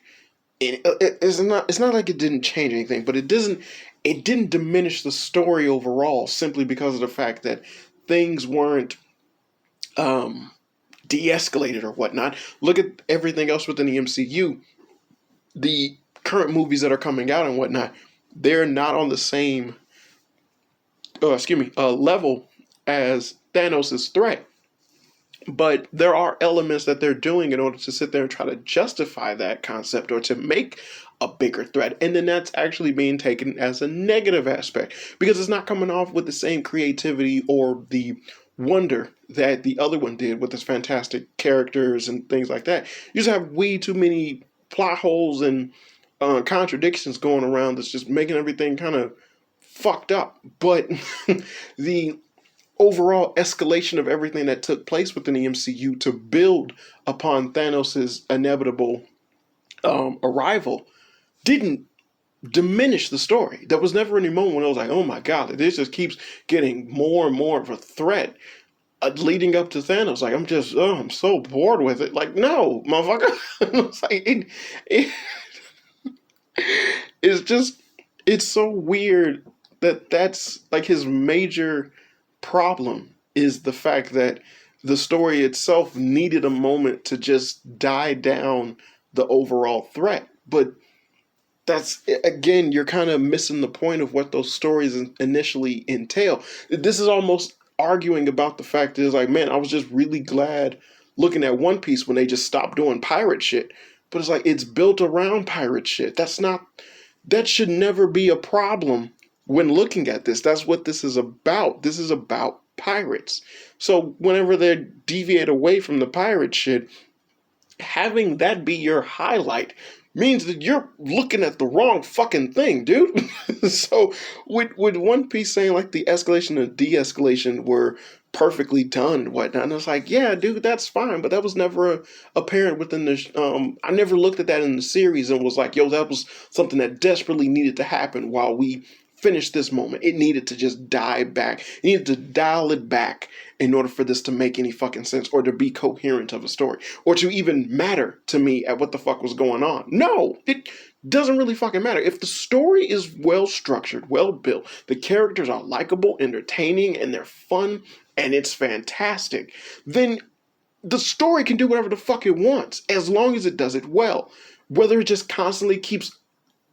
It's not like it didn't change anything, but it didn't diminish the story overall simply because of the fact that things weren't de-escalated or whatnot. Look at everything else within the MCU. The current movies that are coming out and whatnot, they're not on the same level as Thanos' threat. But there are elements that they're doing in order to sit there and try to justify that concept or to make a bigger threat. And then that's actually being taken as a negative aspect because it's not coming off with the same creativity or the wonder that the other one did with its fantastic characters and things like that. You just have way too many plot holes and contradictions going around that's just making everything kind of fucked up. But the overall escalation of everything that took place within the MCU to build upon Thanos' inevitable arrival didn't diminish the story. There was never any moment when I was like, oh my God, this just keeps getting more and more of a threat. leading up to Thanos, like I'm so bored with it. Like, no, motherfucker. It's like it's just it's so weird that that's like his major problem is the fact that the story itself needed a moment to just die down the overall threat. But that's again, you're kind of missing the point of what those stories initially entail. This is almost arguing about the fact is like, man, I was just really glad looking at One Piece when they just stopped doing pirate shit. But it's like it's built around pirate shit. That should never be a problem when looking at this. That's what this is about. This is about pirates. So whenever they deviate away from the pirate shit, having that be your highlight means that you're looking at the wrong fucking thing, dude. So with One Piece saying like the escalation and de-escalation were perfectly done and whatnot, and it's like, yeah, dude, that's fine, but that was never apparent within the. I never looked at that in the series and was like, yo, that was something that desperately needed to happen while we finished this moment. It needed to just die back. You needed to dial it back in order for this to make any fucking sense or to be coherent of a story or to even matter to me at what the fuck was going on. No, it doesn't really fucking matter. If the story is well structured, well built, the characters are likable, entertaining, and they're fun, and it's fantastic, then the story can do whatever the fuck it wants as long as it does it well. Whether it just constantly keeps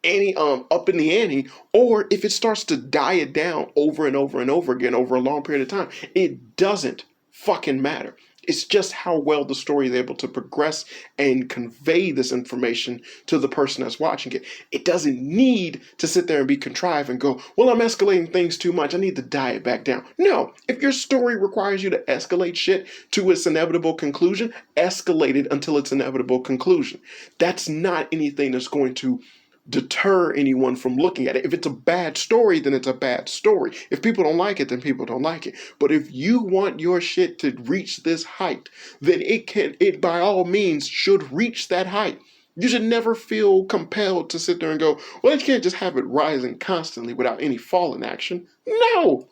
up in the ante, or if it starts to die it down over and over and over again over a long period of time, it doesn't fucking matter. It's just how well the story is able to progress and convey this information to the person that's watching it. It doesn't need to sit there and be contrived and go, well, I'm escalating things too much, I need to die it back down. No, if your story requires you to escalate shit to its inevitable conclusion, escalate it until its inevitable conclusion. That's not anything that's going to deter anyone from looking at it. If it's a bad story, then it's a bad story. If people don't like it, then people don't like it. But if you want your shit to reach this height, then it by all means should reach that height. You should never feel compelled to sit there and go, well, you can't just have it rising constantly without any fall in action. No!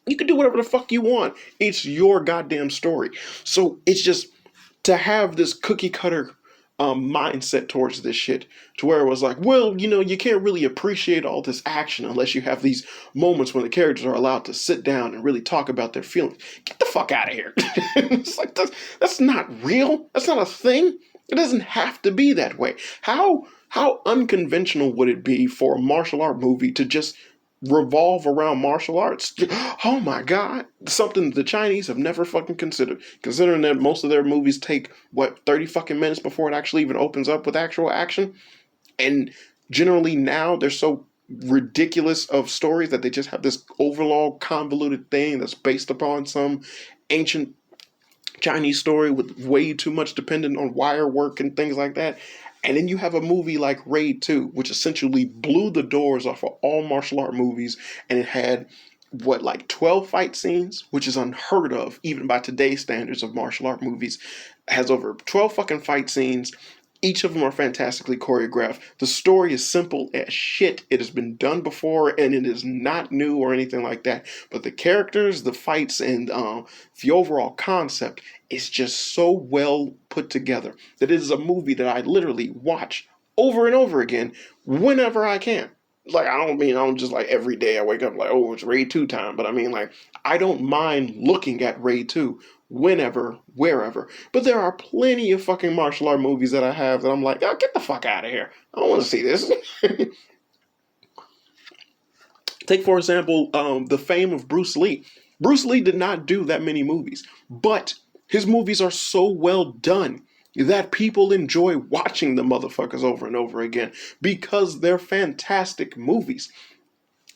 You can do whatever the fuck you want. It's your goddamn story. So it's just to have this cookie cutter mindset towards this shit to where it was like, well, you can't really appreciate all this action unless you have these moments when the characters are allowed to sit down and really talk about their feelings. Get the fuck out of here. It's like, that's not real. That's not a thing. It doesn't have to be that way. How unconventional would it be for a martial art movie to just revolve around martial arts? Oh my god, something the Chinese have never fucking considered, considering that most of their movies take 30 fucking minutes before it actually even opens up with actual action. And generally now they're so ridiculous of stories that they just have this overall convoluted thing that's based upon some ancient Chinese story with way too much dependent on wire work and things like that. And then you have a movie like Raid 2, which essentially blew the doors off of all martial art movies, and it had 12 fight scenes, which is unheard of even by today's standards of martial art movies. It has over 12 fucking fight scenes. Each of them are fantastically choreographed. The story is simple as shit. It has been done before, and it is not new or anything like that. But the characters, the fights, and the overall concept is just so well put together that it is a movie that I literally watch over and over again whenever I can. Like, I don't just like every day I wake up like, oh, it's Raid 2 time. But I mean, like, I don't mind looking at Raid 2 whenever, wherever. But there are plenty of fucking martial art movies that I have that I'm like, oh, get the fuck out of here. I don't want to see this. Take, for example, the fame of Bruce Lee. Bruce Lee did not do that many movies, but his movies are so well done that people enjoy watching the motherfuckers over and over again because they're fantastic movies.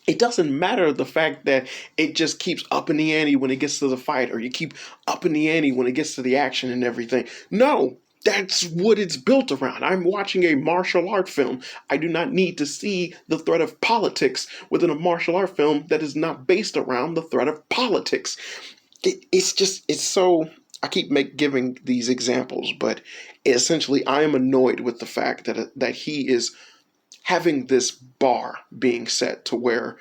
It doesn't matter the fact that it just keeps up in the ante when it gets to the fight, or you keep up in the ante when it gets to the action and everything. No, that's what it's built around. I'm watching a martial art film. I do not need to see the threat of politics within a martial art film that is not based around the threat of politics. It's so. I keep giving these examples, but essentially I am annoyed with the fact that he is having this bar being set to where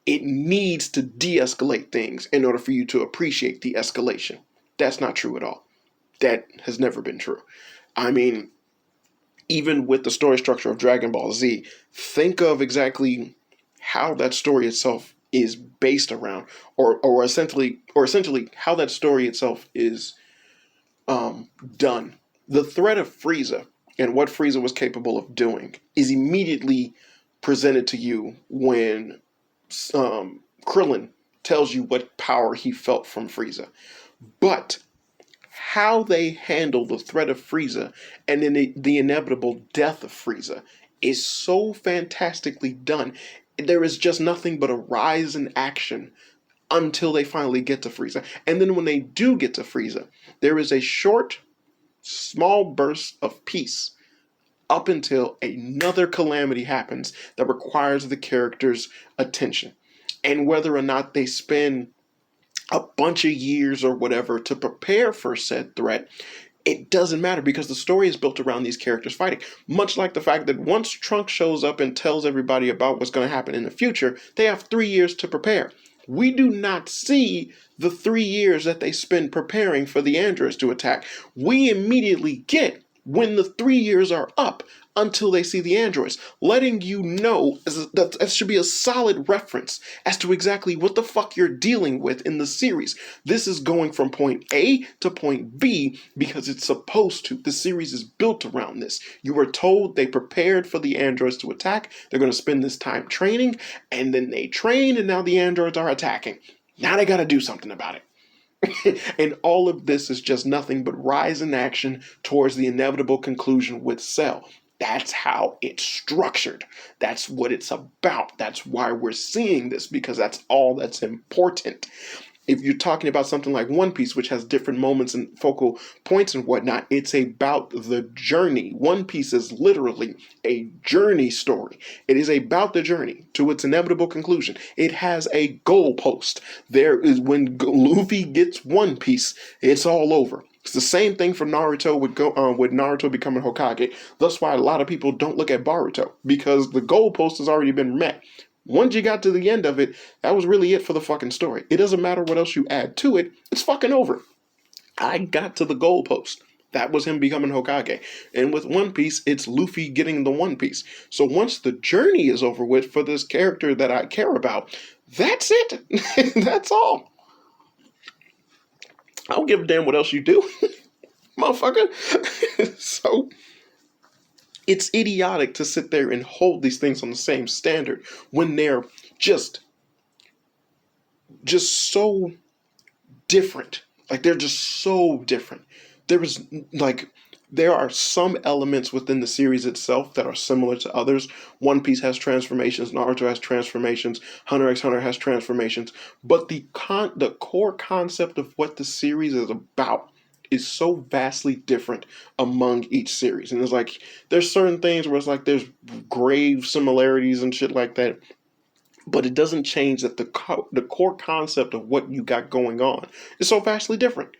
it needs to de-escalate things in order for you to appreciate the escalation. That's not true at all. That has never been true. I mean, even with the story structure of Dragon Ball Z, think of exactly how that story itself is based around, or essentially how that story itself is done. The threat of Frieza and what Frieza was capable of doing is immediately presented to you when Krillin tells you what power he felt from Frieza. But how they handle the threat of Frieza and then the inevitable death of Frieza is so fantastically done. There is just nothing but a rise in action until they finally get to Frieza. And then when they do get to Frieza, there is a short, small burst of peace up until another calamity happens that requires the character's attention. And whether or not they spend a bunch of years or whatever to prepare for said threat, it doesn't matter because the story is built around these characters fighting. Much like the fact that once Trunks shows up and tells everybody about what's going to happen in the future, they have 3 years to prepare. We do not see the 3 years that they spend preparing for the androids to attack. We immediately get when the 3 years are up until they see the androids, letting you know that should be a solid reference as to exactly what the fuck you're dealing with in the series. This is going from point A to point B because it's supposed to. The series is built around this. You were told they prepared for the androids to attack. They're going to spend this time training, and then they train, and now the androids are attacking. Now they got to do something about it. And all of this is just nothing but rise in action towards the inevitable conclusion with Cell. That's how it's structured. That's what it's about. That's why we're seeing this, because that's all that's important. If you're talking about something like One Piece, which has different moments and focal points and whatnot, it's about the journey. One Piece is literally a journey story. It is about the journey to its inevitable conclusion. It has a goalpost. There is when Luffy gets One Piece, it's all over. It's the same thing for Naruto with Naruto becoming Hokage. That's why a lot of people don't look at Boruto, because the goalpost has already been met. Once you got to the end of it, that was really it for the fucking story. It doesn't matter what else you add to it. It's fucking over. I got to the goalpost. That was him becoming Hokage. And with One Piece, it's Luffy getting the One Piece. So once the journey is over with for this character that I care about, that's it. That's all. I don't give a damn what else you do, motherfucker. So it's idiotic to sit there and hold these things on the same standard when they're just so different. Like, they're just so different. There are some elements within the series itself that are similar to others. One Piece has transformations, Naruto has transformations, Hunter x Hunter has transformations, but the core concept of what the series is about is so vastly different among each series. And there's certain things where it's like there's grave similarities and shit like that, but it doesn't change that the core concept of what you got going on is so vastly different.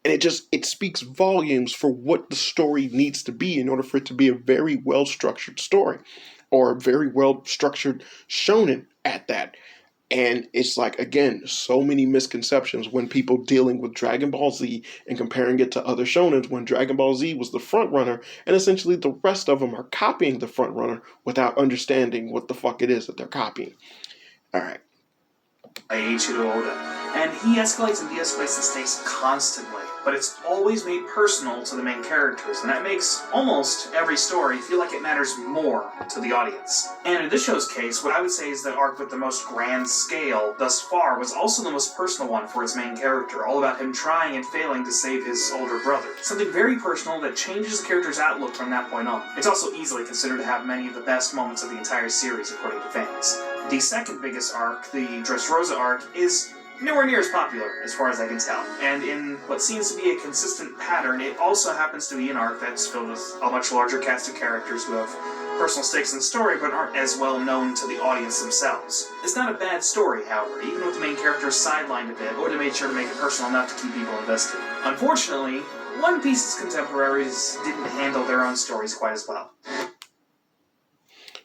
And it speaks volumes for what the story needs to be in order for it to be a very well structured story, or a very well structured shonen at that. And it's like, again, so many misconceptions when people dealing with Dragon Ball Z and comparing it to other shonens, when Dragon Ball Z was the front runner and essentially the rest of them are copying the front runner without understanding what the fuck it is that they're copying. All right. Eiichiro Oda, and he escalates and de-escalates the stakes constantly, but it's always made personal to the main characters, and that makes almost every story feel like it matters more to the audience. And in this show's case, what I would say is that arc with the most grand scale thus far was also the most personal one for its main character, all about him trying and failing to save his older brother. Something very personal that changes the character's outlook from that point on. It's also easily considered to have many of the best moments of the entire series, according to fans. The second biggest arc, the Dressrosa arc, is nowhere near as popular, as far as I can tell. And in what seems to be a consistent pattern, it also happens to be an arc that's filled with a much larger cast of characters who have personal stakes in the story, but aren't as well known to the audience themselves. It's not a bad story, however, even with the main characters sidelined a bit. Oda made sure to make it personal enough to keep people invested. Unfortunately, One Piece's contemporaries didn't handle their own stories quite as well.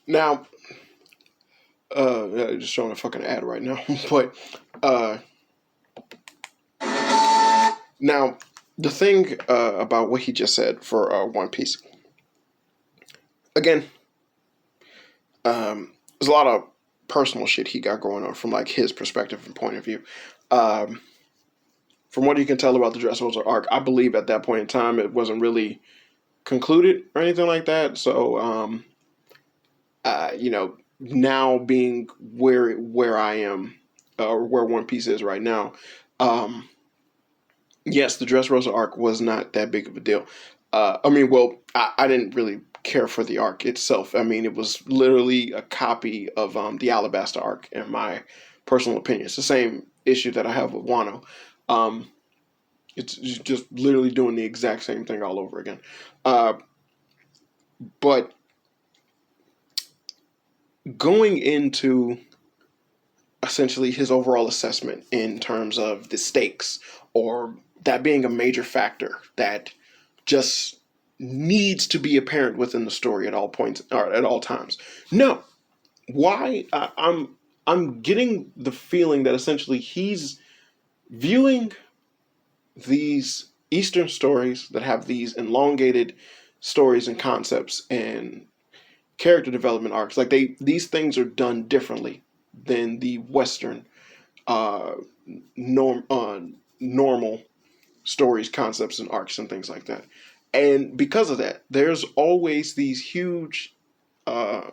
Now, Just showing a fucking ad right now. But now the thing about what he just said for One Piece. Again, there's a lot of personal shit he got going on from like his perspective and point of view. From what you can tell about the Dressrosa arc, I believe at that point in time it wasn't really concluded or anything like that. So, now being where I am, or where One Piece is right now, yes, the Dressrosa arc was not that big of a deal. I didn't really care for the arc itself. I mean, it was literally a copy of the Alabasta arc, in my personal opinion. It's the same issue that I have with Wano. It's just literally doing the exact same thing all over again. But going into essentially his overall assessment in terms of the stakes, or that being a major factor that just needs to be apparent within the story at all points or at all times. No, why? I'm getting the feeling that essentially he's viewing these Eastern stories that have these elongated stories and concepts and character development arcs, like these things are done differently than the Western uh, normal stories, concepts, and arcs and things like that. And because of that, there's always these huge uh,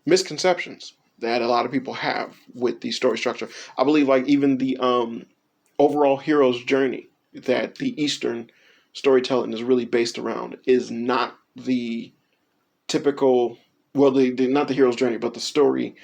misconceptions that a lot of people have with the story structure. I believe, like, even the overall hero's journey that the Eastern storytelling is really based around is not the typical. Well, not the hero's journey, but the story.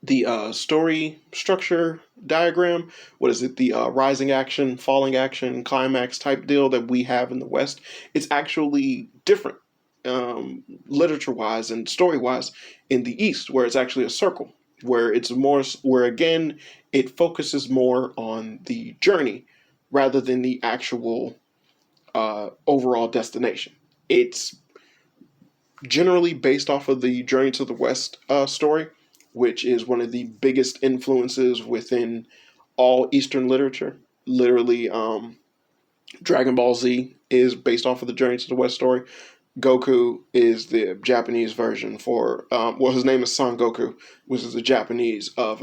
The story structure diagram. What is it? The rising action, falling action, climax type deal that we have in the West. It's actually different, literature wise and story wise, in the East, where it's actually a circle, where it's more, where again it focuses more on the journey rather than the actual overall destination. It's generally based off of the Journey to the West story, which is one of the biggest influences within all Eastern literature. Literally, Dragon Ball Z is based off of the Journey to the West story. Goku is the Japanese version for, his name is Son Goku, which is the Japanese of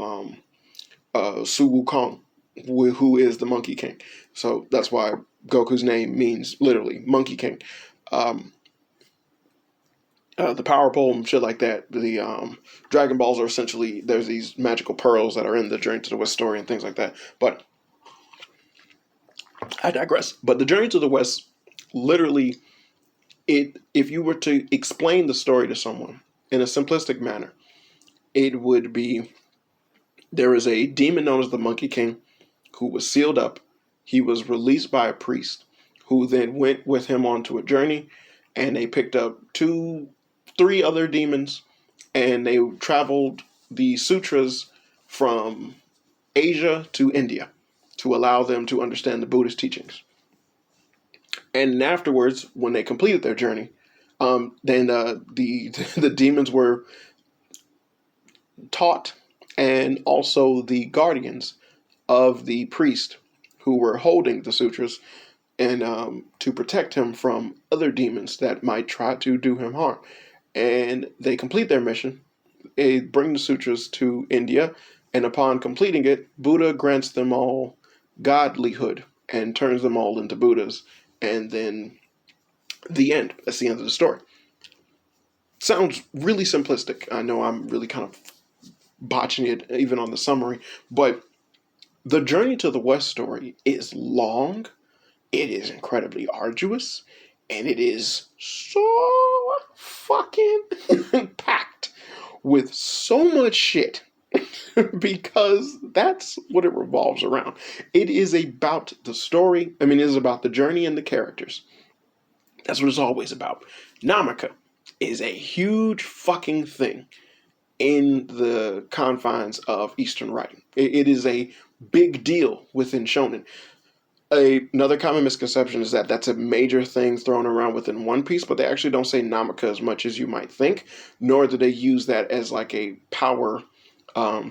Su Wukong, who is the Monkey King. So that's why Goku's name means literally Monkey King. The power pole and shit like that. The Dragon Balls are essentially, there's these magical pearls that are in the Journey to the West story and things like that. But I digress. But the Journey to the West, literally, if you were to explain the story to someone in a simplistic manner, it would be, there is a demon known as the Monkey King who was sealed up. He was released by a priest who then went with him onto a journey, and they picked up 3 other demons, and they traveled the sutras from Asia to India to allow them to understand the Buddhist teachings. And afterwards, when they completed their journey, then the demons were taught, and also the guardians of the priest who were holding the sutras, and to protect him from other demons that might try to do him harm. And they complete their mission. They bring the sutras to India, and upon completing it, Buddha grants them all godlyhood and turns them all into Buddhas. And then the end. That's the end of the story. Sounds really simplistic. I know I'm really kind of botching it even on the summary, but the Journey to the West story is long, it is incredibly arduous, and it is so fucking packed with so much shit because that's what it revolves around. It is about the story. I mean, it is about the journey and the characters. That's what it's always about. Namaka is a huge fucking thing in the confines of Eastern writing. It is a big deal within shonen. Another common misconception is that that's a major thing thrown around within One Piece, but they actually don't say Namaka as much as you might think, nor do they use that as like a power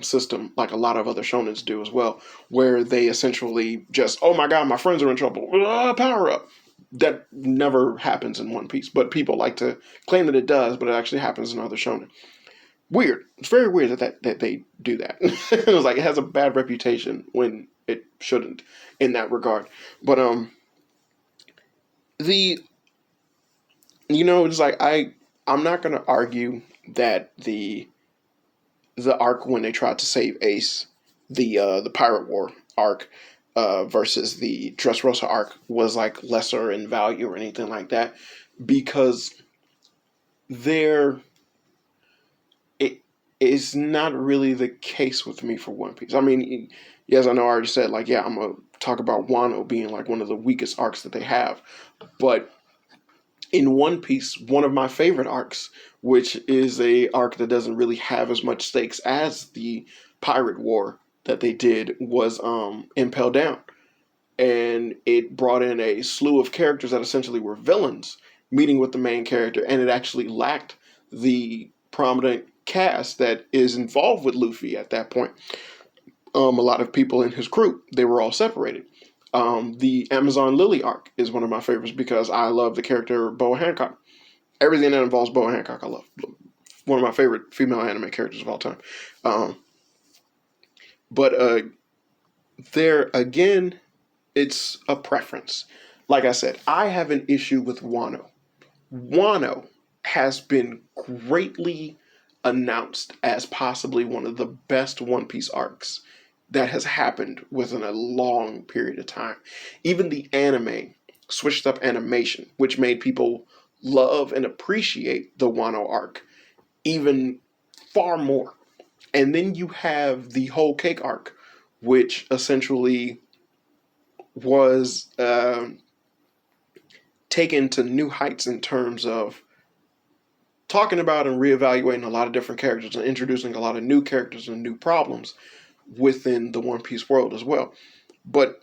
system like a lot of other shonens do as well, where they essentially just, oh my god, my friends are in trouble, power up. That never happens in One Piece, but people like to claim that it does, but it actually happens in other shonen. Weird. It's very weird that they do that. It was like it has a bad reputation when it shouldn't in that regard. But the it's like I'm not gonna argue that the arc when they tried to save Ace, the Pirate War arc, versus the Dressrosa arc was like lesser in value or anything like that, because they're it is not really the case with me for One Piece. I mean, yes, I know I already said like, yeah, I'm gonna talk about Wano being like one of the weakest arcs that they have, but in One Piece, one of my favorite arcs, which is a arc that doesn't really have as much stakes as the Pirate War that they did, was Impel Down, and it brought in a slew of characters that essentially were villains meeting with the main character, and it actually lacked the prominent cast that is involved with Luffy at that point. A lot of people in his crew, they were all separated. The Amazon Lily arc is one of my favorites because I love the character Boa Hancock. Everything that involves Boa Hancock, I love. One of my favorite female anime characters of all time. Um, but there again, it's a preference. Like I said, I have an issue with Wano. Wano has been greatly announced as possibly one of the best One Piece arcs that has happened within a long period of time. Even the anime switched up animation, which made people love and appreciate the Wano arc even far more. And then you have the whole Cake arc, which essentially was taken to new heights in terms of talking about and reevaluating a lot of different characters and introducing a lot of new characters and new problems within the One Piece world as well. But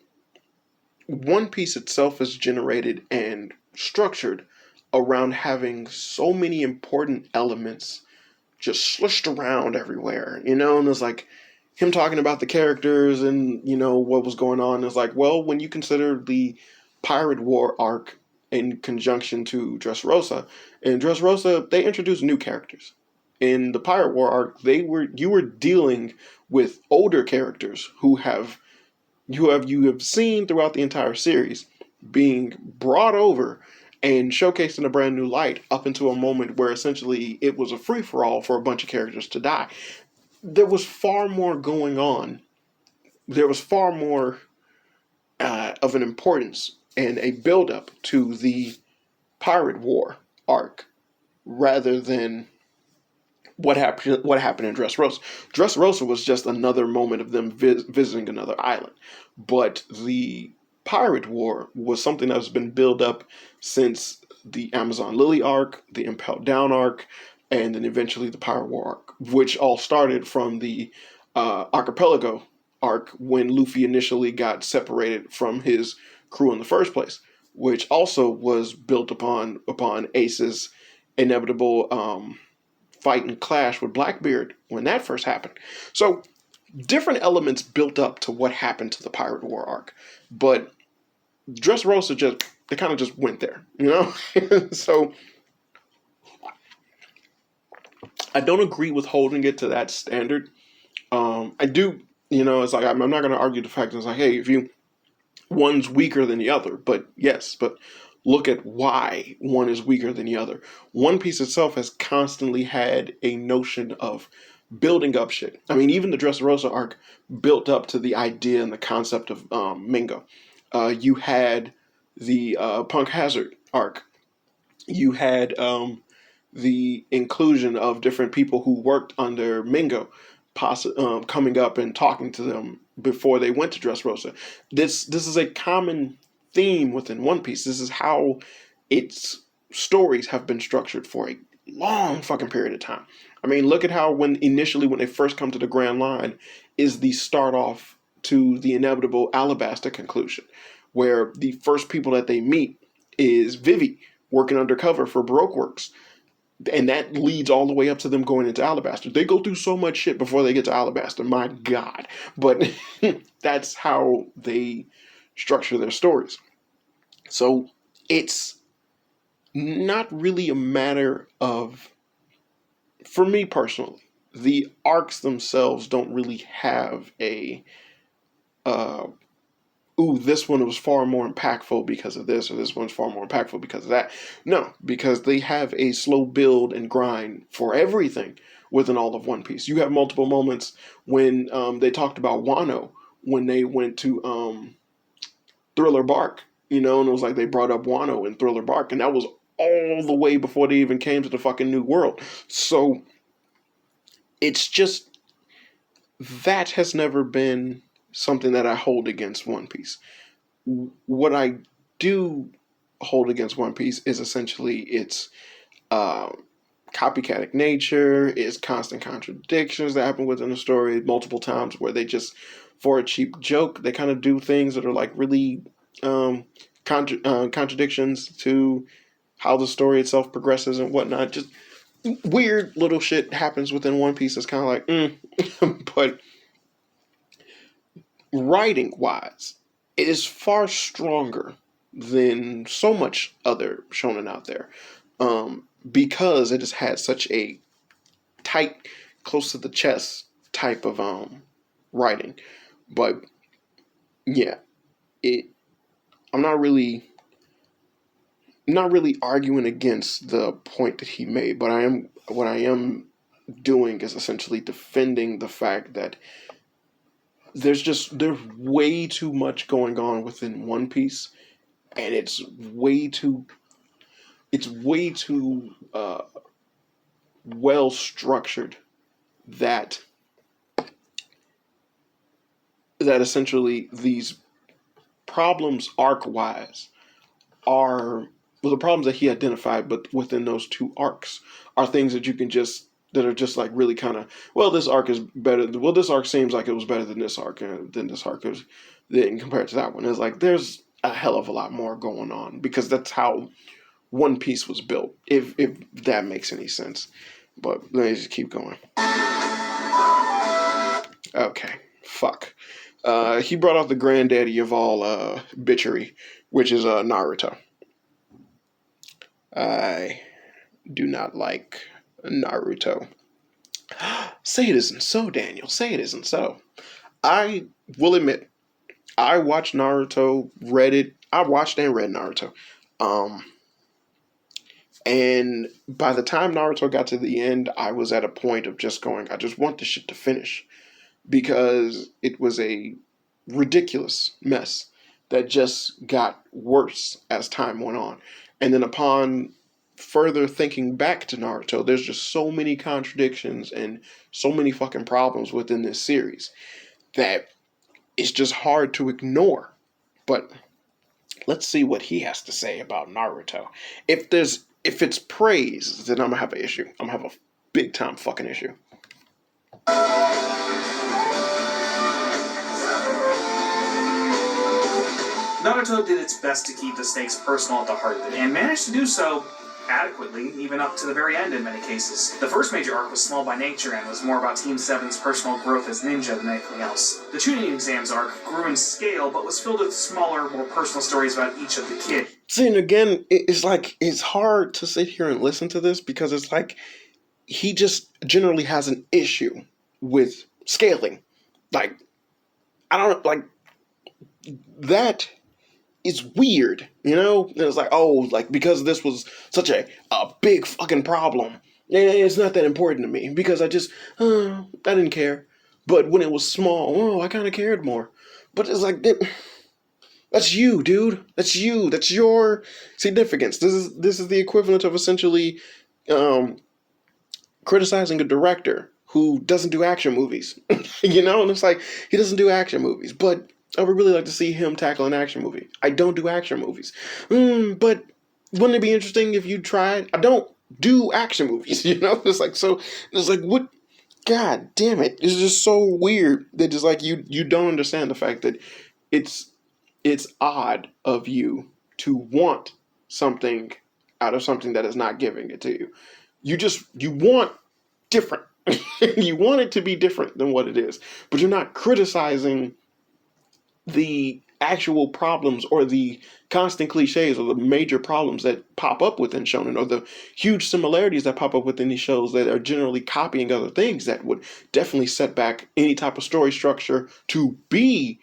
One Piece itself is generated and structured around having so many important elements just slushed around everywhere, and it's like him talking about the characters and, what was going on. It's like, well, when you consider the Pirate War arc in conjunction to Dressrosa, in Dressrosa, they introduced new characters. In the Pirate War arc, you were dealing with older characters you have seen throughout the entire series being brought over and showcased in a brand new light up into a moment where essentially it was a free for all for a bunch of characters to die. There was far more going on. There was far more of an importance and a build up to the Pirate War arc rather than what happened in Dressrosa. Dressrosa was just another moment of them visiting another island, but the Pirate War was something that has been built up since the Amazon Lily arc, the Impel Down arc, and then eventually the Pirate War arc, which all started from the Archipelago arc when Luffy initially got separated from his crew in the first place, which also was built upon Ace's inevitable fight and clash with Blackbeard when that first happened. So different elements built up to what happened to the Pirate War arc, but Dressrosa they kind of just went there, So I don't agree with holding it to that standard. I do, it's like I'm not going to argue the fact that it's like, hey, if one's weaker than the other, but yes, but look at why one is weaker than the other. One Piece itself has constantly had a notion of building up shit. I mean, even the Dressrosa arc built up to the idea and the concept of Mingo. You had the Punk Hazard arc. You had the inclusion of different people who worked under Mingo coming up and talking to them before they went to Dressrosa. This is a common theme within One Piece. This is how its stories have been structured for a long fucking period of time. I mean, look at how when they first come to the Grand Line is the start off to the inevitable Alabasta conclusion, where the first people that they meet is Vivi working undercover for Baroque Works. And that leads all the way up to them going into Alabaster. They go through so much shit before they get to Alabaster. My God. But that's how they structure their stories. So it's not really a matter of, for me personally, the arcs themselves don't really have a, this one was far more impactful because of this, or this one's far more impactful because of that. No, because they have a slow build and grind for everything within all of One Piece. You have multiple moments when they talked about Wano, when they went to Thriller Bark, and it was like they brought up Wano in Thriller Bark, and that was all the way before they even came to the fucking New World. So it's just, that has never been something that I hold against One Piece. What I do hold against One Piece is essentially its copycatic nature, its constant contradictions that happen within the story multiple times, where they just, for a cheap joke, they kind of do things that are like really contradictions to how the story itself progresses and whatnot. Just weird little shit happens within One Piece. It's kind of like, but writing wise, it is far stronger than so much other shonen out there, because it has had such a tight, close to the chest type of writing. But yeah, I'm not really arguing against the point that he made, but what I am doing is essentially defending the fact that there's way too much going on within One Piece, and it's way too well structured that essentially these problems arc wise are, well, the problems that he identified, but within those two arcs are things that are just like really kind of, well, this arc is better. Well, this arc seems like it was better than this arc, then compared to that one. It's like there's a hell of a lot more going on, because that's how One Piece was built, if that makes any sense. But let me just keep going. Okay, fuck. He brought out the granddaddy of all bitchery, which is Naruto. I do not like Naruto. Say it isn't so, Daniel. Say it isn't so. I will admit, I watched Naruto, read it. I watched and read Naruto. And by the time Naruto got to the end, I was at a point of just going, I just want this shit to finish. Because it was a ridiculous mess that just got worse as time went on. And then upon further thinking back to Naruto, there's just so many contradictions and so many fucking problems within this series that it's just hard to ignore. But let's see what he has to say about Naruto. If it's praise, then I'm gonna have an issue. I'm gonna have a big time fucking issue. Naruto did its best to keep the stakes personal at the heart of it, and managed to do so adequately, even up to the very end in many cases. The first major arc was small by nature and was more about Team 7's personal growth as ninja than anything else. The Chunin exams arc grew in scale, but was filled with smaller, more personal stories about each of the kids. See, and again, it's like, it's hard to sit here and listen to this, because it's like, he just generally has an issue with scaling. Like, I don't, like, that is weird, And it's like, oh, like, because this was such a big fucking problem, it's not that important to me, because I didn't care. But when it was small, I kind of cared more. But it's like, that's you, dude. That's you. That's your significance. This is the equivalent of essentially criticizing a director who doesn't do action movies. And it's like, he doesn't do action movies, but I would really like to see him tackle an action movie. I don't do action movies. But wouldn't it be interesting if you tried? I don't do action movies, It's like, so, it's like, what? God damn it. It's just so weird that just like, you don't understand the fact that it's it's odd of you to want something out of something that is not giving it to you. You want different. You want it to be different than what it is, but you're not criticizing the actual problems or the constant cliches or the major problems that pop up within shonen, or the huge similarities that pop up within these shows that are generally copying other things that would definitely set back any type of story structure to be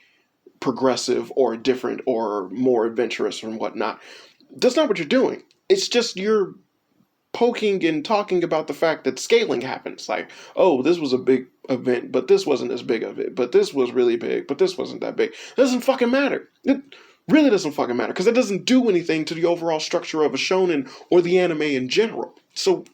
progressive or different or more adventurous and whatnot. That's not what you're doing. It's just you're poking and talking about the fact that scaling happens. Like, oh, this was a big event, but this wasn't as big of it. But this was really big, but this wasn't that big. It doesn't fucking matter. It really doesn't fucking matter because it doesn't do anything to the overall structure of a shonen or the anime in general. So,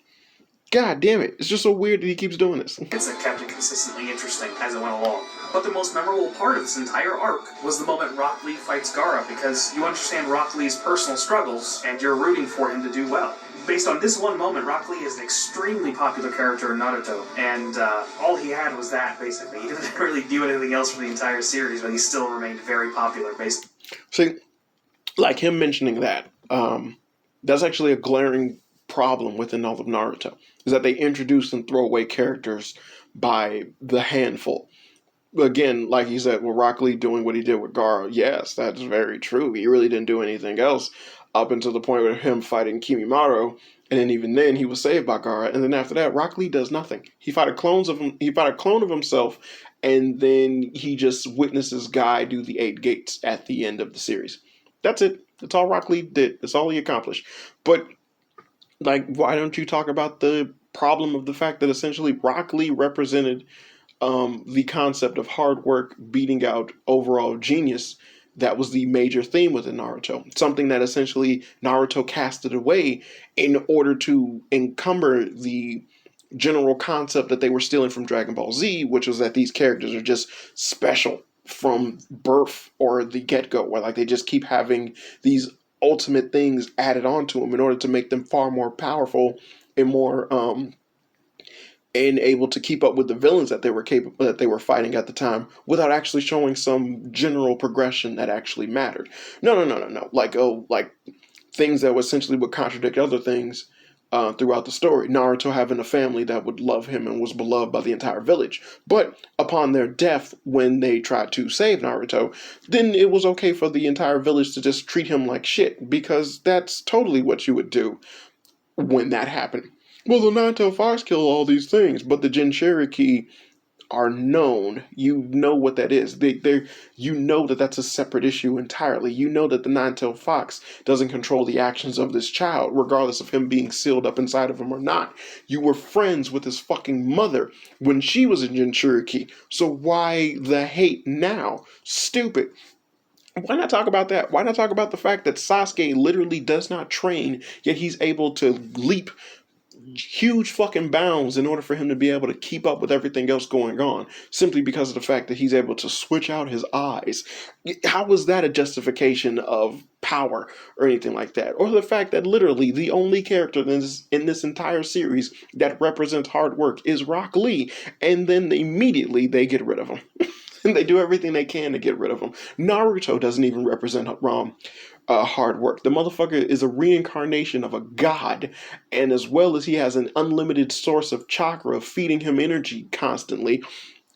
god damn it, it's just so weird that he keeps doing this. It's that kept it consistently interesting as it went along. But the most memorable part of this entire arc was the moment Rock Lee fights Gaara, because you understand Rock Lee's personal struggles and you're rooting for him to do well. Based on this one moment, Rock Lee is an extremely popular character in Naruto, and all he had was that, basically. He didn't really do anything else for the entire series, but he still remained very popular. See, like him mentioning that, that's actually a glaring problem within all of Naruto, is that they introduce and throw away characters by the handful. Again, like he said, with Rock Lee doing what he did with Gaara, yes, that's very true. He really didn't do anything else up until the point of him fighting Kimimaro, and then even then he was saved by Gaara. And then after that, Rock Lee does nothing. He fought a clone of himself, and then he just witnesses Guy do the 8 gates at the end of the series. That's it. That's all Rock Lee did. That's all he accomplished. But like, why don't you talk about the problem of the fact that essentially Rock Lee represented the concept of hard work beating out overall genius? That was the major theme within Naruto. Something that essentially Naruto casted away in order to encumber the general concept that they were stealing from Dragon Ball Z, which was that these characters are just special from birth or the get-go, where like they just keep having these ultimate things added onto them in order to make them far more powerful and more and able to keep up with the villains that they were fighting at the time, without actually showing some general progression that actually mattered. No. Like things that essentially would contradict other things throughout the story. Naruto having a family that would love him and was beloved by the entire village. But upon their death, when they tried to save Naruto, then it was okay for the entire village to just treat him like shit, because that's totally what you would do when that happened. Well, the Nine-Tailed Fox killed all these things, but the Jinchuriki are known. You know what that is. You know that that's a separate issue entirely. You know that the Nine-Tailed Fox doesn't control the actions of this child, regardless of him being sealed up inside of him or not. You were friends with his fucking mother when she was a Jinchuriki. So why the hate now? Stupid. Why not talk about that? Why not talk about the fact that Sasuke literally does not train, yet he's able to leap huge fucking bounds in order for him to be able to keep up with everything else going on, simply because of the fact that he's able to switch out his eyes? How was that a justification of power or anything like that? Or the fact that literally the only character in this entire series that represents hard work is Rock Lee, and then immediately they get rid of him. And they do everything they can to get rid of him. Naruto doesn't even represent hard work. The motherfucker is a reincarnation of a god, and as well as he has an unlimited source of chakra feeding him energy constantly,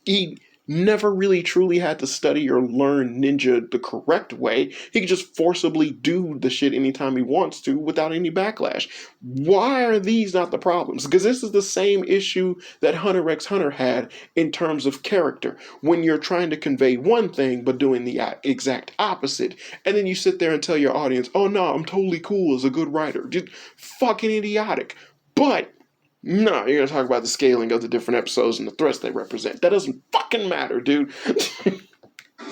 he never really truly had to study or learn ninja the correct way. He could just forcibly do the shit anytime he wants to without any backlash. Why are these not the problems? Because this is the same issue that Hunter x Hunter had in terms of character. When you're trying to convey one thing but doing the exact opposite, and then you sit there and tell your audience, oh no, I'm totally cool as a good writer. Just fucking idiotic. But no, you're going to talk about the scaling of the different episodes and the threats they represent. That doesn't fucking matter, dude.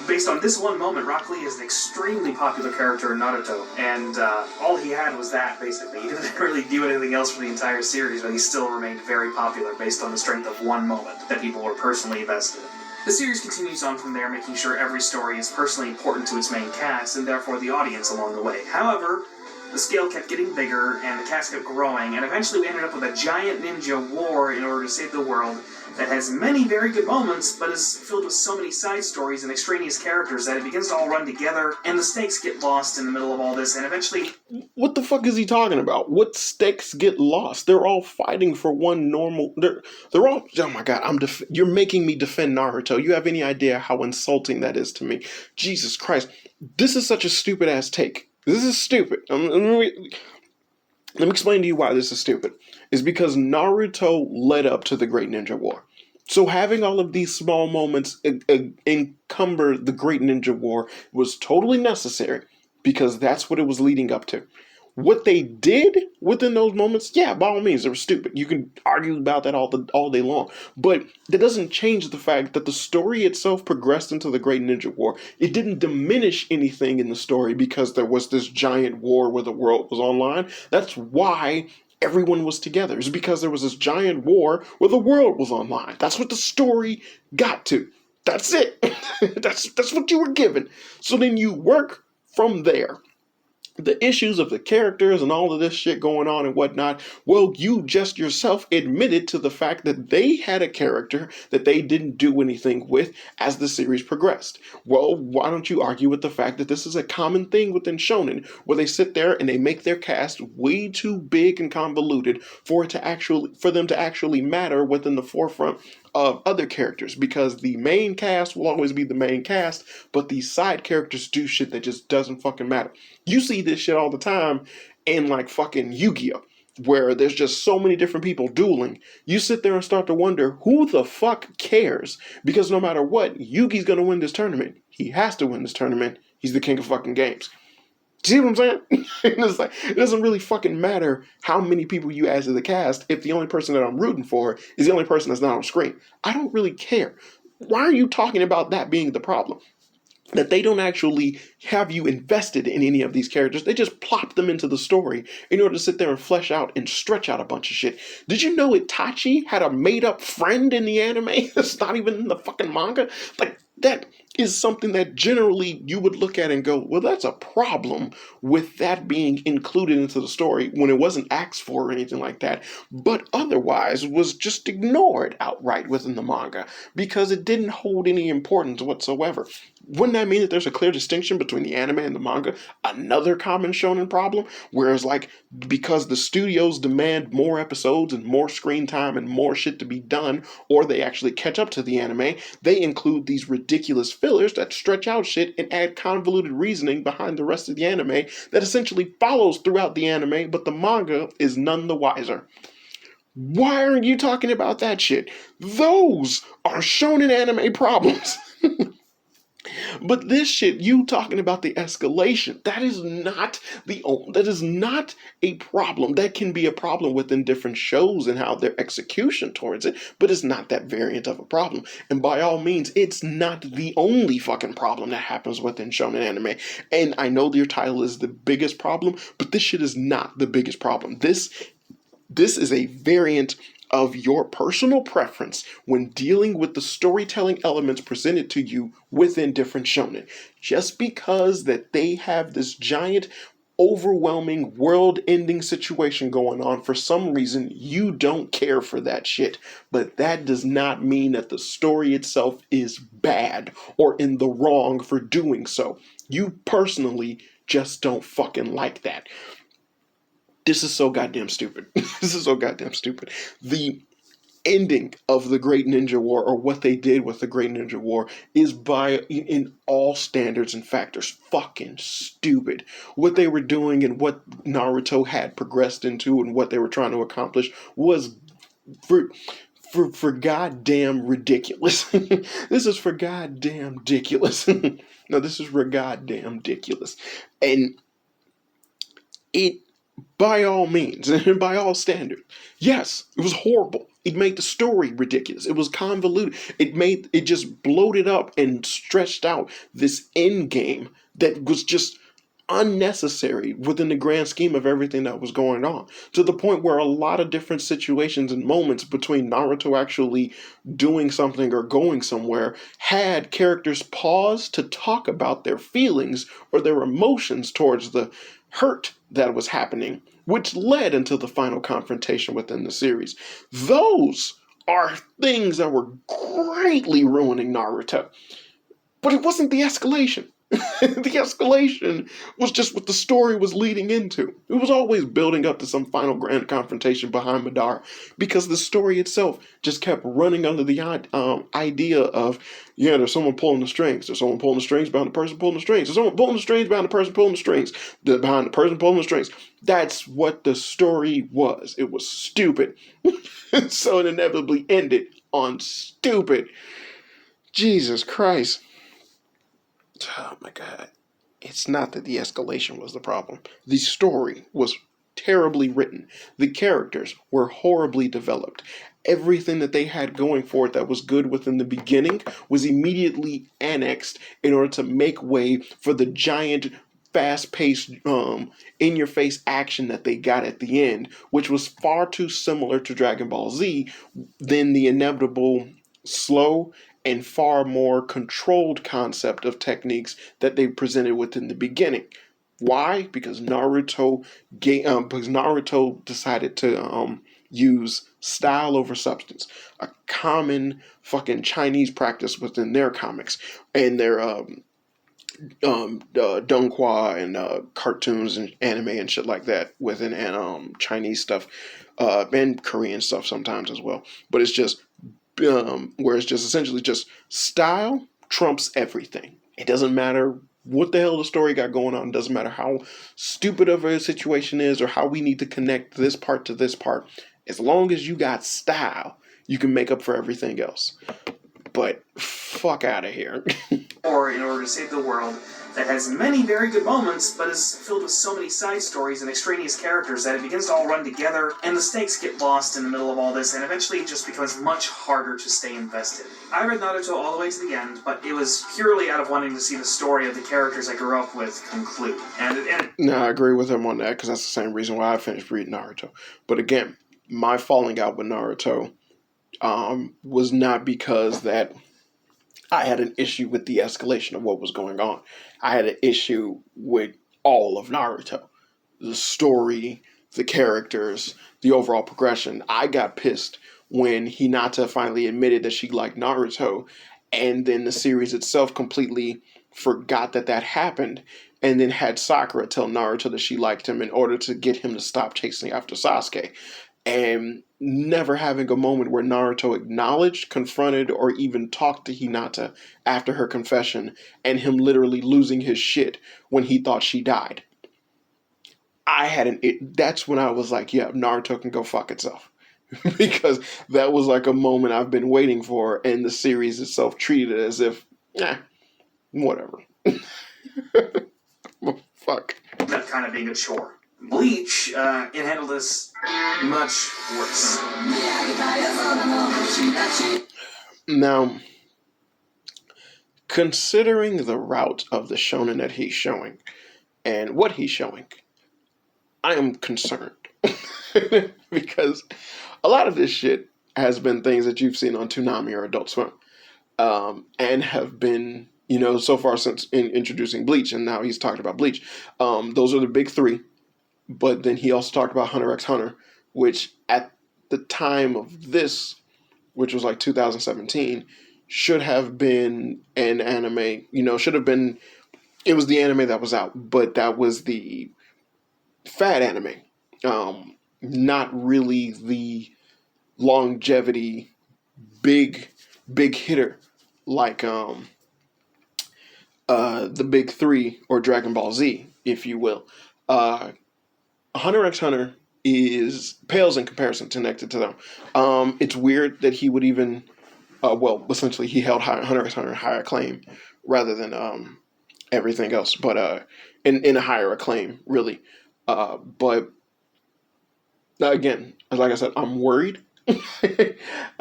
Based on this one moment, Rock Lee is an extremely popular character in Naruto, and all he had was that, basically. He didn't really do anything else for the entire series, but he still remained very popular based on the strength of one moment that people were personally invested in. The series continues on from there, making sure every story is personally important to its main cast, and therefore the audience along the way. However, The scale kept getting bigger, and the cast kept growing, and eventually we ended up with a giant ninja war in order to save the world that has many very good moments, but is filled with so many side stories and extraneous characters that it begins to all run together, and the stakes get lost in the middle of all this, and eventually... What the fuck is he talking about? What stakes get lost? They're all fighting for one normal... They're all... Oh my god, you're making me defend Naruto. You have any idea how insulting that is to me? Jesus Christ. This is such a stupid-ass take. This is stupid. Let me explain to you why this is stupid. It's because Naruto led up to the Great Ninja War. So having all of these small moments encumber the Great Ninja War was totally necessary because that's what it was leading up to. What they did within those moments, yeah, by all means, they were stupid. You can argue about that all day long. But that doesn't change the fact that the story itself progressed into the Great Ninja War. It didn't diminish anything in the story because there was this giant war where the world was online. That's why everyone was together. It's because there was this giant war where the world was online. That's what the story got to. That's it. That's what you were given. So then you work from there. The issues of the characters and all of this shit going on and whatnot, well, you just yourself admitted to the fact that they had a character that they didn't do anything with as the series progressed. Well, why don't you argue with the fact that this is a common thing within Shonen, where they sit there and they make their cast way too big and convoluted for them to actually matter within the forefront of other characters, because the main cast will always be the main cast, but these side characters do shit that just doesn't fucking matter. You see this shit all the time in like fucking Yu-Gi-Oh! Where there's just so many different people dueling. You sit there and start to wonder, who the fuck cares? Because no matter what, Yugi's gonna win this tournament. He has to win this tournament. He's the king of fucking games. See what I'm saying? It's like, it doesn't really fucking matter how many people you add to the cast if the only person that I'm rooting for is the only person that's not on screen. I don't really care. Why are you talking about that being the problem? That they don't actually have you invested in any of these characters. They just plop them into the story in order to sit there and flesh out and stretch out a bunch of shit. Did you know Itachi had a made-up friend in the anime that's not even in the fucking manga? Like, that is something that generally you would look at and go, well, that's a problem with that being included into the story when it wasn't asked for or anything like that, but otherwise was just ignored outright within the manga because it didn't hold any importance whatsoever. Wouldn't that mean that there's a clear distinction between the anime and the manga? Another common shonen problem? Whereas, like, because the studios demand more episodes and more screen time and more shit to be done, or they actually catch up to the anime, they include these ridiculous fillers that stretch out shit and add convoluted reasoning behind the rest of the anime that essentially follows throughout the anime, but the manga is none the wiser. Why aren't you talking about that shit? Those are shonen anime problems. But this shit, you talking about the escalation, that is not a problem. That can be a problem within different shows and how their execution towards it, but it's not that variant of a problem. And by all means, it's not the only fucking problem that happens within shonen anime. And I know your title is the biggest problem, but this shit is not the biggest problem. This is a variant of your personal preference when dealing with the storytelling elements presented to you within different shonen. Just because that they have this giant, overwhelming, world-ending situation going on, for some reason, you don't care for that shit. But that does not mean that the story itself is bad or in the wrong for doing so. You personally just don't fucking like that. This is so goddamn stupid. This is so goddamn stupid. The ending of the Great Ninja War, or what they did with the Great Ninja War, is in all standards and factors, fucking stupid. What they were doing and what Naruto had progressed into and what they were trying to accomplish was for goddamn ridiculous. This is for goddamn ridiculous. No, this is for goddamn ridiculous. And it, by all means, and by all standards, yes, it was horrible. It made the story ridiculous. It was convoluted. It just bloated up and stretched out this end game that was just unnecessary within the grand scheme of everything that was going on, to the point where a lot of different situations and moments between Naruto actually doing something or going somewhere had characters pause to talk about their feelings or their emotions towards the hurt that was happening, which led into the final confrontation within the series. Those are things that were greatly ruining Naruto. But it wasn't the escalation. The escalation was just what the story was leading into. It was always building up to some final grand confrontation behind Madara, because the story itself just kept running under the idea of, yeah, there's someone pulling the strings. There's someone pulling the strings behind the person pulling the strings. There's someone pulling the strings behind the person pulling the strings. Behind the person pulling the strings. That's what the story was. It was stupid. So it inevitably ended on stupid. Jesus Christ. Oh my God. It's not that the escalation was the problem. The story was terribly written. The characters were horribly developed. Everything that they had going for it that was good within the beginning was immediately annexed in order to make way for the giant, fast-paced, in-your-face action that they got at the end, which was far too similar to Dragon Ball Z than the inevitable slow and far more controlled concept of techniques that they presented within the beginning. Why? Because Naruto decided to use style over substance, a common fucking Chinese practice within their comics and their donghua and cartoons and anime and shit like that within Chinese stuff and Korean stuff sometimes as well. But it's just where it's just essentially just style trumps everything. It doesn't matter what the hell the story got going on. It doesn't matter how stupid of a situation is or how we need to connect this part to this part. As long as you got style, you can make up for everything else. But fuck out of here. Or in order to save the world, that has many very good moments, but is filled with so many side stories and extraneous characters that it begins to all run together, and the stakes get lost in the middle of all this, and eventually it just becomes much harder to stay invested. I read Naruto all the way to the end, but it was purely out of wanting to see the story of the characters I grew up with conclude. No, I agree with him on that, because that's the same reason why I finished reading Naruto. But again, my falling out with Naruto was not because that I had an issue with the escalation of what was going on. I had an issue with all of Naruto. The story, the characters, the overall progression. I got pissed when Hinata finally admitted that she liked Naruto, and then the series itself completely forgot that that happened, and then had Sakura tell Naruto that she liked him in order to get him to stop chasing after Sasuke. And never having a moment where Naruto acknowledged, confronted, or even talked to Hinata after her confession, and him literally losing his shit when he thought she died. That's when I was like, yeah, Naruto can go fuck itself. Because that was like a moment I've been waiting for, and the series itself treated it as if, whatever. Well, fuck. That kind of being a chore. Bleach, it handled this much worse. Now, considering the route of the shonen that he's showing and what he's showing, I am concerned. Because a lot of this shit has been things that you've seen on Toonami or Adult Swim, and have been, so far since introducing Bleach, and now he's talked about Bleach. Those are the big three. But then he also talked about Hunter x Hunter, which at the time of this, which was like 2017, should have been an anime, should have been, it was the anime that was out, but that was the fad anime. Not really the longevity, big hitter like the big three or Dragon Ball Z, if you will. Hunter x Hunter pales in comparison connected to them. It's weird that he would even, essentially he held Hunter x Hunter in higher acclaim rather than everything else, but in a higher acclaim, really. But again, like I said, I'm worried.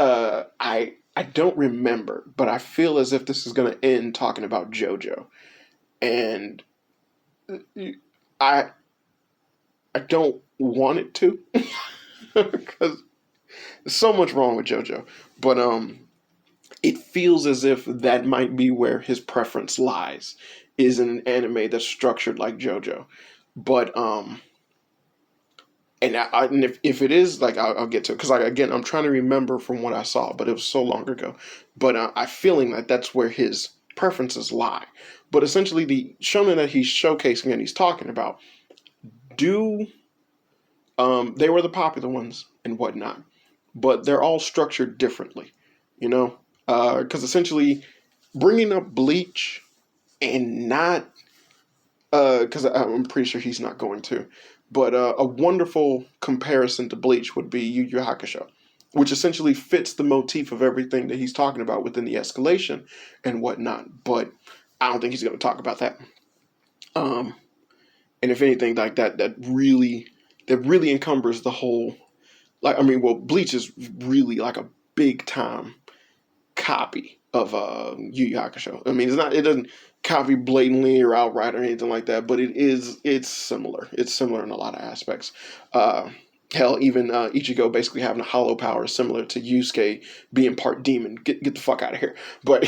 I don't remember, but I feel as if this is going to end talking about JoJo, and I don't want it to, because there's so much wrong with JoJo. But it feels as if that might be where his preference lies, is in an anime that's structured like JoJo. But And if it is, like, I'll get to it, because, like, again, I'm trying to remember from what I saw, but it was so long ago. But I'm feeling that that's where his preferences lie. But essentially, the shonen that he's showcasing and he's talking about do they were the popular ones and whatnot, but they're all structured differently, you know, because essentially bringing up Bleach and not because I'm pretty sure he's not going to. But a wonderful comparison to Bleach would be Yu Yu Hakusho, which essentially fits the motif of everything that he's talking about within the escalation and whatnot. But I don't think he's going to talk about that. Um, and if anything like that, that really encumbers the whole. Like, I mean, well, Bleach is really like a big time copy of Yu Yu Hakusho. I mean, it doesn't copy blatantly or outright or anything like that, but it's similar. It's similar in a lot of aspects. Uh, Hell, even Ichigo basically having a hollow power similar to Yusuke being part demon. Get the fuck out of here. But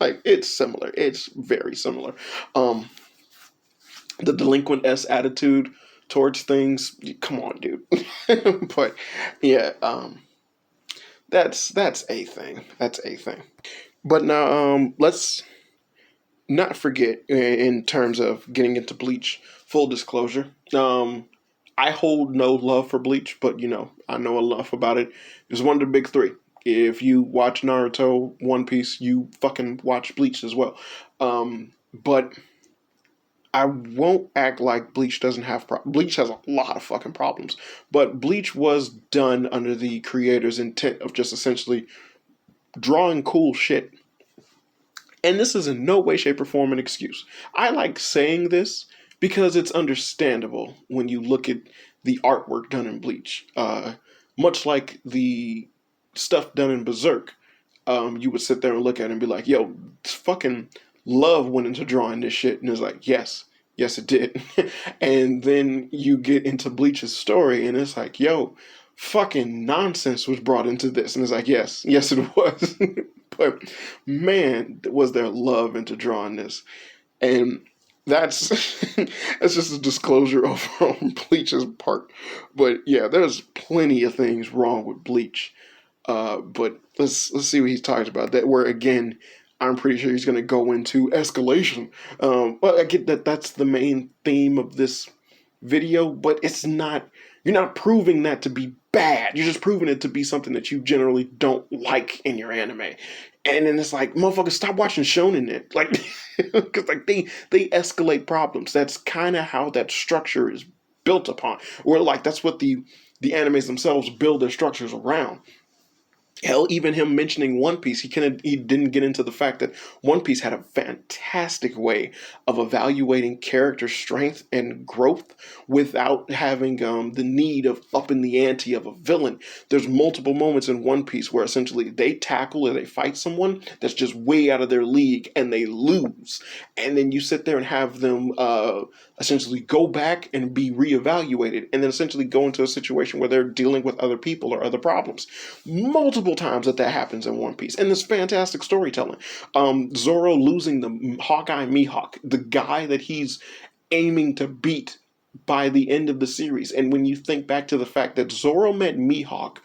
like, it's similar. It's very similar. Um, the delinquent S attitude towards things. Come on, dude. But yeah, that's a thing. That's a thing. But now, let's not forget in terms of getting into Bleach. Full disclosure, I hold no love for Bleach, but I know enough about it. It's one of the big three. If you watch Naruto, One Piece, you fucking watch Bleach as well. But I won't act like Bleach doesn't have Bleach has a lot of fucking problems, but Bleach was done under the creator's intent of just essentially drawing cool shit. And this is in no way, shape, or form an excuse. I like saying this because it's understandable when you look at the artwork done in Bleach. Much like the stuff done in Berserk, you would sit there and look at it and be like, yo, fucking love went into drawing this shit. And it's like, yes, it did. And then you get into Bleach's story and it's like, yo, fucking nonsense was brought into this. And it's like, yes, it was. But man, was there love into drawing this. And that's that's just a disclosure over on Bleach's part. But yeah, there's plenty of things wrong with Bleach. But let's see what he's talking about. That where again, I'm pretty sure he's going to go into escalation. Well, I get that that's the main theme of this video, but it's not. You're not proving that to be bad. You're just proving it to be something that you generally don't like in your anime. And then it's like, motherfucker, stop watching Shonen it. Like, because like they escalate problems. That's kind of how that structure is built upon. Or like that's what the animes themselves build their structures around. Hell, even him mentioning One Piece, he didn't get into the fact that One Piece had a fantastic way of evaluating character strength and growth without having the need of upping the ante of a villain. There's multiple moments in One Piece where essentially they tackle or they fight someone that's just way out of their league and they lose. And then you sit there and have them essentially go back and be reevaluated and then essentially go into a situation where they're dealing with other people or other problems. Multiple times that happens in One Piece, and this fantastic storytelling. Zoro losing the Hawkeye Mihawk, the guy that he's aiming to beat by the end of the series. And when you think back to the fact that Zoro met Mihawk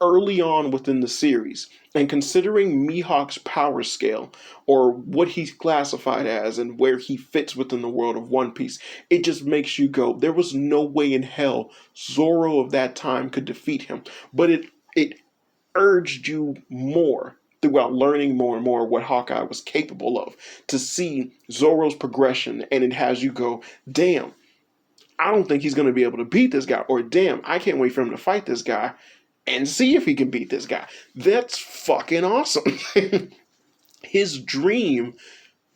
early on within the series, and considering Mihawk's power scale, or what he's classified as, and where he fits within the world of One Piece, it just makes you go, there was no way in hell Zoro of that time could defeat him. But it urged you more throughout learning more and more what Hawkeye was capable of to see Zoro's progression, and it has you go, damn, I don't think he's going to be able to beat this guy, or damn, I can't wait for him to fight this guy and see if he can beat this guy. That's fucking awesome. His dream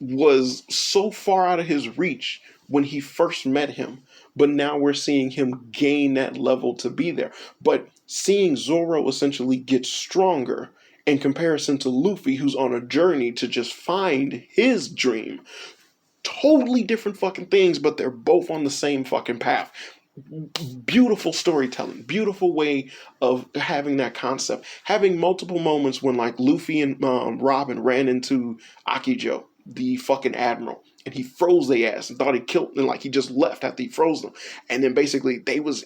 was so far out of his reach when he first met him, but now we're seeing him gain that level to be there. But seeing Zoro essentially get stronger in comparison to Luffy, who's on a journey to just find his dream. Totally different fucking things, but they're both on the same fucking path. Beautiful storytelling, beautiful way of having that concept. Having multiple moments when like Luffy and Robin ran into Akijo, the fucking admiral, and he froze their ass and thought he killed them, like he just left after he froze them, and then basically they was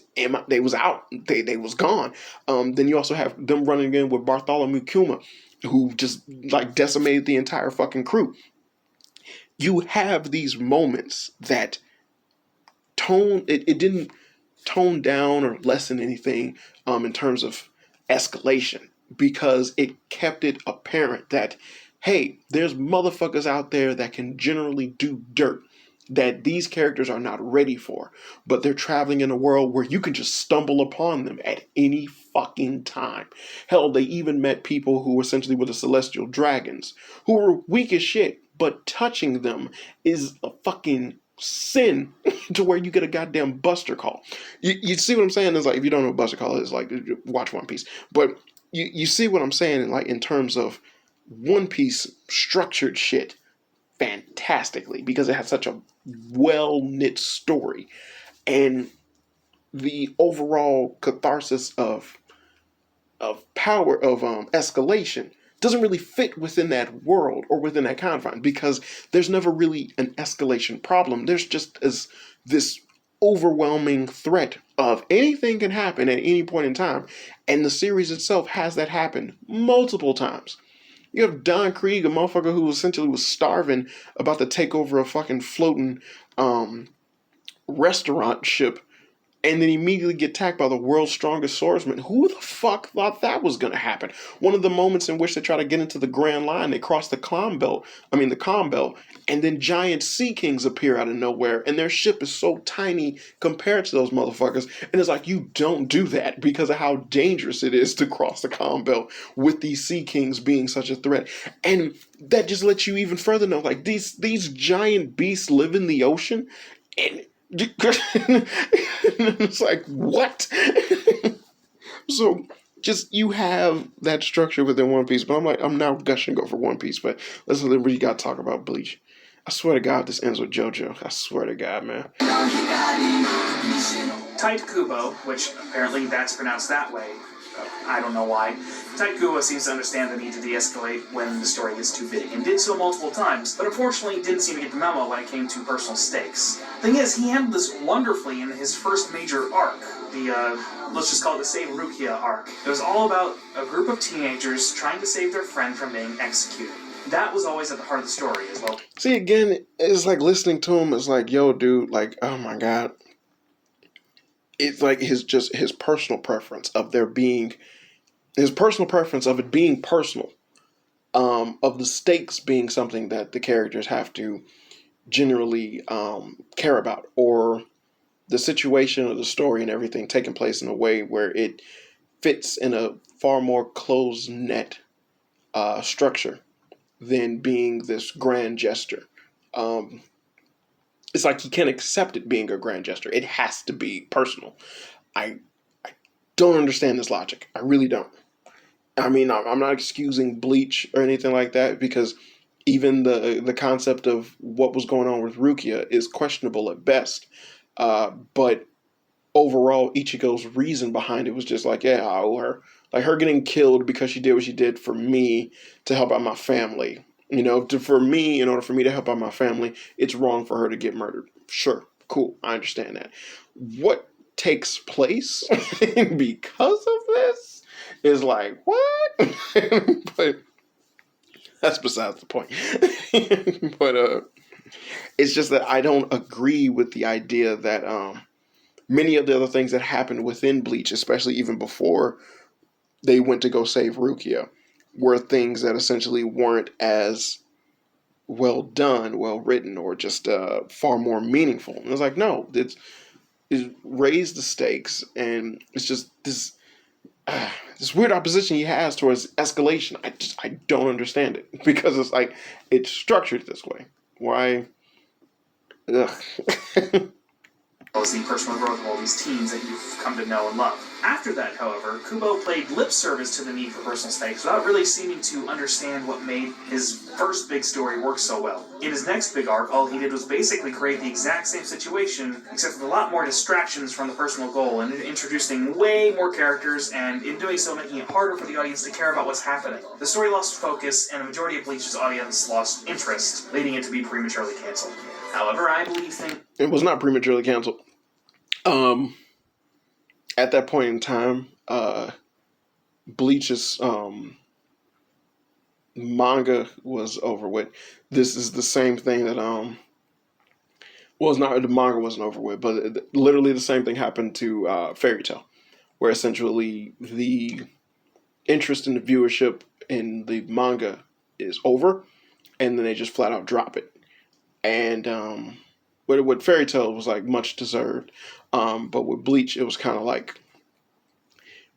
out, they was gone. Then you also have them running in with Bartholomew Kuma, who just like decimated the entire fucking crew. You have these moments that it didn't tone down or lessen anything in terms of escalation, because it kept it apparent that, hey, there's motherfuckers out there that can generally do dirt that these characters are not ready for, but they're traveling in a world where you can just stumble upon them at any fucking time. Hell, they even met people who essentially were the celestial dragons, who were weak as shit, but touching them is a fucking sin to where you get a goddamn Buster Call. You see what I'm saying? It's like, if you don't know what Buster Call is, like, watch One Piece. But you see what I'm saying, like, in terms of One Piece structured shit fantastically, because it has such a well-knit story, and the overall catharsis of power of escalation doesn't really fit within that world or within that confine, because there's never really an escalation problem. There's just this overwhelming threat of anything can happen at any point in time, and the series itself has that happen multiple times. You have Don Krieg, a motherfucker who essentially was starving, about to take over a fucking floating restaurant ship, and then immediately get attacked by the world's strongest swordsman. Who the fuck thought that was going to happen? One of the moments in which they try to get into the Grand Line, they cross the calm belt, and then giant sea kings appear out of nowhere, and their ship is so tiny compared to those motherfuckers, and it's like, you don't do that because of how dangerous it is to cross the calm belt with these sea kings being such a threat. And that just lets you even further know, like, these giant beasts live in the ocean, and it's like, what? So just, you have that structure within One Piece, but I'm now gushing over One Piece, but let's really got to talk about Bleach. I swear to God, this ends with JoJo. I swear to God, man. Tite Kubo, which apparently that's pronounced that way, I don't know why. Tite Kubo seems to understand the need to de-escalate when the story gets too big, and did so multiple times, but unfortunately didn't seem to get the memo when it came to personal stakes. Thing is, he handled this wonderfully in his first major arc, the, let's just call it the Save Rukia arc. It was all about a group of teenagers trying to save their friend from being executed. That was always at the heart of the story as well. See, again, it's like listening to him, it's like, yo, dude, like, oh my God. It's like his personal preference of it being personal, of the stakes being something that the characters have to generally care about, or the situation of the story and everything taking place in a way where it fits in a far more closed net structure than being this grand gesture. It's like he can't accept it being a grand gesture. It has to be personal. I don't understand this logic. I really don't. I mean, I'm not excusing Bleach or anything like that, because even the concept of what was going on with Rukia is questionable at best. But overall, Ichigo's reason behind it was just like, yeah, I owe her. Like, her getting killed because she did what she did for me to help out my family. You know, for me, in order for me to help out my family, it's wrong for her to get murdered. Sure, cool, I understand that. What takes place because of this is like, what? But that's besides the point. But it's just that I don't agree with the idea that many of the other things that happened within Bleach, especially even before they went to go save Rukia, were things that essentially weren't as well done, well written, or just far more meaningful. And it's like, no, it's raised the stakes, and it's just this weird opposition he has towards escalation. I don't understand it, because it's like, it's structured this way. Why? Ugh. Well, it's the personal growth of all these teens that you've come to know and love. After that, however, Kubo played lip service to the need for personal stakes without really seeming to understand what made his first big story work so well. In his next big arc, all he did was basically create the exact same situation, except with a lot more distractions from the personal goal, and introducing way more characters, and in doing so making it harder for the audience to care about what's happening. The story lost focus, and the majority of Bleach's audience lost interest, leading it to be prematurely cancelled. However, I believe things... It was not prematurely canceled. At that point in time, Bleach's manga was over with. This is the same thing that well, it's not, the manga wasn't over with, but literally the same thing happened to Fairy Tail, where essentially the interest in the viewership in the manga is over, and then they just flat out drop it. And with Fairy Tail, it was like much deserved, but with Bleach, it was kind of like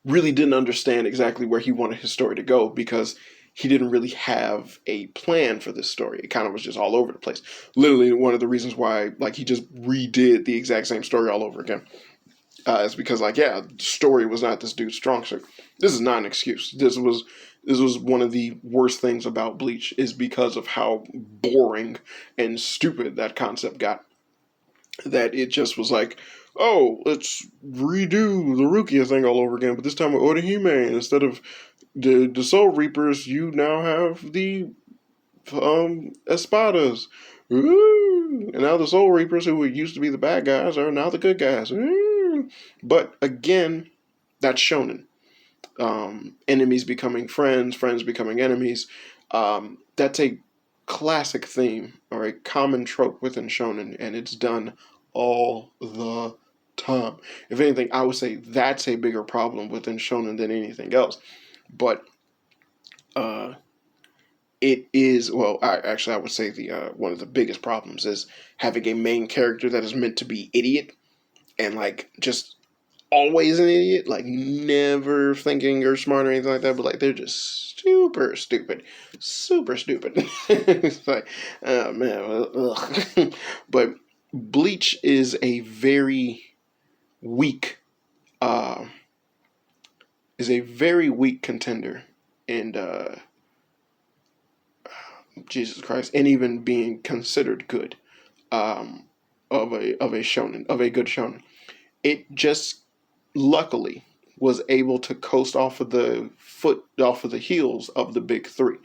really didn't understand exactly where he wanted his story to go, because he didn't really have a plan for this story. It kind of was just all over the place. Literally, one of the reasons why like he just redid the exact same story all over again is because like, yeah, the story was not this dude's strong suit. This is not an excuse. This was one of the worst things about Bleach, is because of how boring and stupid that concept got. That it just was like, oh, let's redo the Rukia thing all over again, but this time with Orihime. Instead of the Soul Reapers, you now have the Espadas. Ooh. And now the Soul Reapers, who used to be the bad guys, are now the good guys. Ooh. But again, that's shonen. Enemies becoming friends, friends becoming enemies. That's a classic theme or a common trope within shonen, and it's done all the time. If anything, I would say that's a bigger problem within shonen than anything else. But it is, well, I would say the one of the biggest problems is having a main character that is meant to be idiot and like just always an idiot, like never thinking or smart or anything like that, but like they're just super stupid. It's like, oh man, ugh. But Bleach is a very weak contender, and Jesus Christ, and even being considered good, of a good shonen. It just luckily was able to coast off of the heels of the big three.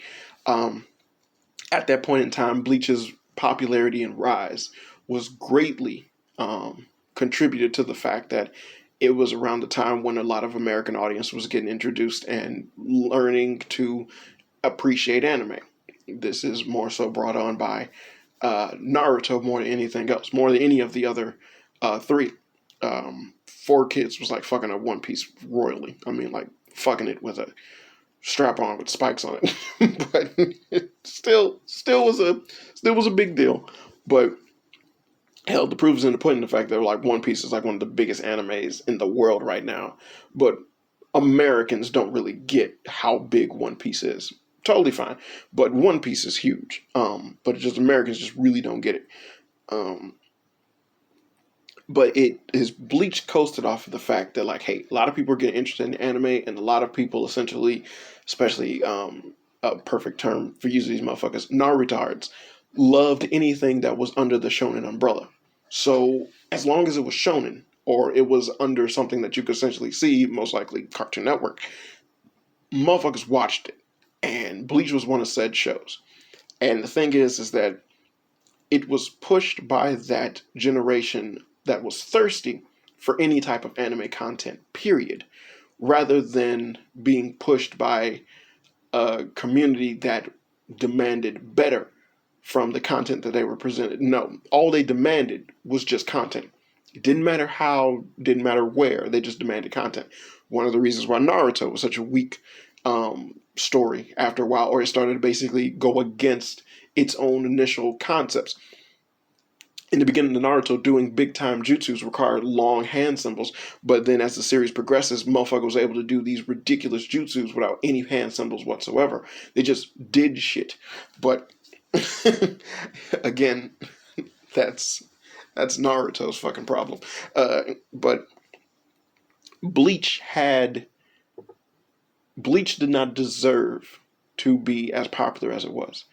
At that point in time, Bleach's popularity and rise was greatly contributed to the fact that it was around the time when a lot of American audience was getting introduced and learning to appreciate anime. This is more so brought on by Naruto more than anything else, more than any of the other three. 4Kids was like fucking up One Piece royally. I mean, like fucking it with a strap on with spikes on it, but it still was a big deal. But hell, the proof is in the pudding. The fact that like One Piece is like one of the biggest animes in the world right now, but Americans don't really get how big One Piece is. Totally fine, but One Piece is huge. But just Americans just really don't get it. But it is Bleach coasted off of the fact that like, hey, a lot of people are getting interested in anime, and a lot of people essentially, especially a perfect term for using these motherfuckers, Narutards, loved anything that was under the shonen umbrella. So as long as it was shonen, or it was under something that you could essentially see, most likely Cartoon Network, motherfuckers watched it. And Bleach was one of said shows. And the thing is that it was pushed by that generation that was thirsty for any type of anime content, period, rather than being pushed by a community that demanded better from the content that they were presented. No, all they demanded was just content. It didn't matter how, didn't matter where, they just demanded content. One of the reasons why Naruto was such a weak story after a while, or it started to basically go against its own initial concepts. In the beginning of Naruto, doing big time jutsus required long hand symbols, but then as the series progresses, motherfucker was able to do these ridiculous jutsus without any hand symbols whatsoever. They just did shit. But again, that's Naruto's fucking problem. But Bleach had Bleach did not deserve to be as popular as it was.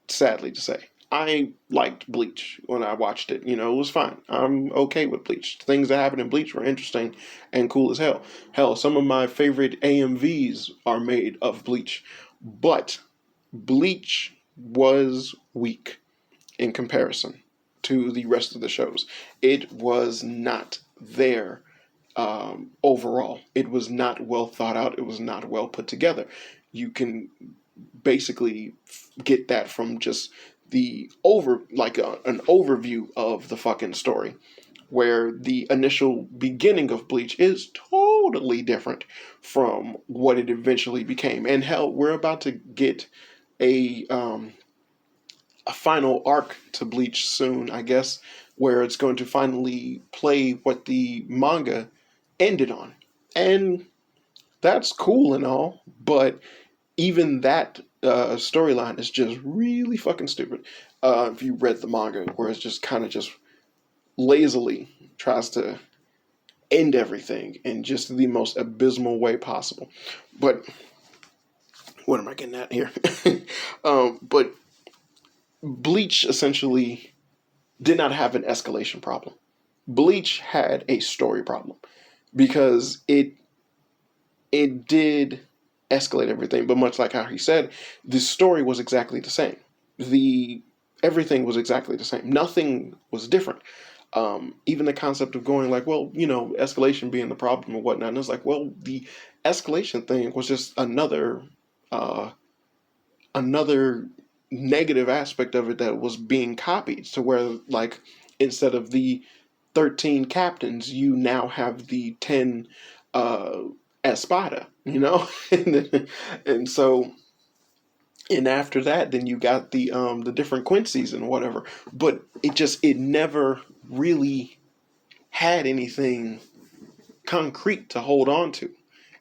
Sadly to say, I liked Bleach when I watched it. You know, it was fine. I'm okay with Bleach. Things that happened in Bleach were interesting and cool as hell. Hell, some of my favorite AMVs are made of Bleach, but Bleach was weak in comparison to the rest of the shows. It was not there overall. It was not well thought out. It was not well put together. You can basically get that from just an overview of the fucking story, where the initial beginning of Bleach is totally different from what it eventually became. And hell, we're about to get a a final arc to Bleach soon, I guess, where it's going to finally play what the manga ended on. And that's cool and all, but even that storyline is just really fucking stupid. If you read the manga, where it's just kind of just lazily tries to end everything in just the most abysmal way possible. But what am I getting at here? But Bleach essentially did not have an escalation problem. Bleach had a story problem because it did escalate everything, but much like how he said, the story was exactly the same. The Everything was exactly the same. Nothing was different. Even the concept of going like, well, you know, escalation being the problem and whatnot. And it's like, well, the escalation thing was just another negative aspect of it that was being copied to where, like, instead of the 13 captains, you now have the 10 uh, Espada, you know? And so, and after that, then you got the different Quincy's and whatever. But it never really had anything concrete to hold on to.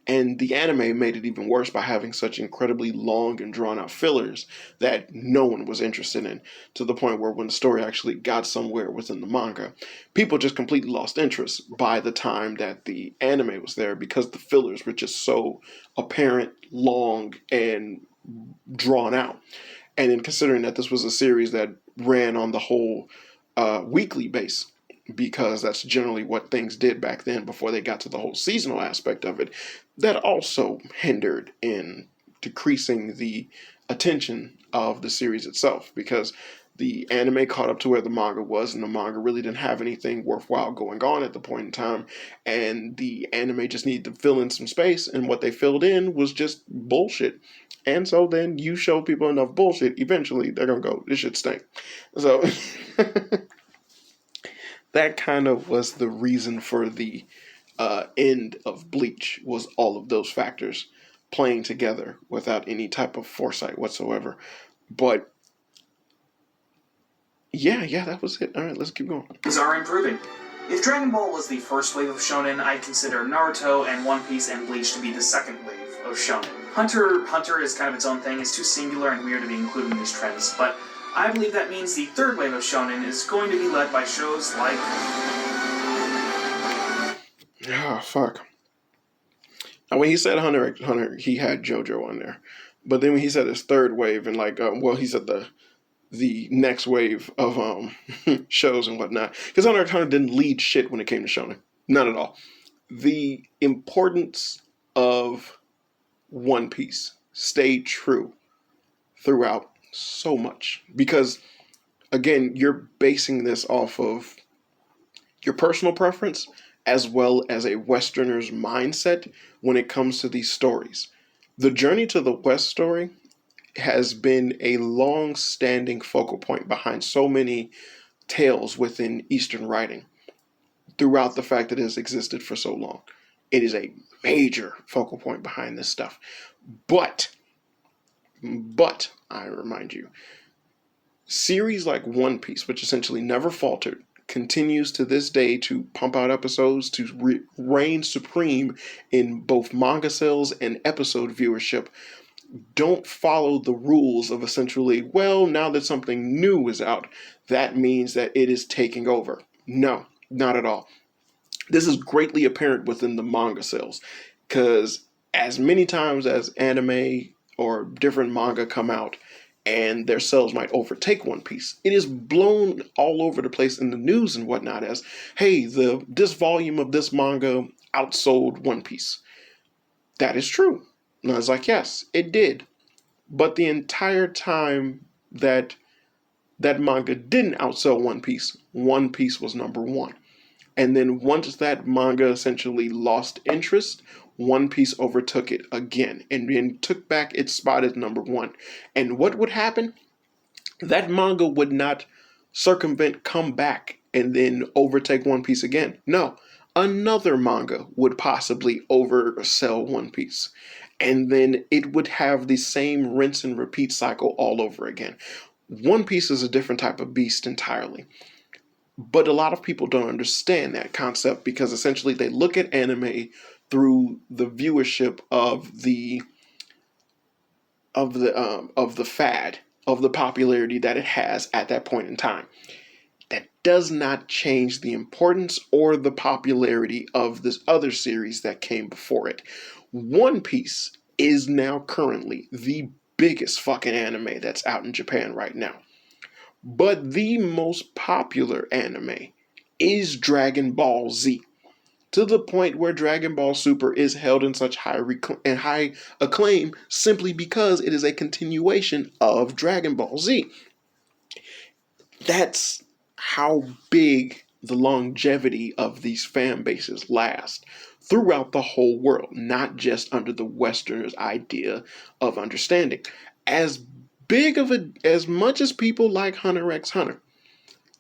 And the anime made it even worse by having such incredibly long and drawn out fillers that no one was interested in, to the point where when the story actually got somewhere within the manga, people just completely lost interest by the time that the anime was there, because the fillers were just so apparent, long, and drawn out. And in considering that this was a series that ran on the whole weekly base, because that's generally what things did back then before they got to the whole seasonal aspect of it, that also hindered in decreasing the attention of the series itself, because the anime caught up to where the manga was, and the manga really didn't have anything worthwhile going on at the point in time, and the anime just needed to fill in some space, and what they filled in was just bullshit. And so then you show people enough bullshit, eventually they're gonna go, this shit stink. So that kind of was the reason for the end of Bleach, was all of those factors playing together without any type of foresight whatsoever. But yeah, that was it. All right, let's keep going. Things are improving. If Dragon Ball was the first wave of shonen, I'd consider Naruto and One Piece and Bleach to be the second wave of shonen. Hunter is kind of its own thing. It's too singular and weird to be included in these trends, but I believe that means the third wave of shonen is going to be led by shows like... Oh, fuck. Now, when he said Hunter, he had JoJo on there. But then when he said his third wave, and like, he said the next wave of shows and whatnot. Because Hunter didn't lead shit when it came to shonen. None at all. The importance of One Piece stayed true throughout so much. Because, again, you're basing this off of your personal preference as well as a Westerner's mindset when it comes to these stories. The Journey to the West story has been a long-standing focal point behind so many tales within Eastern writing throughout the fact that it has existed for so long. It is a major focal point behind this stuff. But, I remind you, series like One Piece, which essentially never faltered, continues to this day to pump out episodes, to reign supreme in both manga sales and episode viewership, don't follow the rules of essentially, well, now that something new is out, that means that it is taking over. No, not at all. This is greatly apparent within the manga sales, because as many times as anime or different manga come out and their sales might overtake One Piece, it is blown all over the place in the news and whatnot as, hey, this volume of this manga outsold One Piece. That is true. And I was like, yes, it did. But the entire time that that manga didn't outsell One Piece was number one. And then once that manga essentially lost interest, One Piece overtook it again and then took back its spot as number one. And what would happen? That manga would not come back and then overtake One Piece again. No, another manga would possibly oversell One Piece. And then it would have the same rinse and repeat cycle all over again. One Piece is a different type of beast entirely. But a lot of people don't understand that concept because essentially they look at anime through the viewership of the fad, of the popularity that it has at that point in time. That does not change the importance or the popularity of this other series that came before it. One Piece is now currently the biggest fucking anime that's out in Japan right now. But the most popular anime is Dragon Ball Z, to the point where Dragon Ball Super is held in such high acclaim simply because it is a continuation of Dragon Ball Z. That's how big the longevity of these fan bases last throughout the whole world, not just under the Westerners' idea of understanding. As much as people like Hunter x Hunter,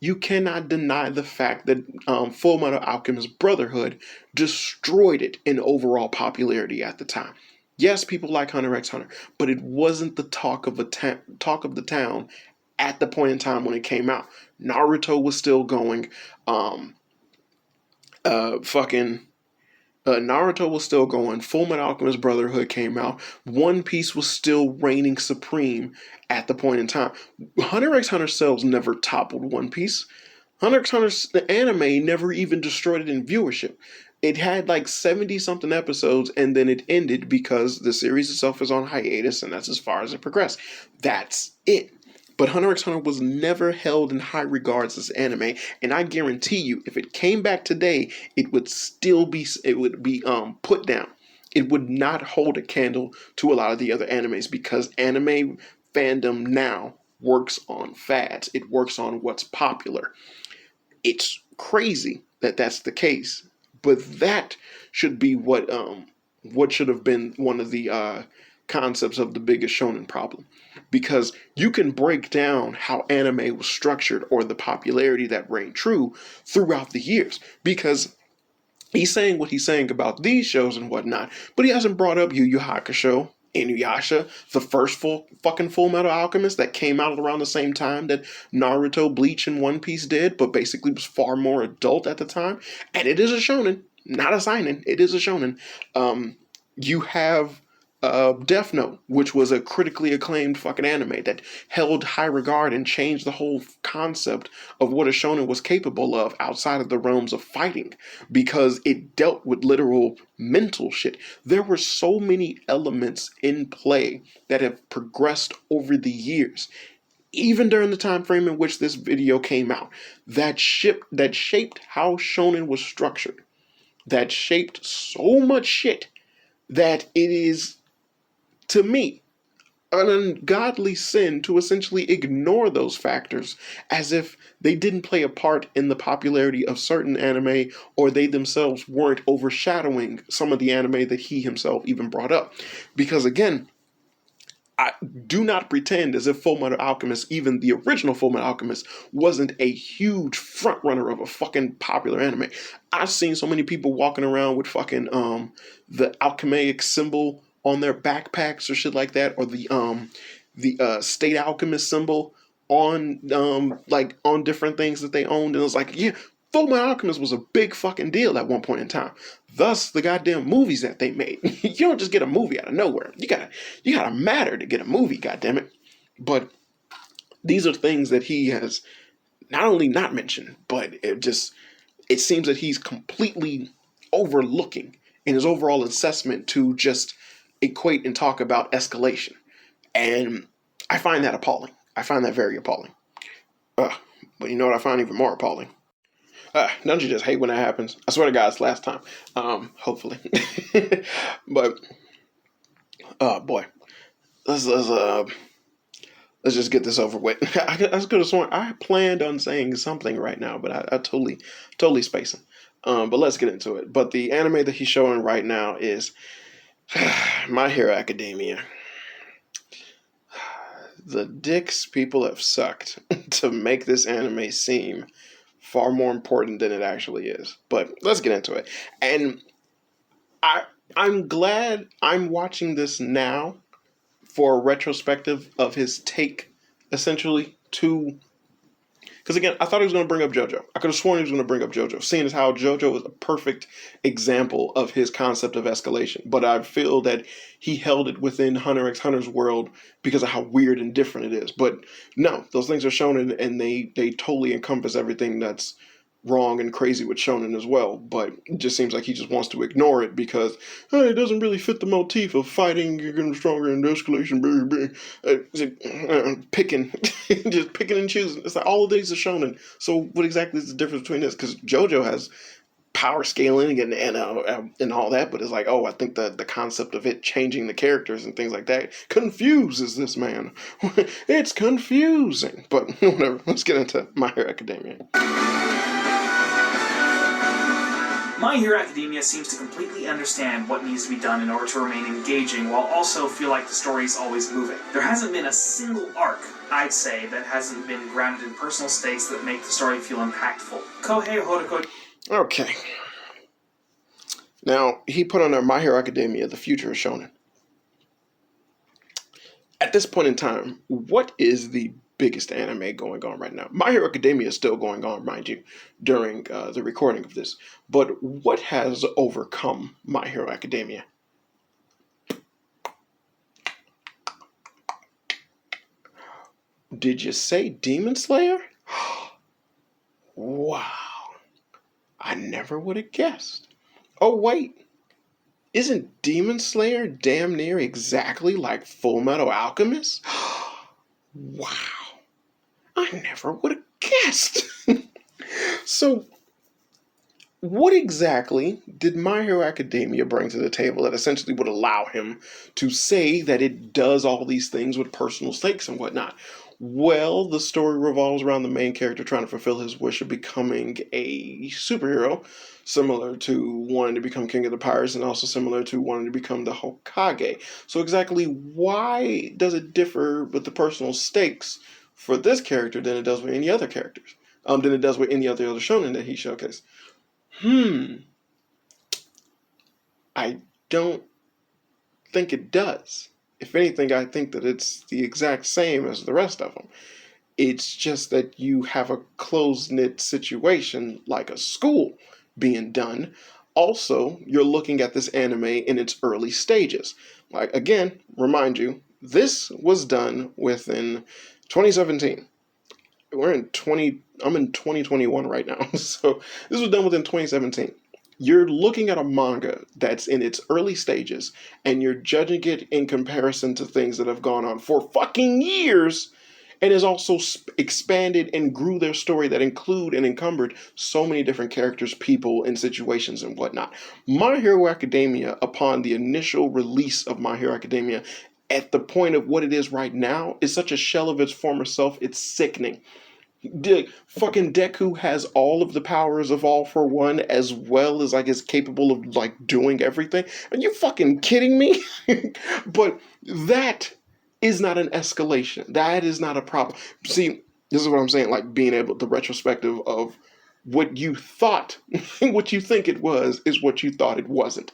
you cannot deny the fact that Full Metal Alchemist Brotherhood destroyed it in overall popularity at the time. Yes, people like Hunter x Hunter, but it wasn't the talk of the town at the point in time when it came out. Naruto was still going. Naruto was still going. Full Metal Alchemist Brotherhood came out. One Piece was still reigning supreme at the point in time. Hunter x Hunter sales never toppled One Piece. Hunter x Hunter, the anime, never even destroyed it in viewership. It had like 70 something episodes and then it ended because the series itself is on hiatus and that's as far as it progressed. That's it. But Hunter x Hunter was never held in high regards as anime, and I guarantee you, if it came back today, it would be put down. It would not hold a candle to a lot of the other animes because anime fandom now works on fads. It works on what's popular. It's crazy that that's the case, but that should be what should have been one of the concepts of the biggest shonen problem. Because you can break down how anime was structured or the popularity that reigned true throughout the years. Because he's saying what he's saying about these shows and whatnot, but he hasn't brought up Yu Yu Hakusho, Inuyasha, the first Full Metal Alchemist that came out around the same time that Naruto, Bleach, and One Piece did, but basically was far more adult at the time. And it is a shonen, not a seinen. It is a shonen. You have Death Note, which was a critically acclaimed fucking anime that held high regard and changed the whole concept of what a shonen was capable of outside of the realms of fighting because it dealt with literal mental shit. There were so many elements in play that have progressed over the years, even during the time frame in which this video came out, that shaped how shonen was structured, that shaped so much shit that it is, to me, an ungodly sin to essentially ignore those factors as if they didn't play a part in the popularity of certain anime or they themselves weren't overshadowing some of the anime that he himself even brought up. Because again, I do not pretend as if Full Metal Alchemist, even the original Full Metal Alchemist, wasn't a huge front runner of a fucking popular anime. I've seen so many people walking around with fucking the alchemaic symbol on their backpacks or shit like that, or the state alchemist symbol on on different things that they owned, and it was like, yeah, Full Metal Alchemist was a big fucking deal at one point in time. Thus, the goddamn movies that they made. You don't just get a movie out of nowhere. You gotta matter to get a movie, goddammit. But these are things that he has not only not mentioned, but it just it seems that he's completely overlooking in his overall assessment to just equate and talk about escalation. And I find that appalling. I find that very appalling. But you know what I find even more appalling? Don't you just hate when that happens? I swear to God, it's last time. Hopefully. But, oh boy. Let's just get this over with. I could have sworn I planned on saying something right now, but I totally spacing. But let's get into it. But the anime that he's showing right now is My Hero Academia. The dicks people have sucked to make this anime seem far more important than it actually is. But let's get into it. And I'm glad I'm watching this now for a retrospective of his take, essentially, to... Because again, I thought he was going to bring up JoJo. I could have sworn he was going to bring up JoJo, seeing as how JoJo is a perfect example of his concept of escalation. But I feel that he held it within Hunter x Hunter's world because of how weird and different it is. But no, those things are shonen, and they totally encompass everything that's wrong and crazy with shonen as well. But it just seems like he just wants to ignore it because it doesn't really fit the motif of fighting, you're getting stronger, and escalation, picking, just picking and choosing. It's like all of these are shonen. So what exactly is the difference between this? Because JoJo has power scaling and all that, but it's like, I think the concept of it changing the characters and things like that confuses this man. It's confusing. But whatever. Let's get into My Hero Academia. My Hero Academia seems to completely understand what needs to be done in order to remain engaging while also feel like the story is always moving. There hasn't been a single arc, I'd say, that hasn't been grounded in personal stakes that make the story feel impactful. Kohei Horikoshi. Okay. Now, he put on there My Hero Academia, the future of shonen. At this point in time, what is the biggest anime going on right now? My Hero Academia is still going on, mind you, during the recording of this. But what has overcome My Hero Academia? Did you say Demon Slayer? Wow. I never would have guessed. Oh, wait. Isn't Demon Slayer damn near exactly like Full Metal Alchemist? Wow. I never would have guessed. So, what exactly did My Hero Academia bring to the table that essentially would allow him to say that it does all these things with personal stakes and whatnot? Well, the story revolves around the main character trying to fulfill his wish of becoming a superhero, similar to wanting to become king of the pirates and also similar to wanting to become the Hokage. So exactly why does it differ with the personal stakes for this character than it does with any other characters? Than it does with any other shonen that he showcased? I don't think it does. If anything, I think that it's the exact same as the rest of them. It's just that you have a close-knit situation like a school being done. Also, you're looking at this anime in its early stages. Like, again, remind you, this was done within 2017. I'm in 2021 right now. So this was done within 2017. You're looking at a manga that's in its early stages, and you're judging it in comparison to things that have gone on for fucking years, and has also expanded and grew their story that include and encumbered so many different characters, people, and situations and whatnot. My Hero Academia, upon the initial release of My Hero Academia, at the point of what it is right now, is such a shell of its former self, it's sickening. Fucking Deku has all of the powers of All for One, as well as is capable of doing everything. Are you fucking kidding me? But that is not an escalation. That is not a problem. See, this is what I'm saying. Being able the retrospective of what you thought, what you think it was, is what you thought it wasn't.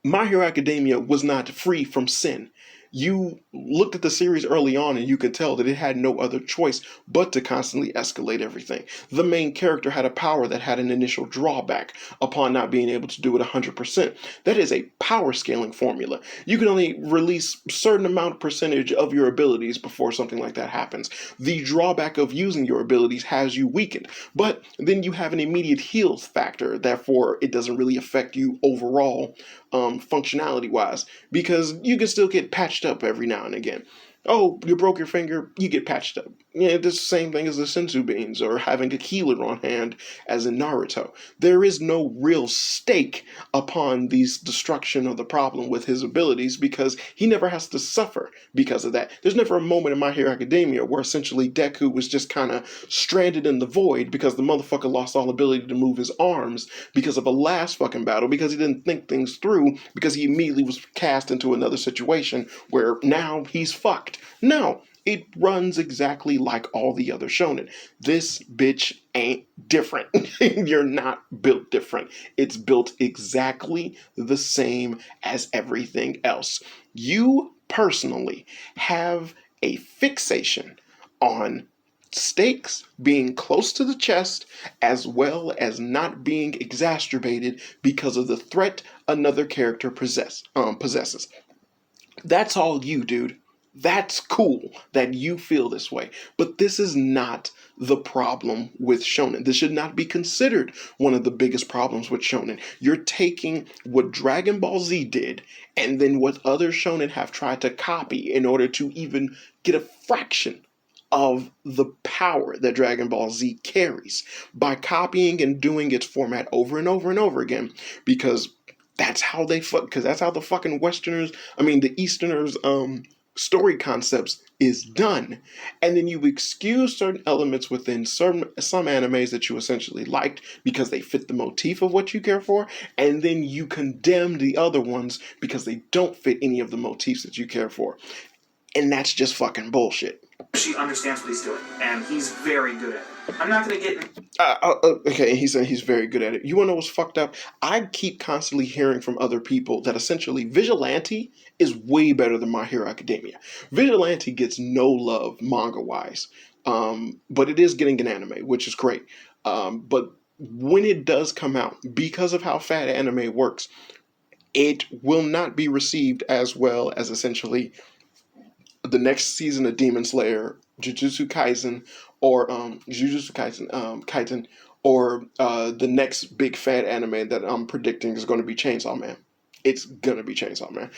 My Hero Academia was not free from sin. You looked at the series early on and you could tell that it had no other choice but to constantly escalate everything. The main character had a power that had an initial drawback upon not being able to do it 100%. That is a power scaling formula. You can only release a certain amount of percentage of your abilities before something like that happens. The drawback of using your abilities has you weakened, but then you have an immediate heal factor, therefore it doesn't really affect you overall functionality wise, because you can still get patched up every now and again. Oh, you broke your finger, you get patched up. Yeah, it's the same thing as the senzu beans or having a healer on hand as in Naruto. There is no real stake upon the destruction of the problem with his abilities because he never has to suffer because of that. There's never a moment in My Hero Academia where essentially Deku was just kind of stranded in the void because the motherfucker lost all ability to move his arms because of a last fucking battle, because he didn't think things through, because he immediately was cast into another situation where now he's fucked. No, it runs exactly like all the other shonen. This bitch ain't different. You're not built different. It's built exactly the same as everything else. You personally have a fixation on stakes being close to the chest as well as not being exacerbated because of the threat another character possesses. That's all you, dude. That's cool that you feel this way. But this is not the problem with shonen. This should not be considered one of the biggest problems with shonen. You're taking what Dragon Ball Z did and then what other shonen have tried to copy in order to even get a fraction of the power that Dragon Ball Z carries by copying and doing its format over and over and over again, because that's how they fuck. Because that's how the fucking Westerners, I mean the Easterners, story concepts is done. And then you excuse certain elements within some animes that you essentially liked because they fit the motif of what you care for, and then you condemn the other ones because they don't fit any of the motifs that you care for. And that's just fucking bullshit. She understands what he's doing, and he's very good at it. I'm not gonna get. Okay, he said he's very good at it. You wanna know what's fucked up? I keep constantly hearing from other people that essentially Vigilante is way better than My Hero Academia. Vigilante gets no love manga wise, but it is getting an anime, which is great. But when it does come out, because of how fat anime works, it will not be received as well as essentially the next season of Demon Slayer, Jujutsu Kaisen, or Kaisen, or the next big fat anime that I'm predicting is going to be Chainsaw Man. It's gonna be Chainsaw Man.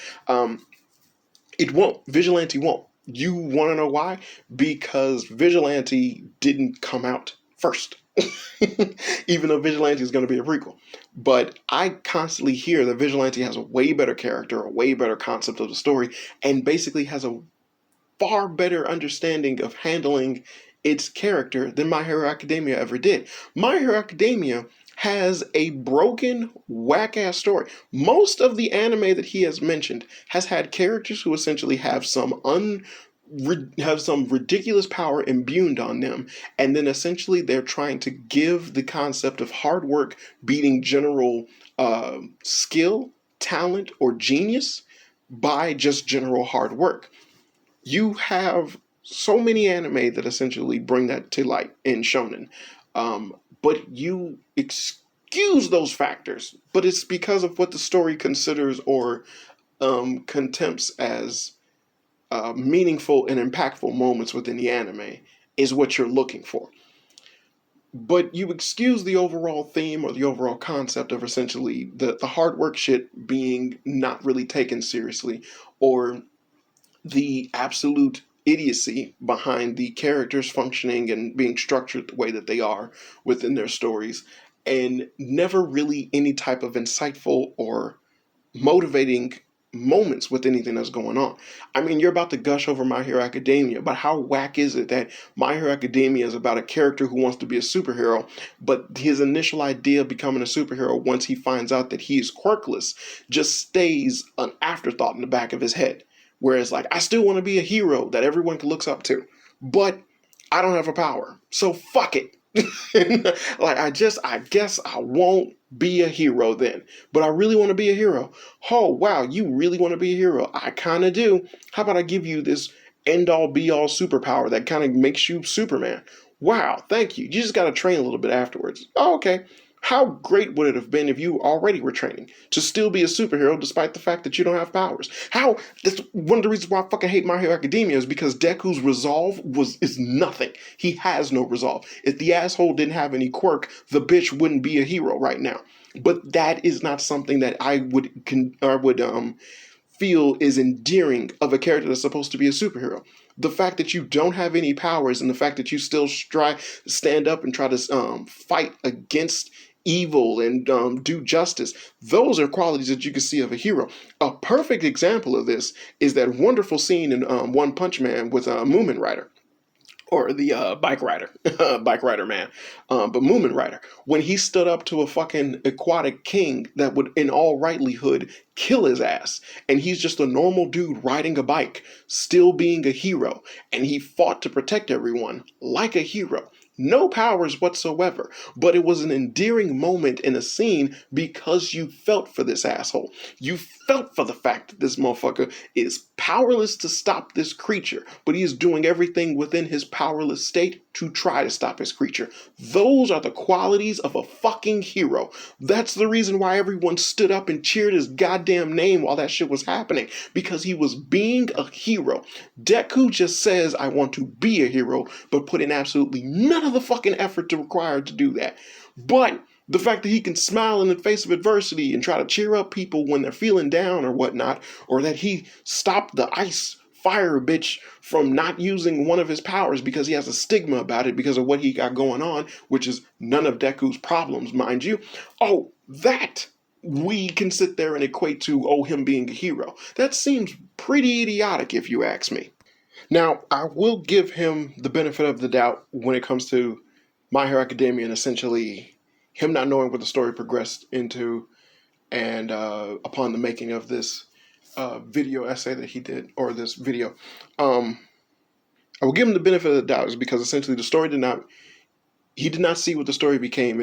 It won't. Vigilante won't. You want to know why? Because Vigilante didn't come out first. Even though Vigilante is going to be a prequel. But I constantly hear that Vigilante has a way better character, a way better concept of the story, and basically has a far better understanding of handling its character than My Hero Academia ever did. My Hero Academia has a broken, whack-ass story. Most of the anime that he has mentioned has had characters who essentially have some ridiculous power imbued on them, and then essentially they're trying to give the concept of hard work beating general skill, talent, or genius by just general hard work. You have so many anime that essentially bring that to light in shonen, but you excuse those factors, but it's because of what the story considers or contempts as meaningful and impactful moments within the anime is what you're looking for. But you excuse the overall theme or the overall concept of essentially the hard work shit being not really taken seriously, or the absolute idiocy behind the characters functioning and being structured the way that they are within their stories, and never really any type of insightful or motivating moments with anything that's going on. I mean, you're about to gush over My Hero Academia, but how whack is it that My Hero Academia is about a character who wants to be a superhero, but his initial idea of becoming a superhero once he finds out that he is quirkless just stays an afterthought in the back of his head. Whereas, like, I still want to be a hero that everyone looks up to, but I don't have a power. So fuck it. Like, I guess I won't be a hero then. But I really want to be a hero. Oh, wow, you really want to be a hero? I kind of do. How about I give you this end all be all superpower that kind of makes you Superman? Wow, thank you. You just got to train a little bit afterwards. Oh, okay. How great would it have been if you already were training to still be a superhero despite the fact that you don't have powers? That's one of the reasons why I fucking hate My Hero Academia, is because Deku's resolve is nothing. He has no resolve. If the asshole didn't have any quirk, the bitch wouldn't be a hero right now. But that is not something that I would feel is endearing of a character that's supposed to be a superhero. The fact that you don't have any powers and the fact that you still stand up and try to fight against evil and do justice, those are qualities that you can see of a hero. A perfect example of this is that wonderful scene in One Punch Man with Moomin Rider, or the bike rider, bike rider man, but Moomin Rider, when he stood up to a fucking aquatic king that would, in all rightlyhood, kill his ass, and he's just a normal dude riding a bike, still being a hero, and he fought to protect everyone like a hero. No powers whatsoever, but it was an endearing moment in a scene because you felt for this asshole. You felt for the fact that this motherfucker is powerless to stop this creature, but he is doing everything within his powerless state to try to stop his creature. Those are the qualities of a fucking hero. That's the reason why everyone stood up and cheered his goddamn name while that shit was happening, because he was being a hero. Deku just says, I want to be a hero, but put in absolutely none of the fucking effort to require to do that. But the fact that he can smile in the face of adversity and try to cheer up people when they're feeling down or whatnot, or that he stopped the ice fire bitch from not using one of his powers because he has a stigma about it because of what he got going on, which is none of Deku's problems, mind you. Oh, that we can sit there and equate to, oh, him being a hero. That seems pretty idiotic if you ask me. Now, I will give him the benefit of the doubt when it comes to My Hero Academia and essentially him not knowing what the story progressed into, and upon the making of this video essay that he did, or this video, I will give him the benefit of the doubt, is because essentially the story he did not see what the story became,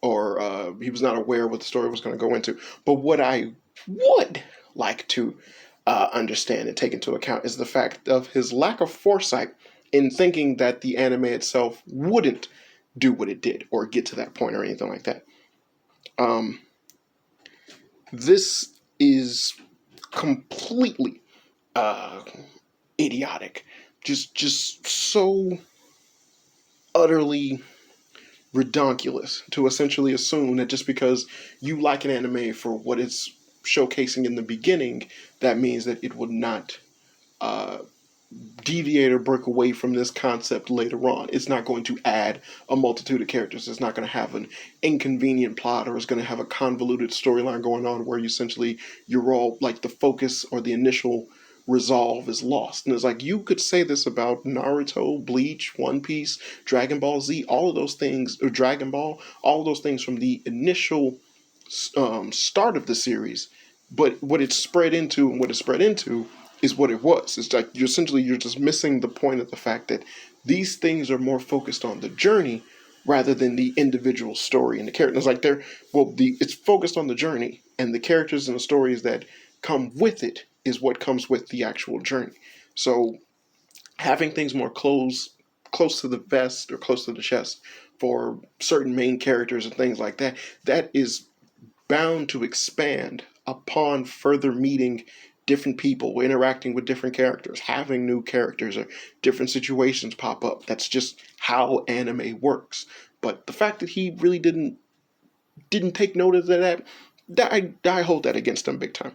or he was not aware of what the story was going to go into. But what I would like to understand and take into account is the fact of his lack of foresight in thinking that the anime itself wouldn't do what it did or get to that point or anything like that. This is completely idiotic. Just so utterly redonkulous to essentially assume that just because you like an anime for what it's showcasing in the beginning, that means that it would not deviate or break away from this concept later on. It's not going to add a multitude of characters. It's not going to have an inconvenient plot, or it's going to have a convoluted storyline going on where you're all like the focus or the initial resolve is lost. And it's like, you could say this about Naruto, Bleach, One Piece, Dragon Ball Z, all of those things, or Dragon Ball, all of those things from the initial start of the series. But what it spread into is what it was. It's like you're just missing the point of the fact that these things are more focused on the journey rather than the individual story and the characters. Like it's focused on the journey, and the characters and the stories that come with it is what comes with the actual journey. So having things more close to the vest or close to the chest for certain main characters and things like that, that is bound to expand upon further meeting different people, interacting with different characters, having new characters, or different situations pop up. That's just how anime works. But the fact that he really didn't take notice of that, I hold that against him big time.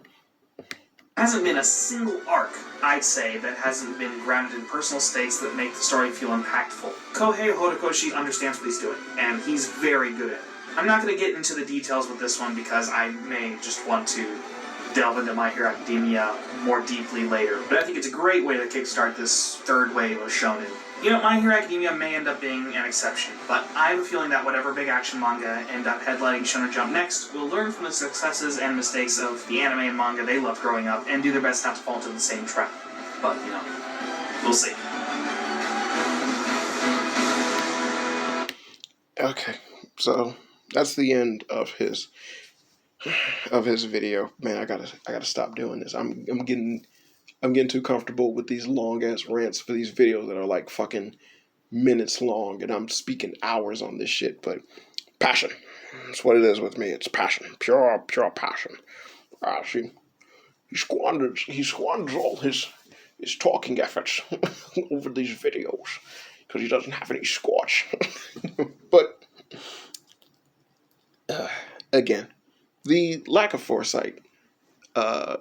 Hasn't been a single arc, I'd say, that hasn't been grounded in personal stakes that make the story feel impactful. Kohei Horikoshi understands what he's doing, and he's very good at it. I'm not going to get into the details with this one because I may just want to delve into My Hero Academia more deeply later, but I think it's a great way to kickstart this third wave of shonen. You know, My Hero Academia may end up being an exception, but I have a feeling that whatever big action manga end up headlining Shonen Jump next will learn from the successes and mistakes of the anime and manga they loved growing up and do their best not to fall into the same trap. But, we'll see. Okay, so that's the end of his video. Man, I gotta stop doing this. I'm getting too comfortable with these long ass rants for these videos that are like fucking minutes long, and I'm speaking hours on this shit. But passion, that's what it is with me. It's passion, pure passion. See, he squanders all his talking efforts over these videos because he doesn't have any squash. But again, the lack of foresight, uh,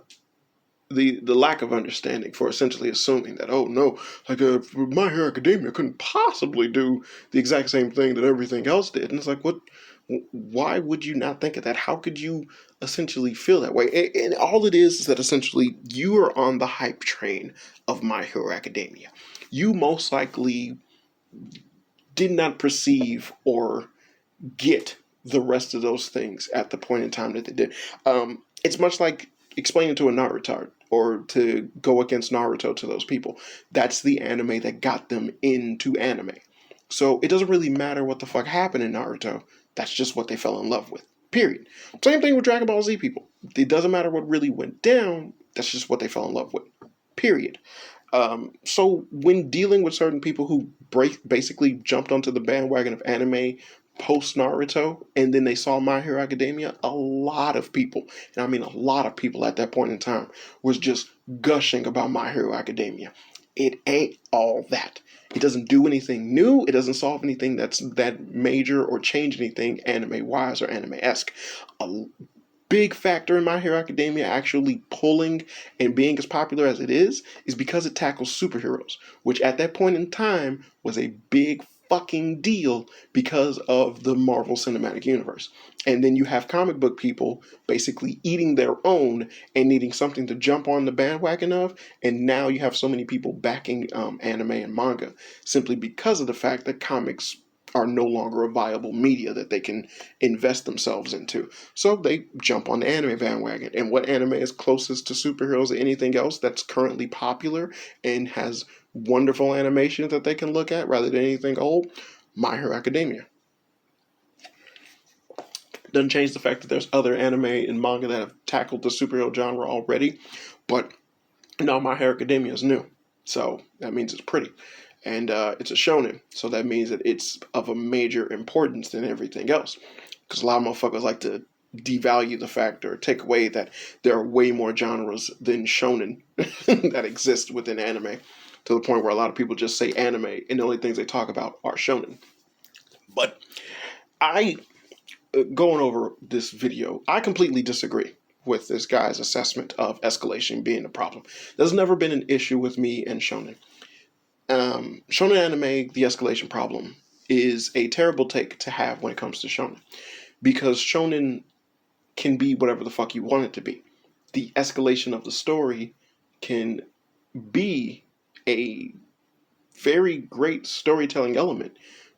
the lack of understanding for essentially assuming that, oh no, like My Hero Academia couldn't possibly do the exact same thing that everything else did, and it's like, what? Why would you not think of that? How could you essentially feel that way? And all it is that essentially you are on the hype train of My Hero Academia. You most likely did not perceive or get the rest of those things at the point in time that they did. It's much like explaining to a Naruto or to go against Naruto to those people. That's the anime that got them into anime. So it doesn't really matter what the fuck happened in Naruto. That's just what they fell in love with. Period. Same thing with Dragon Ball Z people. It doesn't matter what really went down. That's just what they fell in love with. Period. So when dealing with certain people who basically jumped onto the bandwagon of anime post Naruto and then they saw My Hero Academia, a lot of people, and I mean a lot of people at that point in time, was just gushing about My Hero Academia. It ain't all that. It doesn't do anything new. It doesn't solve anything that's that major or change anything anime wise or anime esque. A big factor in My Hero Academia actually pulling and being as popular as it is because it tackles superheroes, which at that point in time was a big fucking deal because of the Marvel Cinematic Universe. And then you have comic book people basically eating their own and needing something to jump on the bandwagon of, and now you have so many people backing anime and manga simply because of the fact that comics are no longer a viable media that they can invest themselves into. So they jump on the anime bandwagon. And what anime is closest to superheroes or anything else that's currently popular and has wonderful animation that they can look at rather than anything old? My Hero Academia. Doesn't change the fact that there's other anime and manga that have tackled the superhero genre already, but no, My Hero Academia is new. So that means it's pretty. And it's a shonen, so that means that it's of a major importance than everything else. Because a lot of motherfuckers like to devalue the fact or take away that there are way more genres than shonen that exist within anime, to the point where a lot of people just say anime and the only things they talk about are shonen. But I, going over this video, I completely disagree with this guy's assessment of escalation being a problem. There's never been an issue with me and shonen. Shonen anime, the escalation problem, is a terrible take to have when it comes to shonen, because shonen can be whatever the fuck you want it to be. The escalation of the story can be a very great storytelling element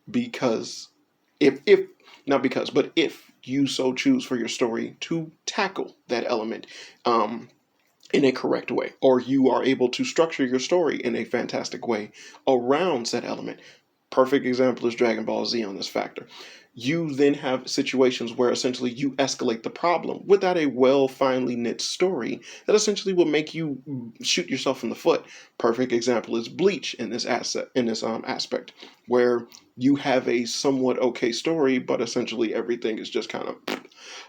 because if not because, but if you so choose for your story to tackle that element, in a correct way, or you are able to structure your story in a fantastic way around said element. Perfect example is Dragon Ball Z on this factor. You then have situations where essentially you escalate the problem without a well finely knit story that essentially will make you shoot yourself in the foot. Perfect example is Bleach in this aspect, where you have a somewhat okay story, but essentially everything is just kind of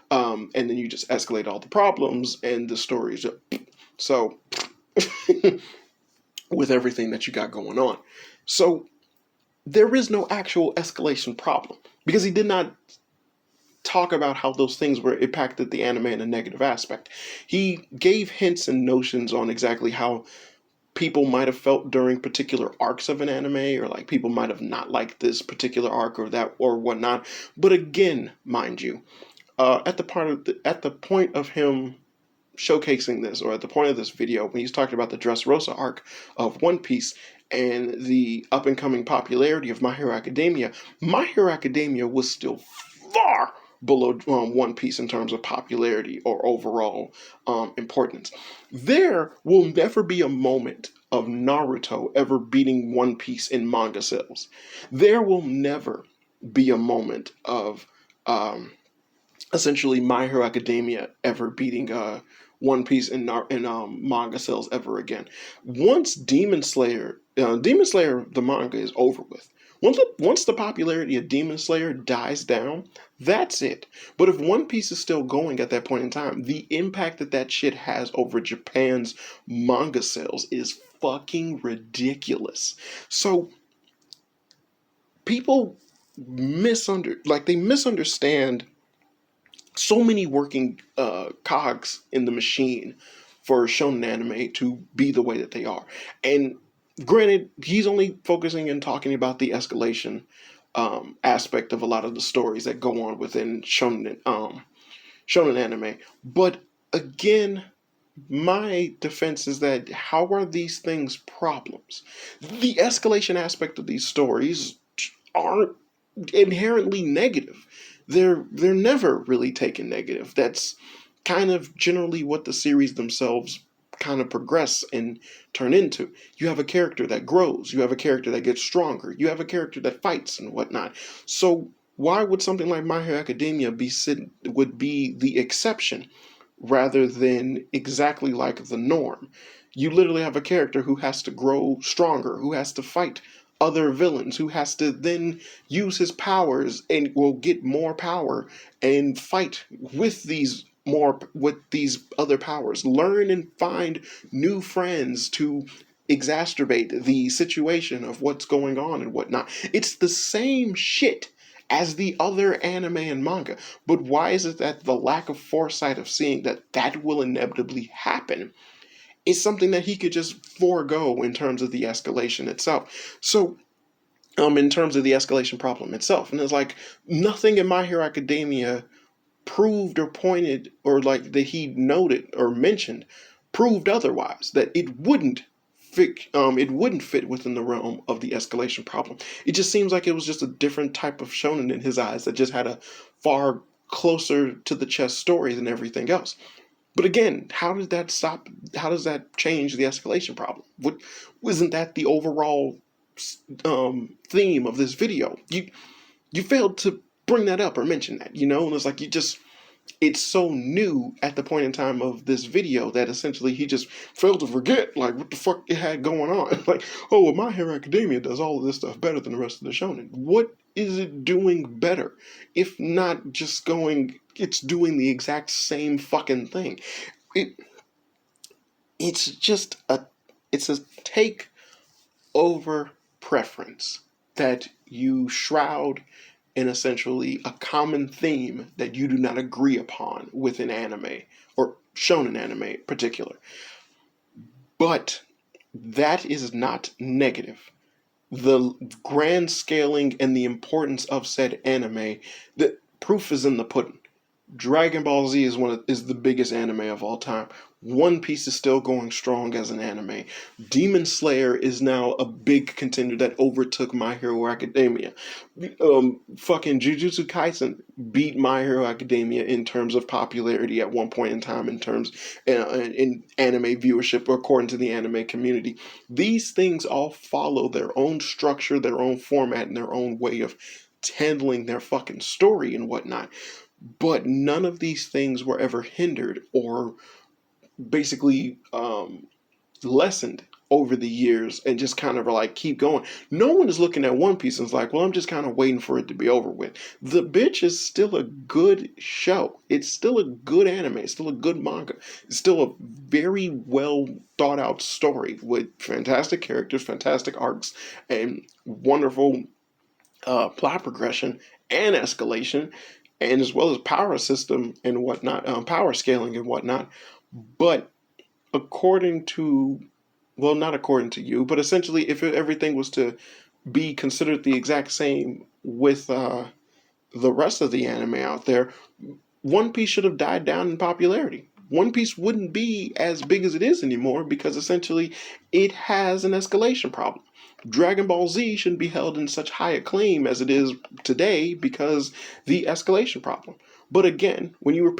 and then you just escalate all the problems and the story is just so with everything that you got going on. So there is no actual escalation problem because he did not talk about how those things were impacted the anime in a negative aspect. He gave hints and notions on exactly how people might have felt during particular arcs of an anime, or like people might have not liked this particular arc or that or whatnot. But again, mind you, at the point of him showcasing this, or at the point of this video, when he's talking about the Dressrosa arc of One Piece and the up and coming popularity of My Hero Academia, My Hero Academia was still far below One Piece in terms of popularity or overall importance. There will never be a moment of Naruto ever beating One Piece in manga sales. There will never be a moment of essentially My Hero Academia ever beating One Piece in manga sales ever again. Once Demon Slayer the manga is over with. Once the popularity of Demon Slayer dies down, that's it. But if One Piece is still going at that point in time, the impact that that shit has over Japan's manga sales is fucking ridiculous. So people they misunderstand so many working cogs in the machine for shonen anime to be the way that they are. And granted, he's only focusing and talking about the escalation aspect of a lot of the stories that go on within shonen anime. But again, my defense is that how are these things problems? The escalation aspect of these stories aren't inherently negative. They're never really taken negative. That's kind of generally what the series themselves kind of progress and turn into. You have a character that grows, you have a character that gets stronger, you have a character that fights and whatnot. So why would something like My Hero Academia would be the exception rather than exactly like the norm? You literally have a character who has to grow stronger, who has to fight other villains, who has to then use his powers and will get more power and fight with these other powers, learn and find new friends to exacerbate the situation of what's going on and whatnot. It's the same shit as the other anime and manga. But why is it that the lack of foresight of seeing that that will inevitably happen is something that he could just forego in terms of the escalation itself? So, in terms of the escalation problem itself, and it's like nothing in My Hero Academia proved or pointed or like that he noted or mentioned proved otherwise that it wouldn't fit within the realm of the escalation problem. It just seems like it was just a different type of shonen in his eyes that just had a far closer to the chest story than everything else. But again, how does that change the escalation problem? Wasn't that the overall theme of this video? You failed to bring that up or mention that, and it's like it's so new at the point in time of this video that essentially he just failed to forget like what the fuck it had going on. Like, oh, well, My Hero Academia does all of this stuff better than the rest of the shonen. What is it doing better? If not just it's doing the exact same fucking thing. It, it's just it's a take over preference that you shroud in essentially a common theme that you do not agree upon within anime or shonen anime in particular. But that is not negative. The grand scaling and the importance of said anime, the proof is in the pudding. Dragon Ball Z is the biggest anime of all time. One Piece is still going strong as an anime. Demon Slayer is now a big contender that overtook My Hero Academia. Fucking Jujutsu Kaisen beat My Hero Academia in terms of popularity at one point in time, in anime viewership, according to the anime community. These things all follow their own structure, their own format, and their own way of handling their fucking story and whatnot. But none of these things were ever hindered or basically lessened over the years and just kind of like keep going. No one is looking at One Piece and is like, well, I'm just kind of waiting for it to be over with. The bitch is still a good show. It's still a good anime. It's still a good manga. It's still a very well thought out story with fantastic characters, fantastic arcs, and wonderful plot progression and escalation, and as well as power system and whatnot, power scaling and whatnot. But according to, well, not according to you, but essentially, if everything was to be considered the exact same with the rest of the anime out there, One Piece should have died down in popularity. One Piece wouldn't be as big as it is anymore because essentially it has an escalation problem. Dragon Ball Z shouldn't be held in such high acclaim as it is today because the escalation problem. But again, when you were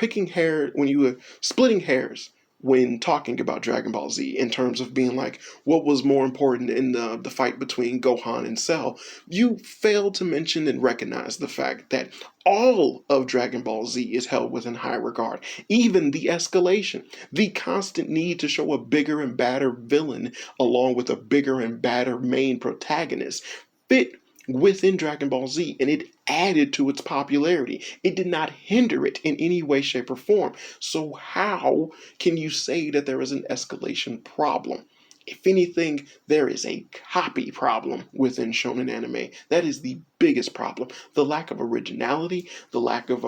splitting hairs when talking about Dragon Ball Z in terms of being like, what was more important in the fight between Gohan and Cell, you failed to mention and recognize the fact that all of Dragon Ball Z is held within high regard. Even the escalation, the constant need to show a bigger and badder villain along with a bigger and badder main protagonist fit within Dragon Ball Z, and it added to its popularity. It did not hinder it in any way, shape, or form. So how can you say that there is an escalation problem? If anything, there is a copy problem within shonen anime. That is the biggest problem. The lack of originality, the lack of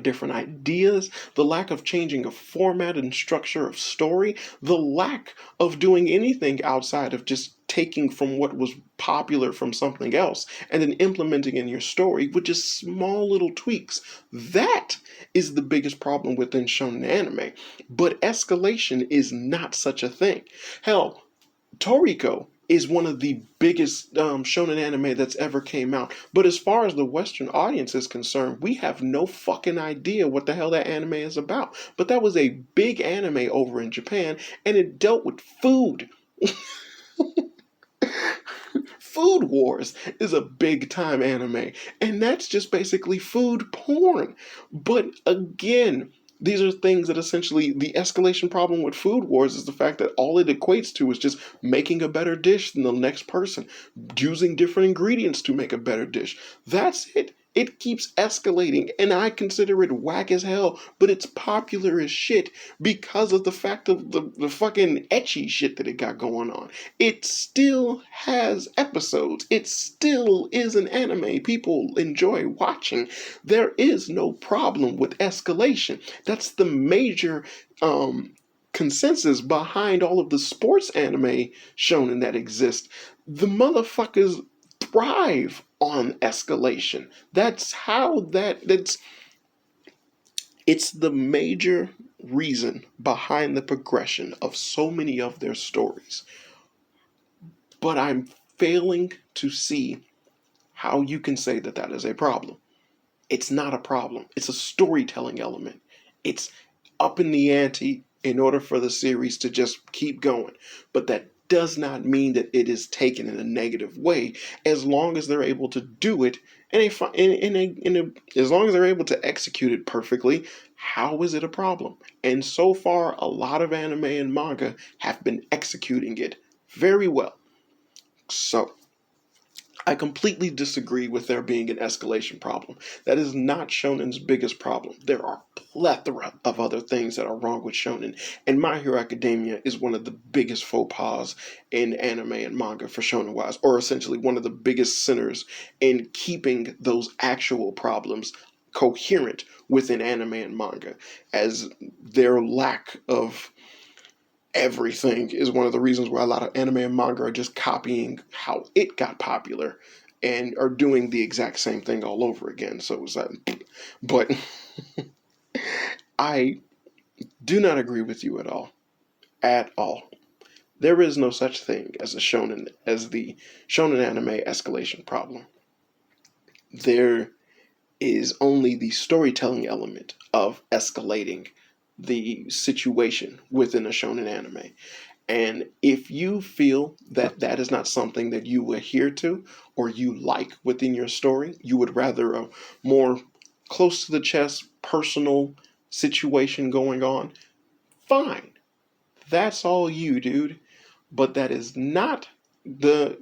different ideas, the lack of changing a format and structure of story, the lack of doing anything outside of just taking from what was popular from something else and then implementing in your story with just small little tweaks. That is the biggest problem within shonen anime. But escalation is not such a thing. Hell, Toriko is one of the biggest shonen anime that's ever came out. But as far as the Western audience is concerned, we have no fucking idea what the hell that anime is about. But that was a big anime over in Japan, and it dealt with food. Food Wars is a big time anime, and that's just basically food porn. But again, these are things that essentially the escalation problem with Food Wars is the fact that all it equates to is just making a better dish than the next person, using different ingredients to make a better dish. That's it. It keeps escalating, and I consider it whack as hell, but it's popular as shit because of the fact of the fucking ecchi shit that it got going on. It still has episodes. It still is an anime people enjoy watching. There is no problem with escalation. That's the major consensus behind all of the sports anime shonen that exist. The motherfuckers thrive on escalation. It's the major reason behind the progression of so many of their stories. But I'm failing to see how you can say that that is a problem. It's not a problem. It's a storytelling element. It's up in the ante in order for the series to just keep going. But that does not mean that it is taken in a negative way, as long as they're able to do it as long as they're able to execute it perfectly. How is it a problem? And so far, a lot of anime and manga have been executing it very well. So I completely disagree with there being an escalation problem. That is not Shonen's biggest problem. There are plethora of other things that are wrong with Shonen, and My Hero Academia is one of the biggest faux pas in anime and manga for Shonen wise, or essentially one of the biggest sinners in keeping those actual problems coherent within anime and manga, as their lack of everything is one of the reasons why a lot of anime and manga are just copying how it got popular and are doing the exact same thing all over again. So it's like, but I do not agree with you at all. At all. There is no such thing as the shonen anime escalation problem. There is only the storytelling element of escalating the situation within a shonen anime. And if you feel that that is not something that you adhere to or you like within your story, you would rather a more close to the chest, personal situation going on, fine. That's all you, dude. But that is not the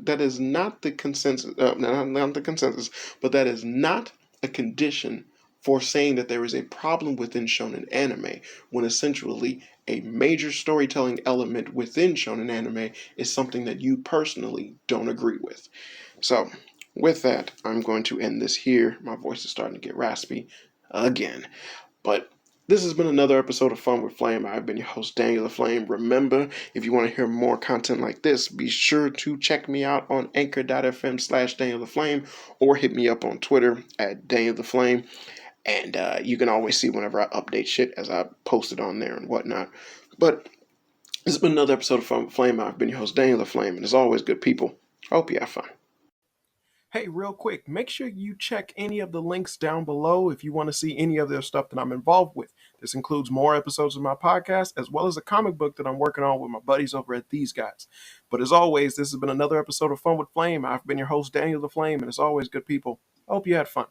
consensus. Not the consensus, but that is not a condition for saying that there is a problem within shonen anime, when essentially a major storytelling element within shonen anime is something that you personally don't agree with. So, with that, I'm going to end this here. My voice is starting to get raspy again. But this has been another episode of Fun with Flame. I've been your host, Daniel the Flame. Remember, if you want to hear more content like this, be sure to check me out on anchor.fm/Daniel the Flame, or hit me up on Twitter at Daniel the Flame. And you can always see whenever I update shit as I post it on there and whatnot. But this has been another episode of Fun with Flame. I've been your host, Daniel the Flame. And as always, good people, I hope you have fun. Hey, real quick, make sure you check any of the links down below if you want to see any of the stuff that I'm involved with. This includes more episodes of my podcast, as well as a comic book that I'm working on with my buddies over at These Guys. But as always, this has been another episode of Fun with Flame. I've been your host, Daniel the Flame, and as always, good people, I hope you had fun.